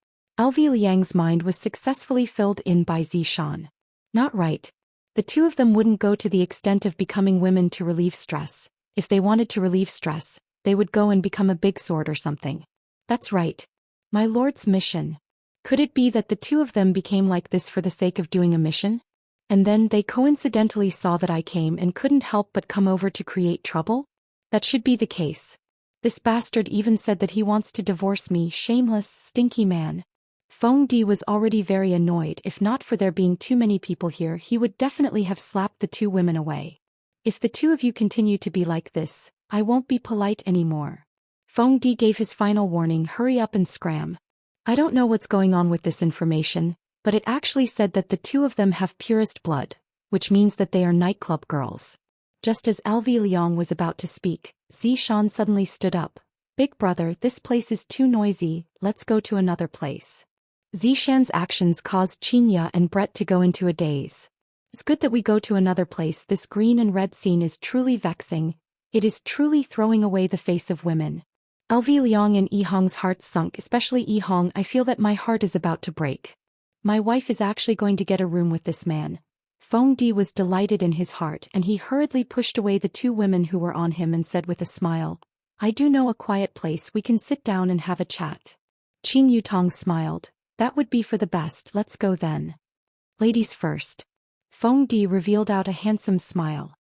LV Liang's mind was successfully filled in by Zhou Xian. Not right. The two of them wouldn't go to the extent of becoming women to relieve stress. If they wanted to relieve stress, they would go and become a big sword or something. That's right. My lord's mission. Could it be that the two of them became like this for the sake of doing a mission? And then they coincidentally saw that I came and couldn't help but come over to create trouble? That should be the case. This bastard even said that he wants to divorce me, shameless, stinky man. Feng Di was already very annoyed. If not for there being too many people here, he would definitely have slapped the two women away. If the two of you continue to be like this, I won't be polite anymore. Feng Di gave his final warning, hurry up and scram. I don't know what's going on with this information, but it actually said that the two of them have purest blood, which means that they are nightclub girls. Just as LV Liang was about to speak, Zhou Xian suddenly stood up. Big brother, this place is too noisy, let's go to another place. Zhou Xian's actions caused Xianxia and Brett to go into a daze. It's good that we go to another place. This green and red scene is truly vexing. It is truly throwing away the face of women. LV Liang and Yihong's hearts sunk, especially Yihong. I feel that my heart is about to break. My wife is actually going to get a room with this man. Feng Di was delighted in his heart and he hurriedly pushed away the two women who were on him and said with a smile, I do know a quiet place we can sit down and have a chat. Qing Yutong smiled. That would be for the best, let's go then. Ladies first. Feng Di revealed out a handsome smile.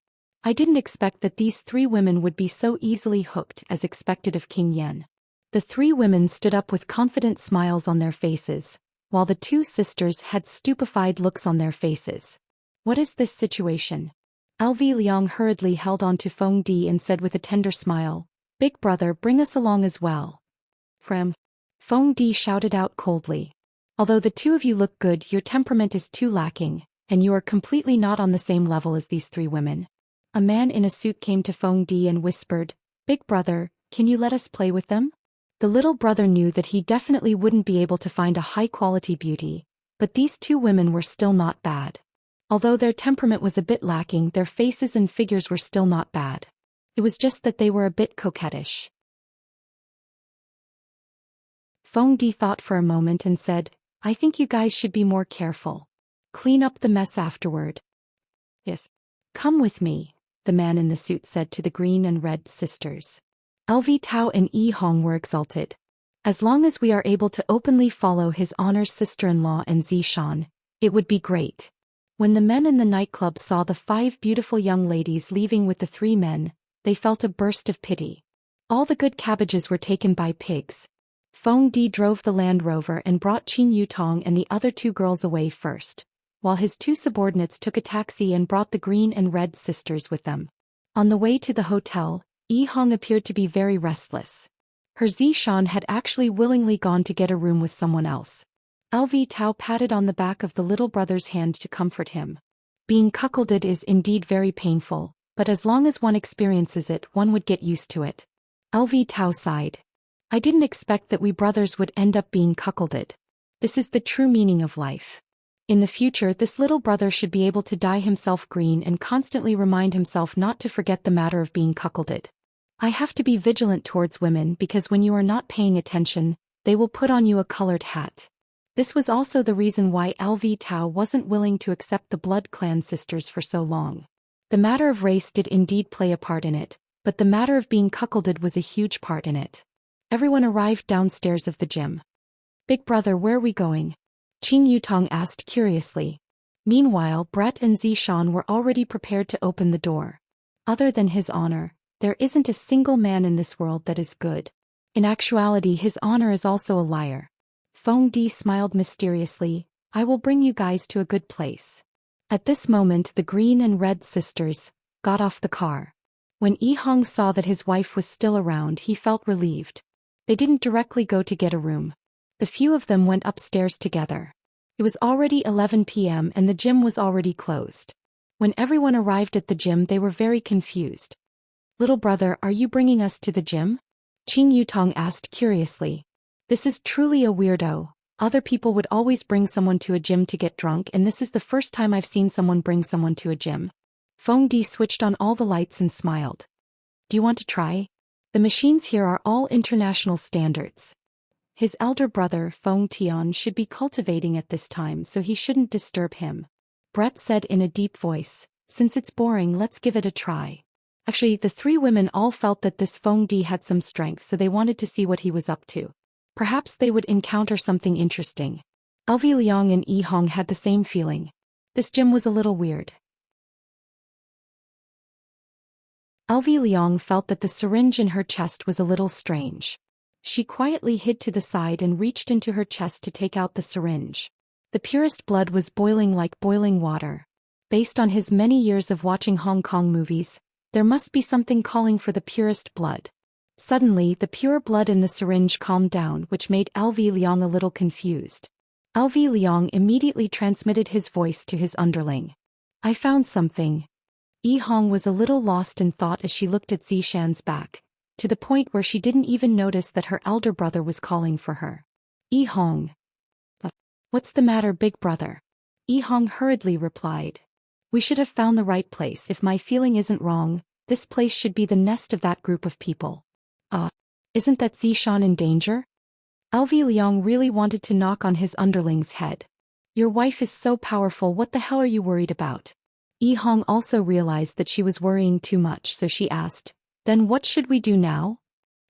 I didn't expect that these three women would be so easily hooked as expected of King Yen. The three women stood up with confident smiles on their faces, while the two sisters had stupefied looks on their faces. What is this situation? LV Liang hurriedly held on to Feng Di and said with a tender smile, Big brother, bring us along as well. Feng Di shouted out coldly. Although the two of you look good, your temperament is too lacking, and you are completely not on the same level as these three women. A man in a suit came to Feng Di and whispered, Big brother, can you let us play with them? The little brother knew that he definitely wouldn't be able to find a high-quality beauty, but these two women were still not bad. Although their temperament was a bit lacking, their faces and figures were still not bad. It was just that they were a bit coquettish. Feng Di thought for a moment and said, I think you guys should be more careful. Clean up the mess afterward. Yes. Come with me, the man in the suit said to the green and red sisters. LV Tao and Yihong were exulted. As long as we are able to openly follow his honor's sister-in-law and Zhou Xian, it would be great. When the men in the nightclub saw the 5 beautiful young ladies leaving with the 3 men, they felt a burst of pity. All the good cabbages were taken by pigs. Feng Di drove the Land Rover and brought Qin Yutong and the other 2 girls away first, while his 2 subordinates took a taxi and brought the green and red sisters with them. On the way to the hotel, Yihong appeared to be very restless. Her Zhou Xian had actually willingly gone to get a room with someone else. LV Tao patted on the back of the little brother's hand to comfort him. Being cuckolded is indeed very painful, but as long as one experiences it, one would get used to it. LV Tao sighed. I didn't expect that we brothers would end up being cuckolded. This is the true meaning of life. In the future, this little brother should be able to dye himself green and constantly remind himself not to forget the matter of being cuckolded. I have to be vigilant towards women because when you are not paying attention, they will put on you a colored hat. This was also the reason why LV Tao wasn't willing to accept the blood clan sisters for so long. The matter of race did indeed play a part in it, but the matter of being cuckolded was a huge part in it. Everyone arrived downstairs of the gym. Big brother, where are we going? Qing Yutong asked curiously. Meanwhile, Brett and Zhou Xian were already prepared to open the door. Other than his honor, there isn't a single man in this world that is good. In actuality, his honor is also a liar. Feng Di smiled mysteriously. I will bring you guys to a good place. At this moment, the green and red sisters got off the car. When Yihong saw that his wife was still around, he felt relieved. They didn't directly go to get a room. The few of them went upstairs together. It was already 11 p.m. and the gym was already closed. When everyone arrived at the gym, they were very confused. Little brother, are you bringing us to the gym? Qing Yutong asked curiously. This is truly a weirdo. Other people would always bring someone to a gym to get drunk, and this is the first time I've seen someone bring someone to a gym. Feng Di switched on all the lights and smiled. Do you want to try? The machines here are all international standards. His elder brother, Feng Tian, should be cultivating at this time, so he shouldn't disturb him. Brett said in a deep voice, since it's boring, let's give it a try. Actually, the three women all felt that this Feng Di had some strength, so they wanted to see what he was up to. Perhaps they would encounter something interesting. Elvi Liang and Yi Hong had the same feeling. This gym was a little weird. Elvi Liang felt that the syringe in her chest was a little strange. She quietly hid to the side and reached into her chest to take out the syringe. The purest blood was boiling like boiling water. Based on his many years of watching Hong Kong movies, there must be something calling for the purest blood. Suddenly, the pure blood in the syringe calmed down, which made Elvi Liang a little confused. Elvi Liang immediately transmitted his voice to his underling. I found something. Yi Hong was a little lost in thought as she looked at Zhou Xian's back, to the point where she didn't even notice that her elder brother was calling for her. Yi Hong. What's the matter, big brother? Yi Hong hurriedly replied. We should have found the right place. If my feeling isn't wrong, this place should be the nest of that group of people. Isn't that Zhou Xian in danger? Elvi Liang really wanted to knock on his underling's head. Your wife is so powerful, what the hell are you worried about? Yi Hong also realized that she was worrying too much, so she asked, then what should we do now?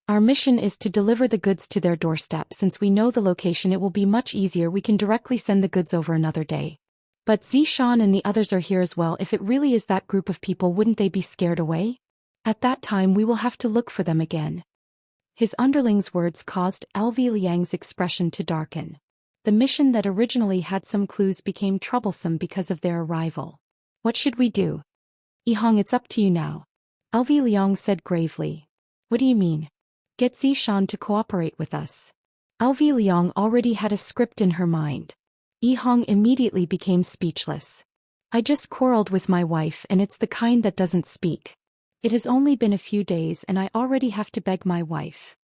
Our mission is to deliver the goods to their doorstep. Since we know the location, it will be much easier. We can directly send the goods over another day. But Zhou Xian and the others are here as well. If it really is that group of people, wouldn't they be scared away? At that time we will have to look for them again. His underling's words caused Elvi Liang's expression to darken. The mission that originally had some clues became troublesome because of their arrival. What should we do? Yi Hong, it's up to you now. Elvi Liang said gravely. What do you mean? Get Zhou Xian to cooperate with us. Elvi Liang already had a script in her mind. Yi Hong immediately became speechless. I just quarreled with my wife, and it's the kind that doesn't speak. It has only been a few days and I already have to beg my wife.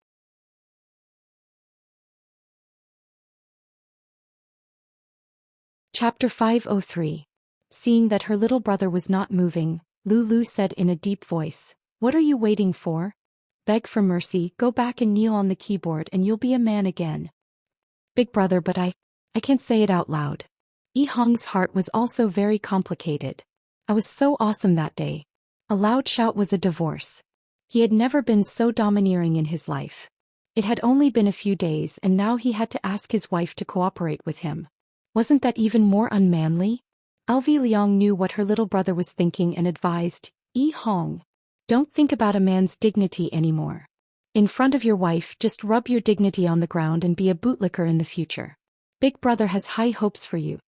Chapter 503. Seeing that her little brother was not moving, Lulu said in a deep voice, what are you waiting for? Beg for mercy, go back and kneel on the keyboard and you'll be a man again. Big brother, but I can't say it out loud. Yi Hong's heart was also very complicated. I was so awesome that day. A loud shout was a divorce. He had never been so domineering in his life. It had only been a few days and now he had to ask his wife to cooperate with him. Wasn't that even more unmanly? Elvi Liang knew what her little brother was thinking and advised, Yi Hong, don't think about a man's dignity anymore. In front of your wife, just rub your dignity on the ground and be a bootlicker in the future. Big brother has high hopes for you.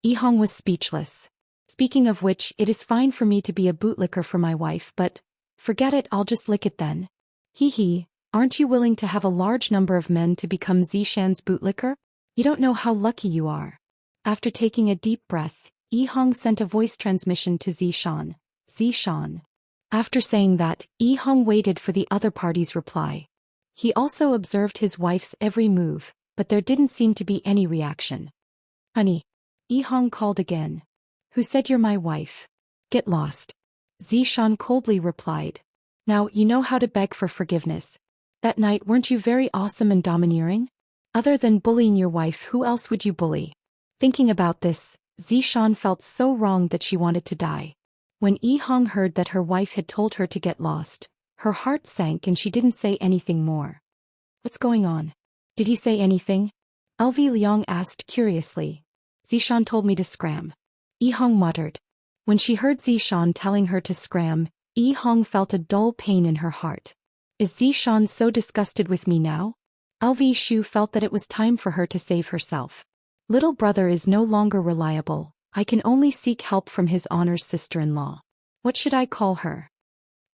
Yi Hong was speechless. Speaking of which, it is fine for me to be a bootlicker for my wife, but forget it, I'll just lick it then. Hee, aren't you willing to have a large number of men to become Zhou Xian's bootlicker? You don't know how lucky you are. After taking a deep breath, Yi Hong sent a voice transmission to Zhou Xian. Zhou Xian. After saying that, Yi Hong waited for the other party's reply. He also observed his wife's every move, but there didn't seem to be any reaction. Honey. Yi Hong called again. Who said you're my wife? Get lost. Zhou Xian coldly replied. Now you know how to beg for forgiveness. That night weren't you very awesome and domineering? Other than bullying your wife, who else would you bully? Thinking about this, Zhou Xian felt so wrong that she wanted to die. When Yi Hong heard that her wife had told her to get lost, her heart sank and she didn't say anything more. What's going on? Did he say anything? Elvi Liang asked curiously. Zhou Xian told me to scram. Yi Hong muttered. When she heard Zhou Xian telling her to scram, Yi Hong felt a dull pain in her heart. Is Zhou Xian so disgusted with me now? Elvi Shu felt that it was time for her to save herself. Little brother is no longer reliable. I can only seek help from his honor's sister-in-law. What should I call her?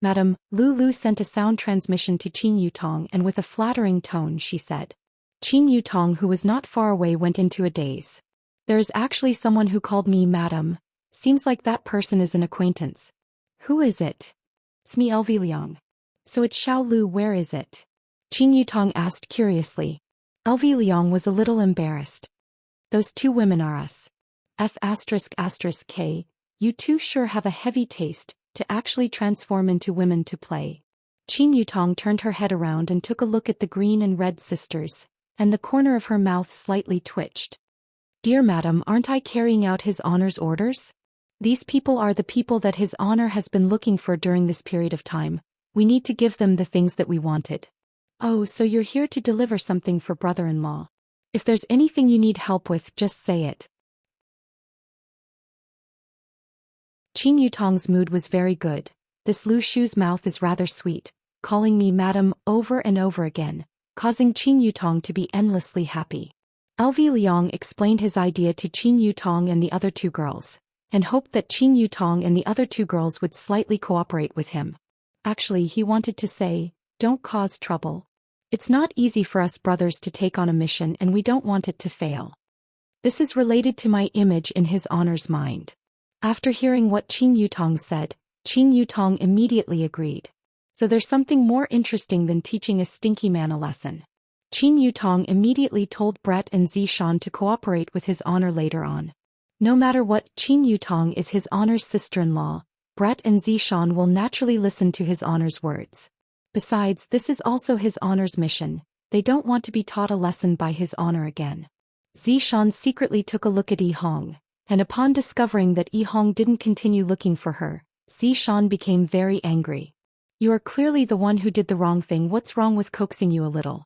Madam, Lulu sent a sound transmission to Qin Yutong and with a flattering tone she said. Qin Yutong, who was not far away, went into a daze. There is actually someone who called me madam. Seems like that person is an acquaintance. Who is it? It's me, Elvi Liang. So it's Xiao Lu, where is it? Qin Yutong asked curiously. Elvi Liang was a little embarrassed. Those two women are us. F***K, you two sure have a heavy taste, to actually transform into women to play. Qin Yutong turned her head around and took a look at the green and red sisters. and the corner of her mouth slightly twitched. "Dear madam, aren't I carrying out His Honor's orders? These people are the people that His Honor has been looking for during this period of time. We need to give them the things that we wanted." "Oh, so you're here to deliver something for brother-in-law. If there's anything you need help with, just say it." Qing Yutong's mood was very good. This Lu Shu's mouth is rather sweet, calling me madam over and over again, causing Qing Yutong to be endlessly happy. LV Liang explained his idea to Qing Yutong and the other two girls, and hoped that Qing Yutong and the other two girls would slightly cooperate with him. Actually, he wanted to say, "Don't cause trouble. It's not easy for us brothers to take on a mission and we don't want it to fail. This is related to my image in His Honor's mind." After hearing what Qing Yutong said, Qing Yutong immediately agreed. So there's something more interesting than teaching a stinky man a lesson. Qing Yutong immediately told Brett and Zhou Xian to cooperate with His Honor later on. No matter what, Qing Yutong is His Honor's sister-in-law. Brett and Zhou Xian will naturally listen to His Honor's words. Besides, this is also His Honor's mission. They don't want to be taught a lesson by His Honor again. Zhou Xian secretly took a look at Yi Hong, and upon discovering that Yi Hong didn't continue looking for her, Zhou Xian became very angry. "You are clearly the one who did the wrong thing. What's wrong with coaxing you a little?"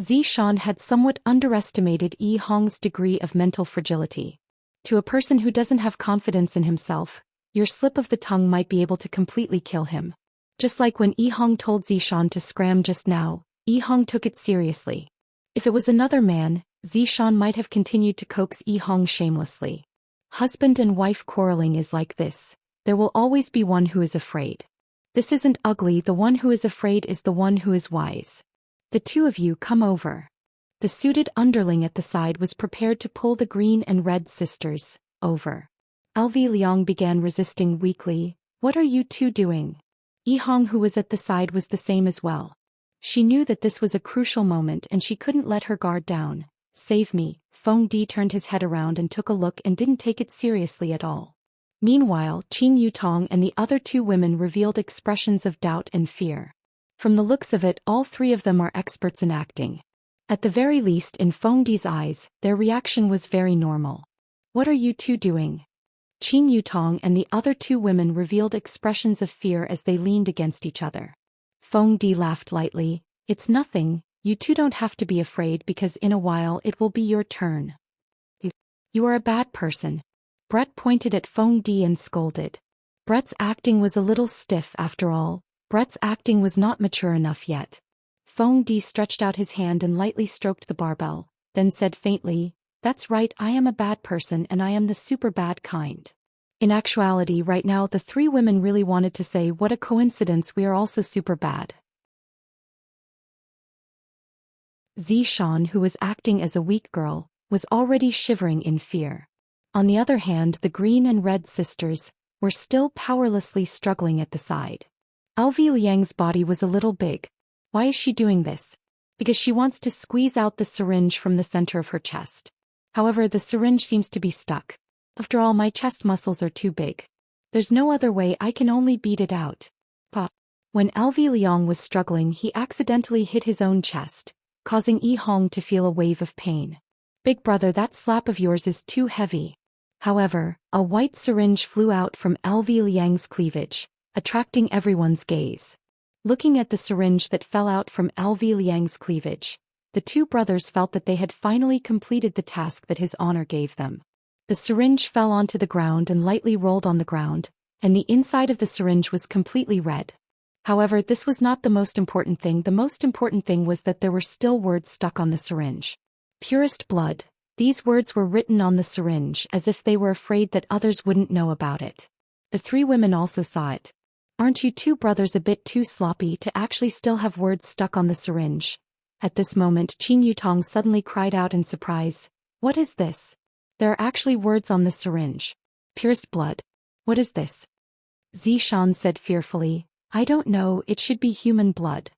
Zhou Xian had somewhat underestimated Yi Hong's degree of mental fragility. To a person who doesn't have confidence in himself, your slip of the tongue might be able to completely kill him. Just like when Yi Hong told Zhou Xian to scram just now, Yi Hong took it seriously. If it was another man, Zhou Xian might have continued to coax Yi Hong shamelessly. Husband and wife quarreling is like this. There will always be one who is afraid. This isn't ugly. The one who is afraid is the one who is wise. The two of you come over. The suited underling at the side was prepared to pull the green and red sisters over. LV Liang began resisting weakly. "What are you two doing?" Yi Hong, who was at the side, was the same as well. She knew that this was a crucial moment and she couldn't let her guard down. "Save me." Feng Di turned his head around and took a look and didn't take it seriously at all. Meanwhile, Qing Yutong and the other two women revealed expressions of doubt and fear. From the looks of it, all three of them are experts in acting. At the very least, in Feng Di's eyes, their reaction was very normal. "What are you two doing?" Qing Yutong and the other two women revealed expressions of fear as they leaned against each other. Feng Di laughed lightly. "It's nothing. You two don't have to be afraid because in a while it will be your turn." "You are a bad person." Brett pointed at Feng Di and scolded. Brett's acting was a little stiff after all. Brett's acting was not mature enough yet. Feng Di stretched out his hand and lightly stroked the barbell, then said faintly, "That's right, I am a bad person and I am the super bad kind." In actuality, right now the three women really wanted to say, "What a coincidence, we are also super bad." Zhou Xian, who was acting as a weak girl, was already shivering in fear. On the other hand, the green and red sisters were still powerlessly struggling at the side. LV Liang's body was a little big. Why is she doing this? Because she wants to squeeze out the syringe from the center of her chest. However, the syringe seems to be stuck. "After all, my chest muscles are too big. There's no other way, I can only beat it out." Pop. When LV Liang was struggling, he accidentally hit his own chest, causing Yi Hong to feel a wave of pain. "Big brother, that slap of yours is too heavy." However, a white syringe flew out from LV Liang's cleavage, attracting everyone's gaze. Looking at the syringe that fell out from LV Liang's cleavage, the two brothers felt that they had finally completed the task that His Honor gave them. The syringe fell onto the ground and lightly rolled on the ground, and the inside of the syringe was completely red. However, this was not the most important thing. The most important thing was that there were still words stuck on the syringe. "Purest blood." These words were written on the syringe as if they were afraid that others wouldn't know about it. The three women also saw it. "Aren't you two brothers a bit too sloppy to actually still have words stuck on the syringe?" At this moment, Qing Yutong suddenly cried out in surprise. "What is this? There are actually words on the syringe. Purest blood. What is this?" Zhou Xian said fearfully, "I don't know, it should be human blood."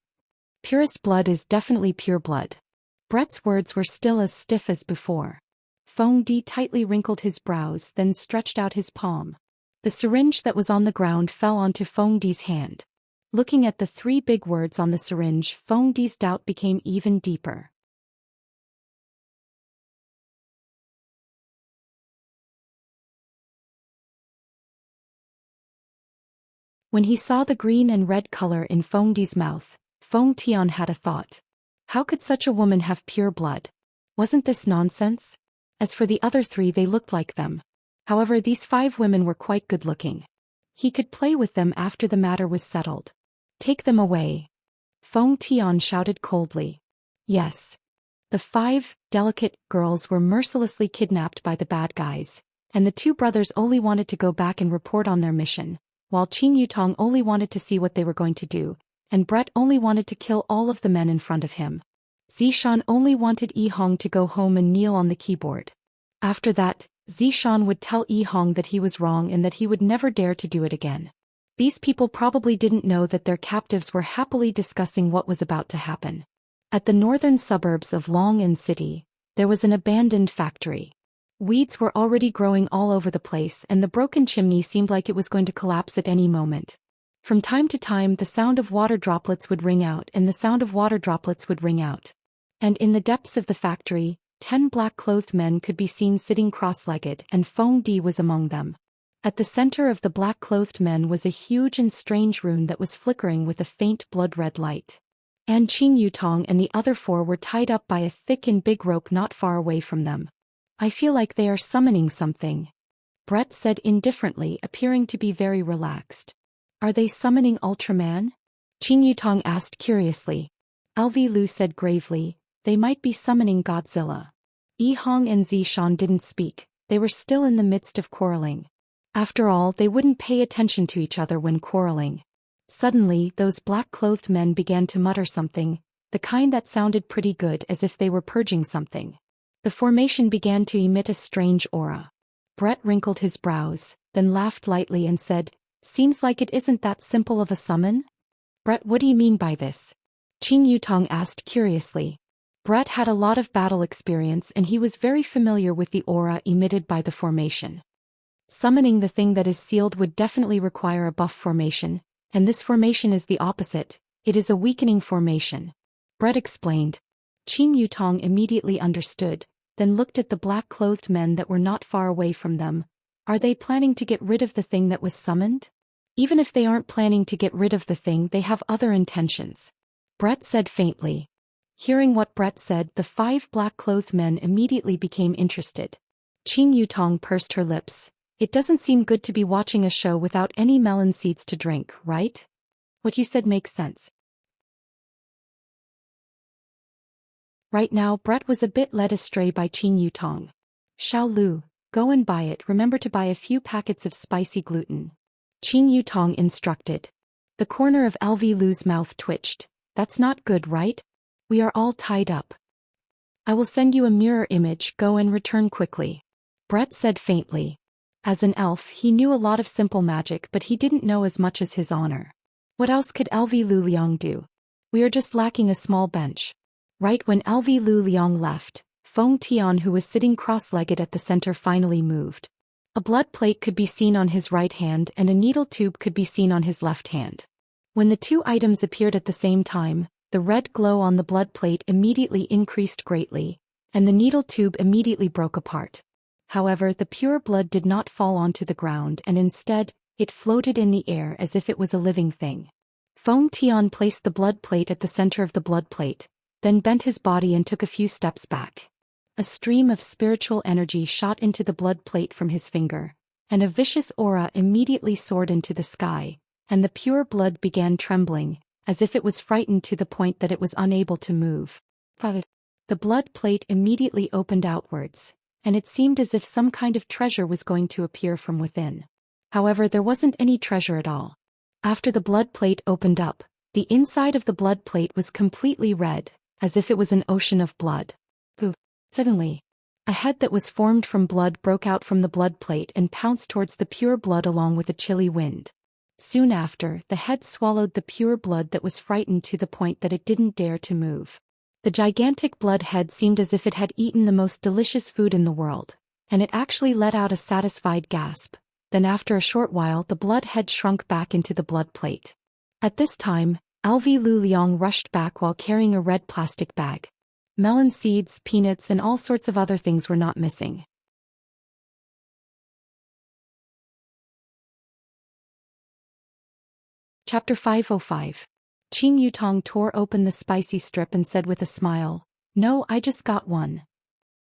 "Purest blood is definitely pure blood." Brett's words were still as stiff as before. Feng Di tightly wrinkled his brows, then stretched out his palm. The syringe that was on the ground fell onto Feng Di's hand. Looking at the three big words on the syringe, Feng Di's doubt became even deeper. When he saw the green and red color in Feng Di's mouth, Feng Tian had a thought. How could such a woman have pure blood? Wasn't this nonsense? As for the other three, they looked like them. However, these 5 women were quite good-looking. He could play with them after the matter was settled. Take them away. Feng Tian shouted coldly. Yes. The 5 delicate girls were mercilessly kidnapped by the bad guys, and the 2 brothers only wanted to go back and report on their mission, while Qing Yutong only wanted to see what they were going to do, and Brett only wanted to kill all of the men in front of him. Zishan only wanted Yi Hong to go home and kneel on the keyboard. After that, Zishan would tell Yi Hong that he was wrong and that he would never dare to do it again. These people probably didn't know that their captives were happily discussing what was about to happen. At the northern suburbs of Long'an City, there was an abandoned factory. Weeds were already growing all over the place and the broken chimney seemed like it was going to collapse at any moment. From time to time the sound of water droplets would ring out and the sound of water droplets would ring out. And in the depths of the factory, 10 black-clothed men could be seen sitting cross-legged, and Feng Di was among them. At the center of the black-clothed men was a huge and strange rune that was flickering with a faint blood-red light. And Qing Yutong and the other 4 were tied up by a thick and big rope not far away from them. I feel like they are summoning something, Brett said indifferently, appearing to be very relaxed. Are they summoning Ultraman? Qing Yutong asked curiously. LV Lu said gravely, they might be summoning Godzilla. Yi Hong and Zishan didn't speak, they were still in the midst of quarreling. After all, they wouldn't pay attention to each other when quarreling. Suddenly, those black-clothed men began to mutter something, the kind that sounded pretty good, as if they were purging something. The formation began to emit a strange aura. Brett wrinkled his brows, then laughed lightly and said, seems like it isn't that simple of a summon? Brett, what do you mean by this? Qing Yutong asked curiously. Brett had a lot of battle experience and he was very familiar with the aura emitted by the formation. Summoning the thing that is sealed would definitely require a buff formation, and this formation is the opposite, it is a weakening formation. Brett explained. Qing Yutong immediately understood, then looked at the black-clothed men that were not far away from them. Are they planning to get rid of the thing that was summoned? Even if they aren't planning to get rid of the thing, they have other intentions. Brett said faintly. Hearing what Brett said, the 5 black-clothed men immediately became interested. Qing Yutong pursed her lips. It doesn't seem good to be watching a show without any melon seeds to drink, right? What you said makes sense. Right now, Brett was a bit led astray by Qing Yutong. Xiao Lu, go and buy it. Remember to buy a few packets of spicy gluten. Qing Yutong instructed. The corner of LV Lu's mouth twitched. That's not good, right? We are all tied up. I will send you a mirror image, go and return quickly. Brett said faintly. As an elf, he knew a lot of simple magic, but he didn't know as much as his honor. What else could LV Lu Liang do? We are just lacking a small bench. Right when LV Lu Liang left, Feng Tian, who was sitting cross-legged at the center, finally moved. A blood plate could be seen on his right hand and a needle tube could be seen on his left hand. When the 2 items appeared at the same time, the red glow on the blood plate immediately increased greatly, and the needle tube immediately broke apart. However, the pure blood did not fall onto the ground and instead, it floated in the air as if it was a living thing. Feng Tian placed the blood plate at the center of the blood plate, then bent his body and took a few steps back. A stream of spiritual energy shot into the blood plate from his finger, and a vicious aura immediately soared into the sky, and the pure blood began trembling, as if it was frightened to the point that it was unable to move. The blood plate immediately opened outwards, and it seemed as if some kind of treasure was going to appear from within. However, there wasn't any treasure at all. After the blood plate opened up, the inside of the blood plate was completely red, as if it was an ocean of blood. Suddenly, a head that was formed from blood broke out from the blood plate and pounced towards the pure blood along with a chilly wind. Soon after, the head swallowed the pure blood that was frightened to the point that it didn't dare to move. The gigantic blood head seemed as if it had eaten the most delicious food in the world, and it actually let out a satisfied gasp. Then after a short while, the blood head shrunk back into the blood plate. At this time, LV Lu Liang rushed back while carrying a red plastic bag. Melon seeds, peanuts and all sorts of other things were not missing. Chapter 505. Qing Yutong tore open the spicy strip and said with a smile, "No, I just got one."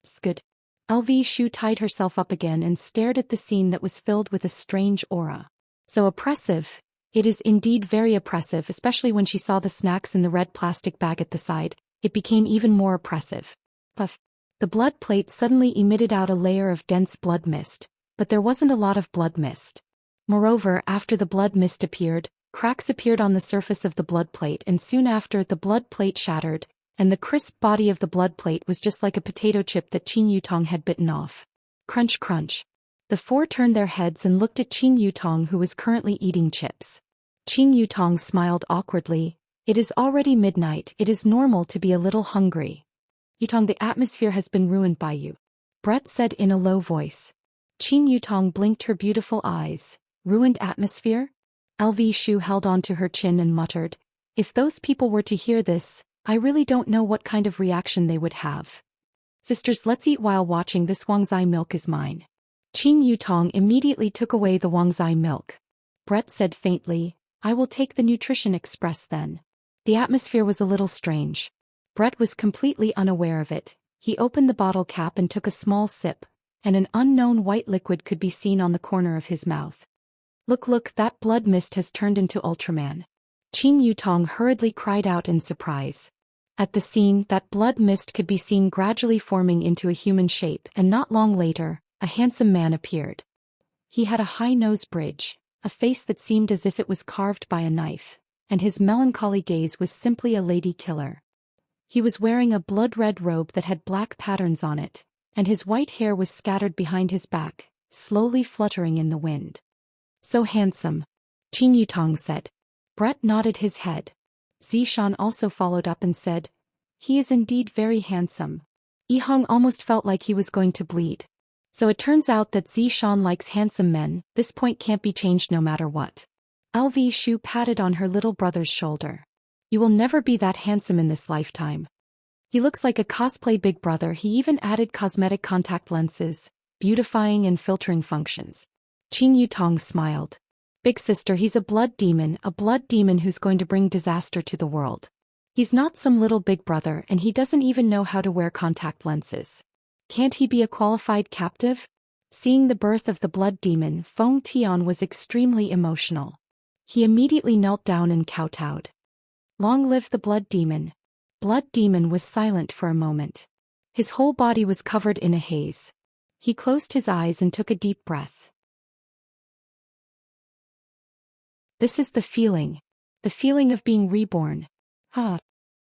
Skid. LV Shu tied herself up again and stared at the scene that was filled with a strange aura. So oppressive. It is indeed very oppressive, especially when she saw the snacks in the red plastic bag at the side. It became even more oppressive. Puff. The blood plate suddenly emitted out a layer of dense blood mist, but there wasn't a lot of blood mist. Moreover, after the blood mist appeared, cracks appeared on the surface of the blood plate, and soon after the blood plate shattered, and the crisp body of the blood plate was just like a potato chip that Qing Yutong had bitten off. Crunch crunch. The four turned their heads and looked at Qing Yutong, who was currently eating chips. Qing Yutong smiled awkwardly. "It is already midnight, it is normal to be a little hungry." "Yutong, the atmosphere has been ruined by you," Brett said in a low voice. Qing Yutong blinked her beautiful eyes. "Ruined atmosphere?" LV Shu held onto her chin and muttered, "If those people were to hear this, I really don't know what kind of reaction they would have." "Sisters, let's eat while watching this. Wangzai milk is mine." Qing Yutong immediately took away the Wangzai milk. Brett said faintly, "I will take the Nutrition Express then." The atmosphere was a little strange. Brett was completely unaware of it. He opened the bottle cap and took a small sip, and an unknown white liquid could be seen on the corner of his mouth. Look, that blood mist has turned into Ultraman." Qing Yutong hurriedly cried out in surprise. At the scene, that blood mist could be seen gradually forming into a human shape, and not long later, a handsome man appeared. He had a high nose bridge, a face that seemed as if it was carved by a knife, and his melancholy gaze was simply a lady killer. He was wearing a blood-red robe that had black patterns on it, and his white hair was scattered behind his back, slowly fluttering in the wind. "So handsome," Qing Yutong said. Brett nodded his head. Zhou Xian also followed up and said, "He is indeed very handsome." Yihong almost felt like he was going to bleed. So it turns out that Zhou Xian likes handsome men. This point can't be changed no matter what. LV Shu patted on her little brother's shoulder. "You will never be that handsome in this lifetime. He looks like a cosplay Big Brother." He even added cosmetic contact lenses, beautifying and filtering functions. Qing Yutong smiled. "Big sister, he's a blood demon who's going to bring disaster to the world. He's not some little Big Brother, and he doesn't even know how to wear contact lenses. Can't he be a qualified captive?" Seeing the birth of the blood demon, Feng Tian was extremely emotional. He immediately knelt down and kowtowed. "Long live the blood demon." Blood demon was silent for a moment. His whole body was covered in a haze. He closed his eyes and took a deep breath. This is the feeling of being reborn.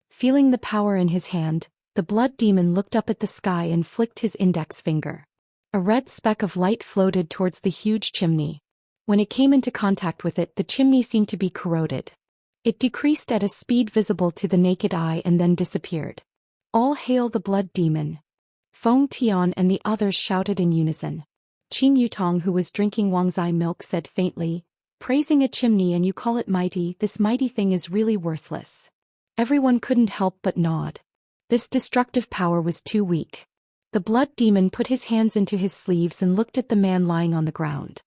Feeling the power in his hand, the blood demon looked up at the sky and flicked his index finger. A red speck of light floated towards the huge chimney. When it came into contact with it, the chimney seemed to be corroded. It decreased at a speed visible to the naked eye and then disappeared. "All hail the blood demon!" Feng Tian and the others shouted in unison. Qing Yutong, who was drinking Wangzai milk, said faintly, "Praising a chimney and you call it mighty, this mighty thing is really worthless." Everyone couldn't help but nod. This destructive power was too weak. The blood demon put his hands into his sleeves and looked at the man lying on the ground.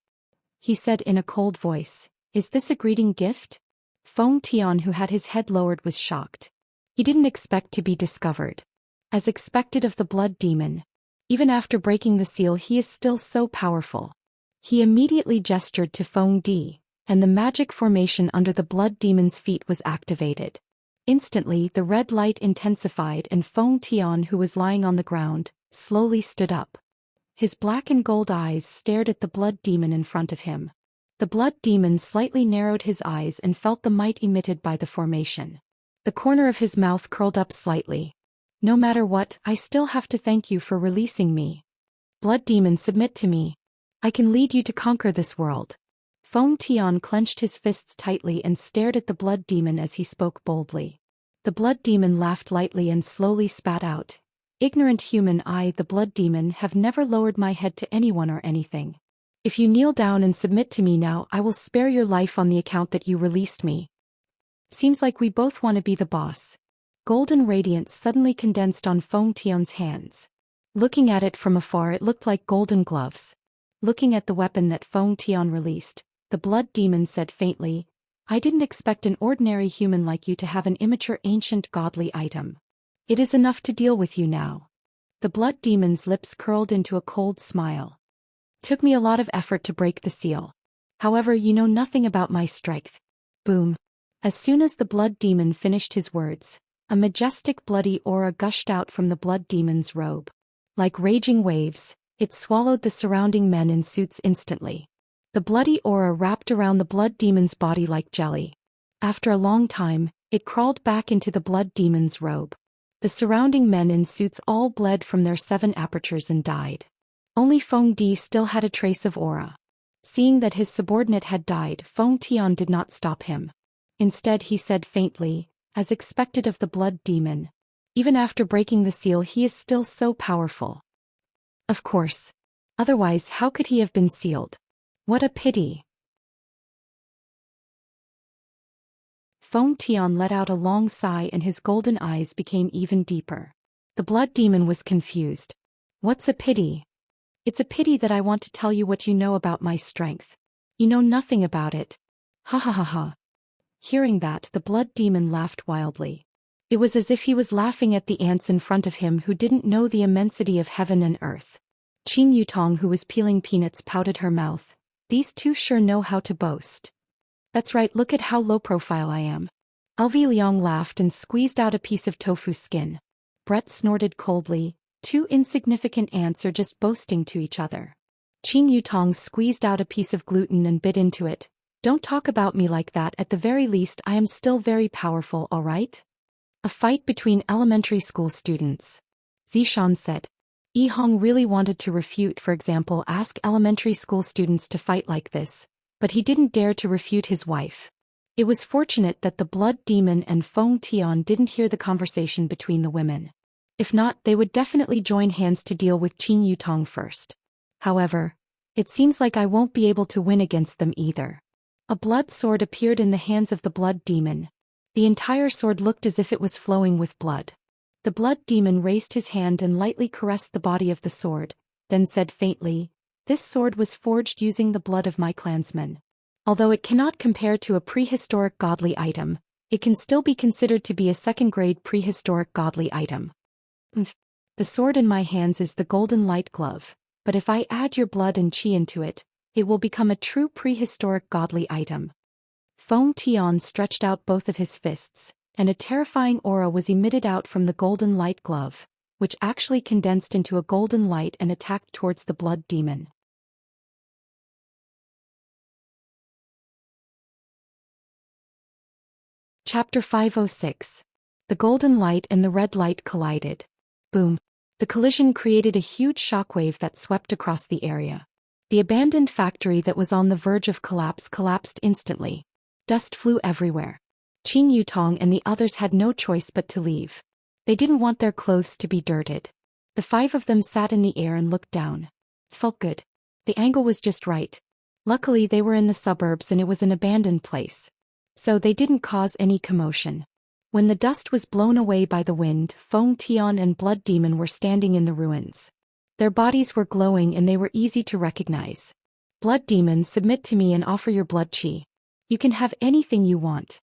He said in a cold voice, "Is this a greeting gift?" Feng Tian, who had his head lowered, was shocked. He didn't expect to be discovered. As expected of the blood demon, even after breaking the seal, he is still so powerful. He immediately gestured to Feng Di, and the magic formation under the blood demon's feet was activated. Instantly, the red light intensified and Feng Tian, who was lying on the ground, slowly stood up. His black and gold eyes stared at the blood demon in front of him. The blood demon slightly narrowed his eyes and felt the might emitted by the formation. The corner of his mouth curled up slightly. "No matter what, I still have to thank you for releasing me. Blood demon, submit to me. I can lead you to conquer this world." Feng Tian clenched his fists tightly and stared at the blood demon as he spoke boldly. The blood demon laughed lightly and slowly spat out, "Ignorant human, I, the blood demon, have never lowered my head to anyone or anything. If you kneel down and submit to me now, I will spare your life on the account that you released me. Seems like we both want to be the boss." Golden radiance suddenly condensed on Feng Tian's hands. Looking at it from afar, it looked like golden gloves. Looking at the weapon that Feng Tian released, the blood demon said faintly, I didn't expect an ordinary human like you to have an immature ancient godly item. It is enough to deal with you now. The blood demon's lips curled into a cold smile. Took me a lot of effort to break the seal. However, you know nothing about my strength. Boom. As soon as the blood demon finished his words, a majestic bloody aura gushed out from the blood demon's robe. Like raging waves, it swallowed the surrounding men in suits instantly. The bloody aura wrapped around the blood demon's body like jelly. After a long time, it crawled back into the blood demon's robe. The surrounding men in suits all bled from their 7 apertures and died. Only Feng Di still had a trace of aura. Seeing that his subordinate had died, Feng Tian did not stop him. Instead he said faintly, as expected of the blood demon, even after breaking the seal he is still so powerful. Of course. Otherwise how could he have been sealed? What a pity. Feng Tian let out a long sigh and his golden eyes became even deeper. The blood demon was confused. What's a pity? It's a pity that I want to tell you what you know about my strength. You know nothing about it. Ha ha ha ha. Hearing that, the blood demon laughed wildly. It was as if he was laughing at the ants in front of him who didn't know the immensity of heaven and earth. Qing Yutong, who was peeling peanuts, pouted her mouth. These two sure know how to boast. That's right, look at how low profile I am. Elvi Liang laughed and squeezed out a piece of tofu skin. Brett snorted coldly. 2 insignificant ants are just boasting to each other. Qing Yutong squeezed out a piece of gluten and bit into it. Don't talk about me like that, at the very least I am still very powerful, alright? A fight between elementary school students. Zishan said. Yi Hong really wanted to refute, for example, ask elementary school students to fight like this, but he didn't dare to refute his wife. It was fortunate that the blood demon and Feng Tian didn't hear the conversation between the women. If not, they would definitely join hands to deal with Qing Yutong first. However, it seems like I won't be able to win against them either. A blood sword appeared in the hands of the blood demon. The entire sword looked as if it was flowing with blood. The blood demon raised his hand and lightly caressed the body of the sword, then said faintly, "This sword was forged using the blood of my clansmen. Although it cannot compare to a prehistoric godly item, it can still be considered to be a second-grade prehistoric godly item. The sword in my hands is the golden light glove, but if I add your blood and qi into it, it will become a true prehistoric godly item." Feng Tian stretched out both of his fists, and a terrifying aura was emitted out from the golden light glove, which actually condensed into a golden light and attacked towards the blood demon. Chapter 506. The golden light and the red light collided. Boom. The collision created a huge shockwave that swept across the area. The abandoned factory that was on the verge of collapse collapsed instantly. Dust flew everywhere. Qing Yutong and the others had no choice but to leave. They didn't want their clothes to be dirted. The 5 of them sat in the air and looked down. It felt good. The angle was just right. Luckily they were in the suburbs and it was an abandoned place. So they didn't cause any commotion. When the dust was blown away by the wind, Feng Tian and Blood Demon were standing in the ruins. Their bodies were glowing and they were easy to recognize. "Blood Demon, submit to me and offer your blood qi. You can have anything you want."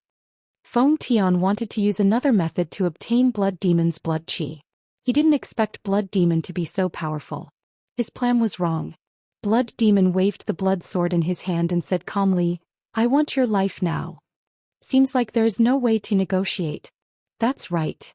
Feng Tian wanted to use another method to obtain Blood Demon's blood qi. He didn't expect Blood Demon to be so powerful. His plan was wrong. Blood Demon waved the blood sword in his hand and said calmly, "I want your life now. Seems like there is no way to negotiate." "That's right."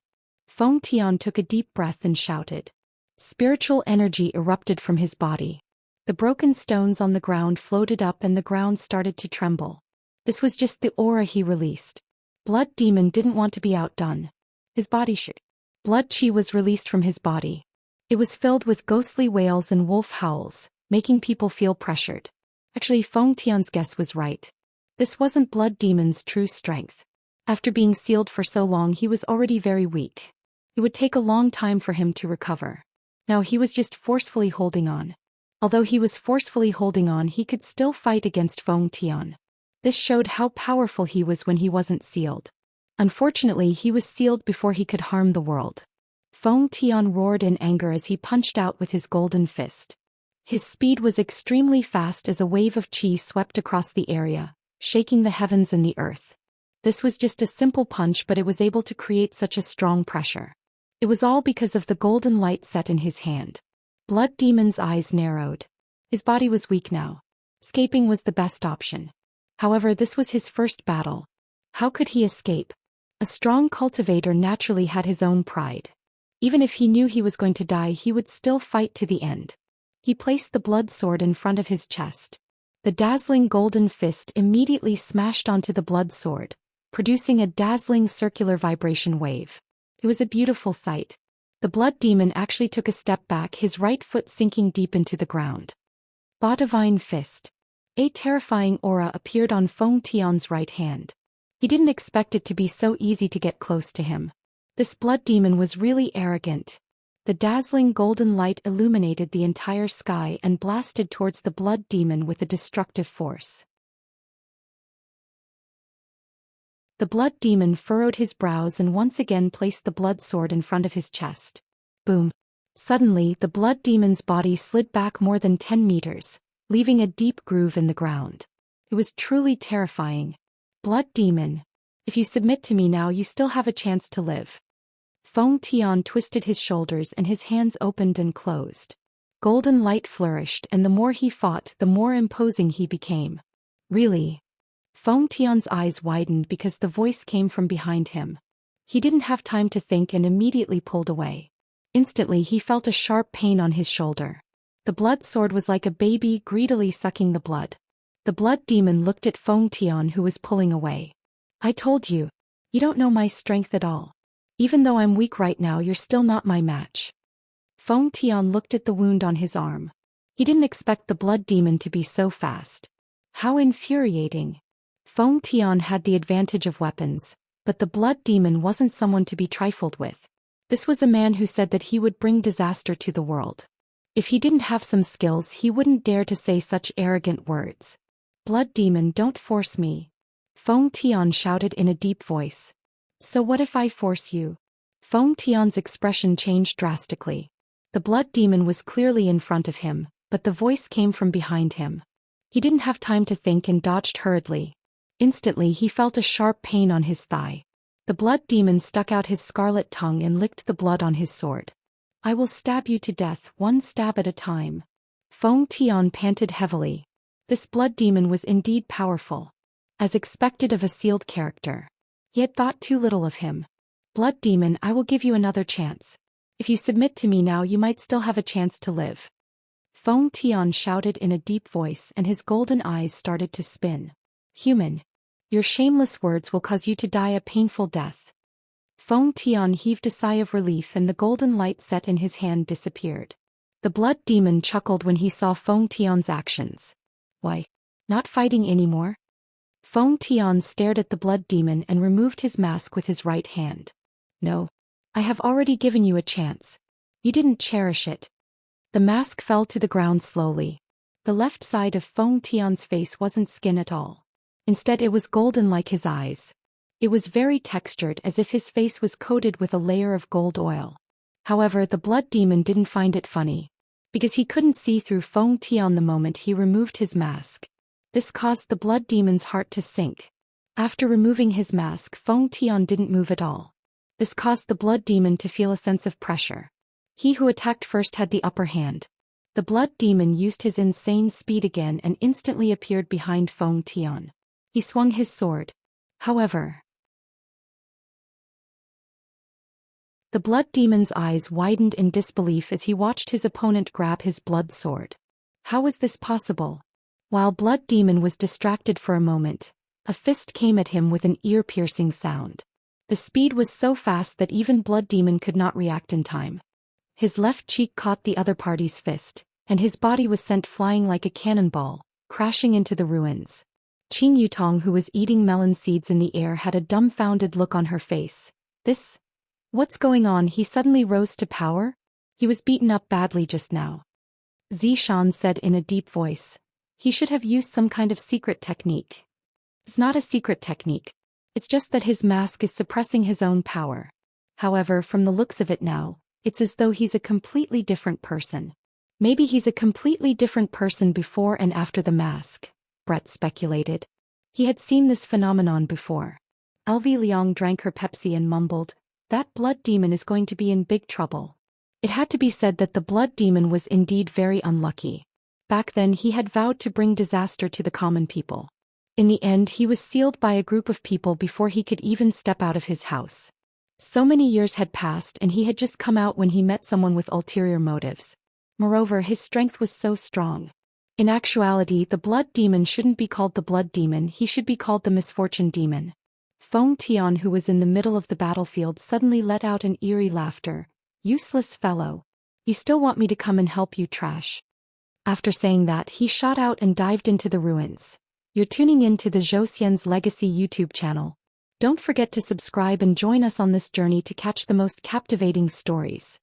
Feng Tian took a deep breath and shouted. Spiritual energy erupted from his body. The broken stones on the ground floated up and the ground started to tremble. This was just the aura he released. Blood Demon didn't want to be outdone. His body shook. Blood qi was released from his body. It was filled with ghostly wails and wolf howls, making people feel pressured. Actually, Feng Tian's guess was right. This wasn't Blood Demon's true strength. After being sealed for so long, he was already very weak. It would take a long time for him to recover. Now he was just forcefully holding on. Although he was forcefully holding on, he could still fight against Feng Tian. This showed how powerful he was when he wasn't sealed. Unfortunately, he was sealed before he could harm the world. Feng Tian roared in anger as he punched out with his golden fist. His speed was extremely fast as a wave of qi swept across the area, shaking the heavens and the earth. This was just a simple punch, but it was able to create such a strong pressure. It was all because of the golden light set in his hand. Blood Demon's eyes narrowed. His body was weak now. Escaping was the best option. However, this was his first battle. How could he escape? A strong cultivator naturally had his own pride. Even if he knew he was going to die, he would still fight to the end. He placed the blood sword in front of his chest. The dazzling golden fist immediately smashed onto the blood sword, producing a dazzling circular vibration wave. It was a beautiful sight. The blood demon actually took a step back, his right foot sinking deep into the ground. Divine Fist. A terrifying aura appeared on Feng Tian's right hand. He didn't expect it to be so easy to get close to him. This blood demon was really arrogant. The dazzling golden light illuminated the entire sky and blasted towards the blood demon with a destructive force. The blood demon furrowed his brows and once again placed the blood sword in front of his chest. Boom! Suddenly, the blood demon's body slid back more than 10 meters, leaving a deep groove in the ground. It was truly terrifying. Blood demon, if you submit to me now, you still have a chance to live. Feng Tian twisted his shoulders and his hands opened and closed. Golden light flourished, and the more he fought, the more imposing he became. Really? Feng Tian's eyes widened because the voice came from behind him. He didn't have time to think and immediately pulled away. Instantly he felt a sharp pain on his shoulder. The blood sword was like a baby greedily sucking the blood. The blood demon looked at Feng Tian, who was pulling away. I told you. You don't know my strength at all. Even though I'm weak right now, you're still not my match. Feng Tian looked at the wound on his arm. He didn't expect the blood demon to be so fast. How infuriating. Feng Tian had the advantage of weapons, but the blood demon wasn't someone to be trifled with. This was a man who said that he would bring disaster to the world. If he didn't have some skills, he wouldn't dare to say such arrogant words. Blood demon, don't force me. Feng Tian shouted in a deep voice. So what if I force you? Feng Tian's expression changed drastically. The blood demon was clearly in front of him, but the voice came from behind him. He didn't have time to think and dodged hurriedly. Instantly he felt a sharp pain on his thigh. The blood demon stuck out his scarlet tongue and licked the blood on his sword. I will stab you to death, one stab at a time. Feng Tian panted heavily. This blood demon was indeed powerful. As expected of a sealed character. He had thought too little of him. Blood demon, I will give you another chance. If you submit to me now, you might still have a chance to live. Feng Tian shouted in a deep voice, and his golden eyes started to spin. Human. Your shameless words will cause you to die a painful death. Feng Tian heaved a sigh of relief and the golden light set in his hand disappeared. The blood demon chuckled when he saw Feng Tian's actions. Why? Not fighting anymore? Feng Tian stared at the blood demon and removed his mask with his right hand. No. I have already given you a chance. You didn't cherish it. The mask fell to the ground slowly. The left side of Feng Tian's face wasn't skin at all. Instead, it was golden like his eyes. It was very textured, as if his face was coated with a layer of gold oil. However, the blood demon didn't find it funny. Because he couldn't see through Feng Tian the moment he removed his mask. This caused the blood demon's heart to sink. After removing his mask, Feng Tian didn't move at all. This caused the blood demon to feel a sense of pressure. He who attacked first had the upper hand. The blood demon used his insane speed again and instantly appeared behind Feng Tian. He swung his sword. However, the blood demon's eyes widened in disbelief as he watched his opponent grab his blood sword. How was this possible? While blood demon was distracted for a moment, a fist came at him with an ear-piercing sound. The speed was so fast that even blood demon could not react in time. His left cheek caught the other party's fist, and his body was sent flying like a cannonball, crashing into the ruins. Qing Yutong, who was eating melon seeds in the air, had a dumbfounded look on her face. What's going on? He suddenly rose to power? He was beaten up badly just now. Zhou Xian said in a deep voice. He should have used some kind of secret technique. It's not a secret technique. It's just that his mask is suppressing his own power. However, from the looks of it now, it's as though he's a completely different person. Maybe he's a completely different person before and after the mask, Brett speculated. He had seen this phenomenon before. LV Liang drank her Pepsi and mumbled, "That blood demon is going to be in big trouble." It had to be said that the blood demon was indeed very unlucky. Back then he had vowed to bring disaster to the common people. In the end he was sealed by a group of people before he could even step out of his house. So many years had passed and he had just come out when he met someone with ulterior motives. Moreover, his strength was so strong. In actuality, the blood demon shouldn't be called the blood demon, he should be called the misfortune demon. Feng Tian, who was in the middle of the battlefield, suddenly let out an eerie laughter. "Useless fellow. You still want me to come and help you, trash?" After saying that, he shot out and dived into the ruins. You're tuning in to the Zhou Xian's Legacy YouTube channel. Don't forget to subscribe and join us on this journey to catch the most captivating stories.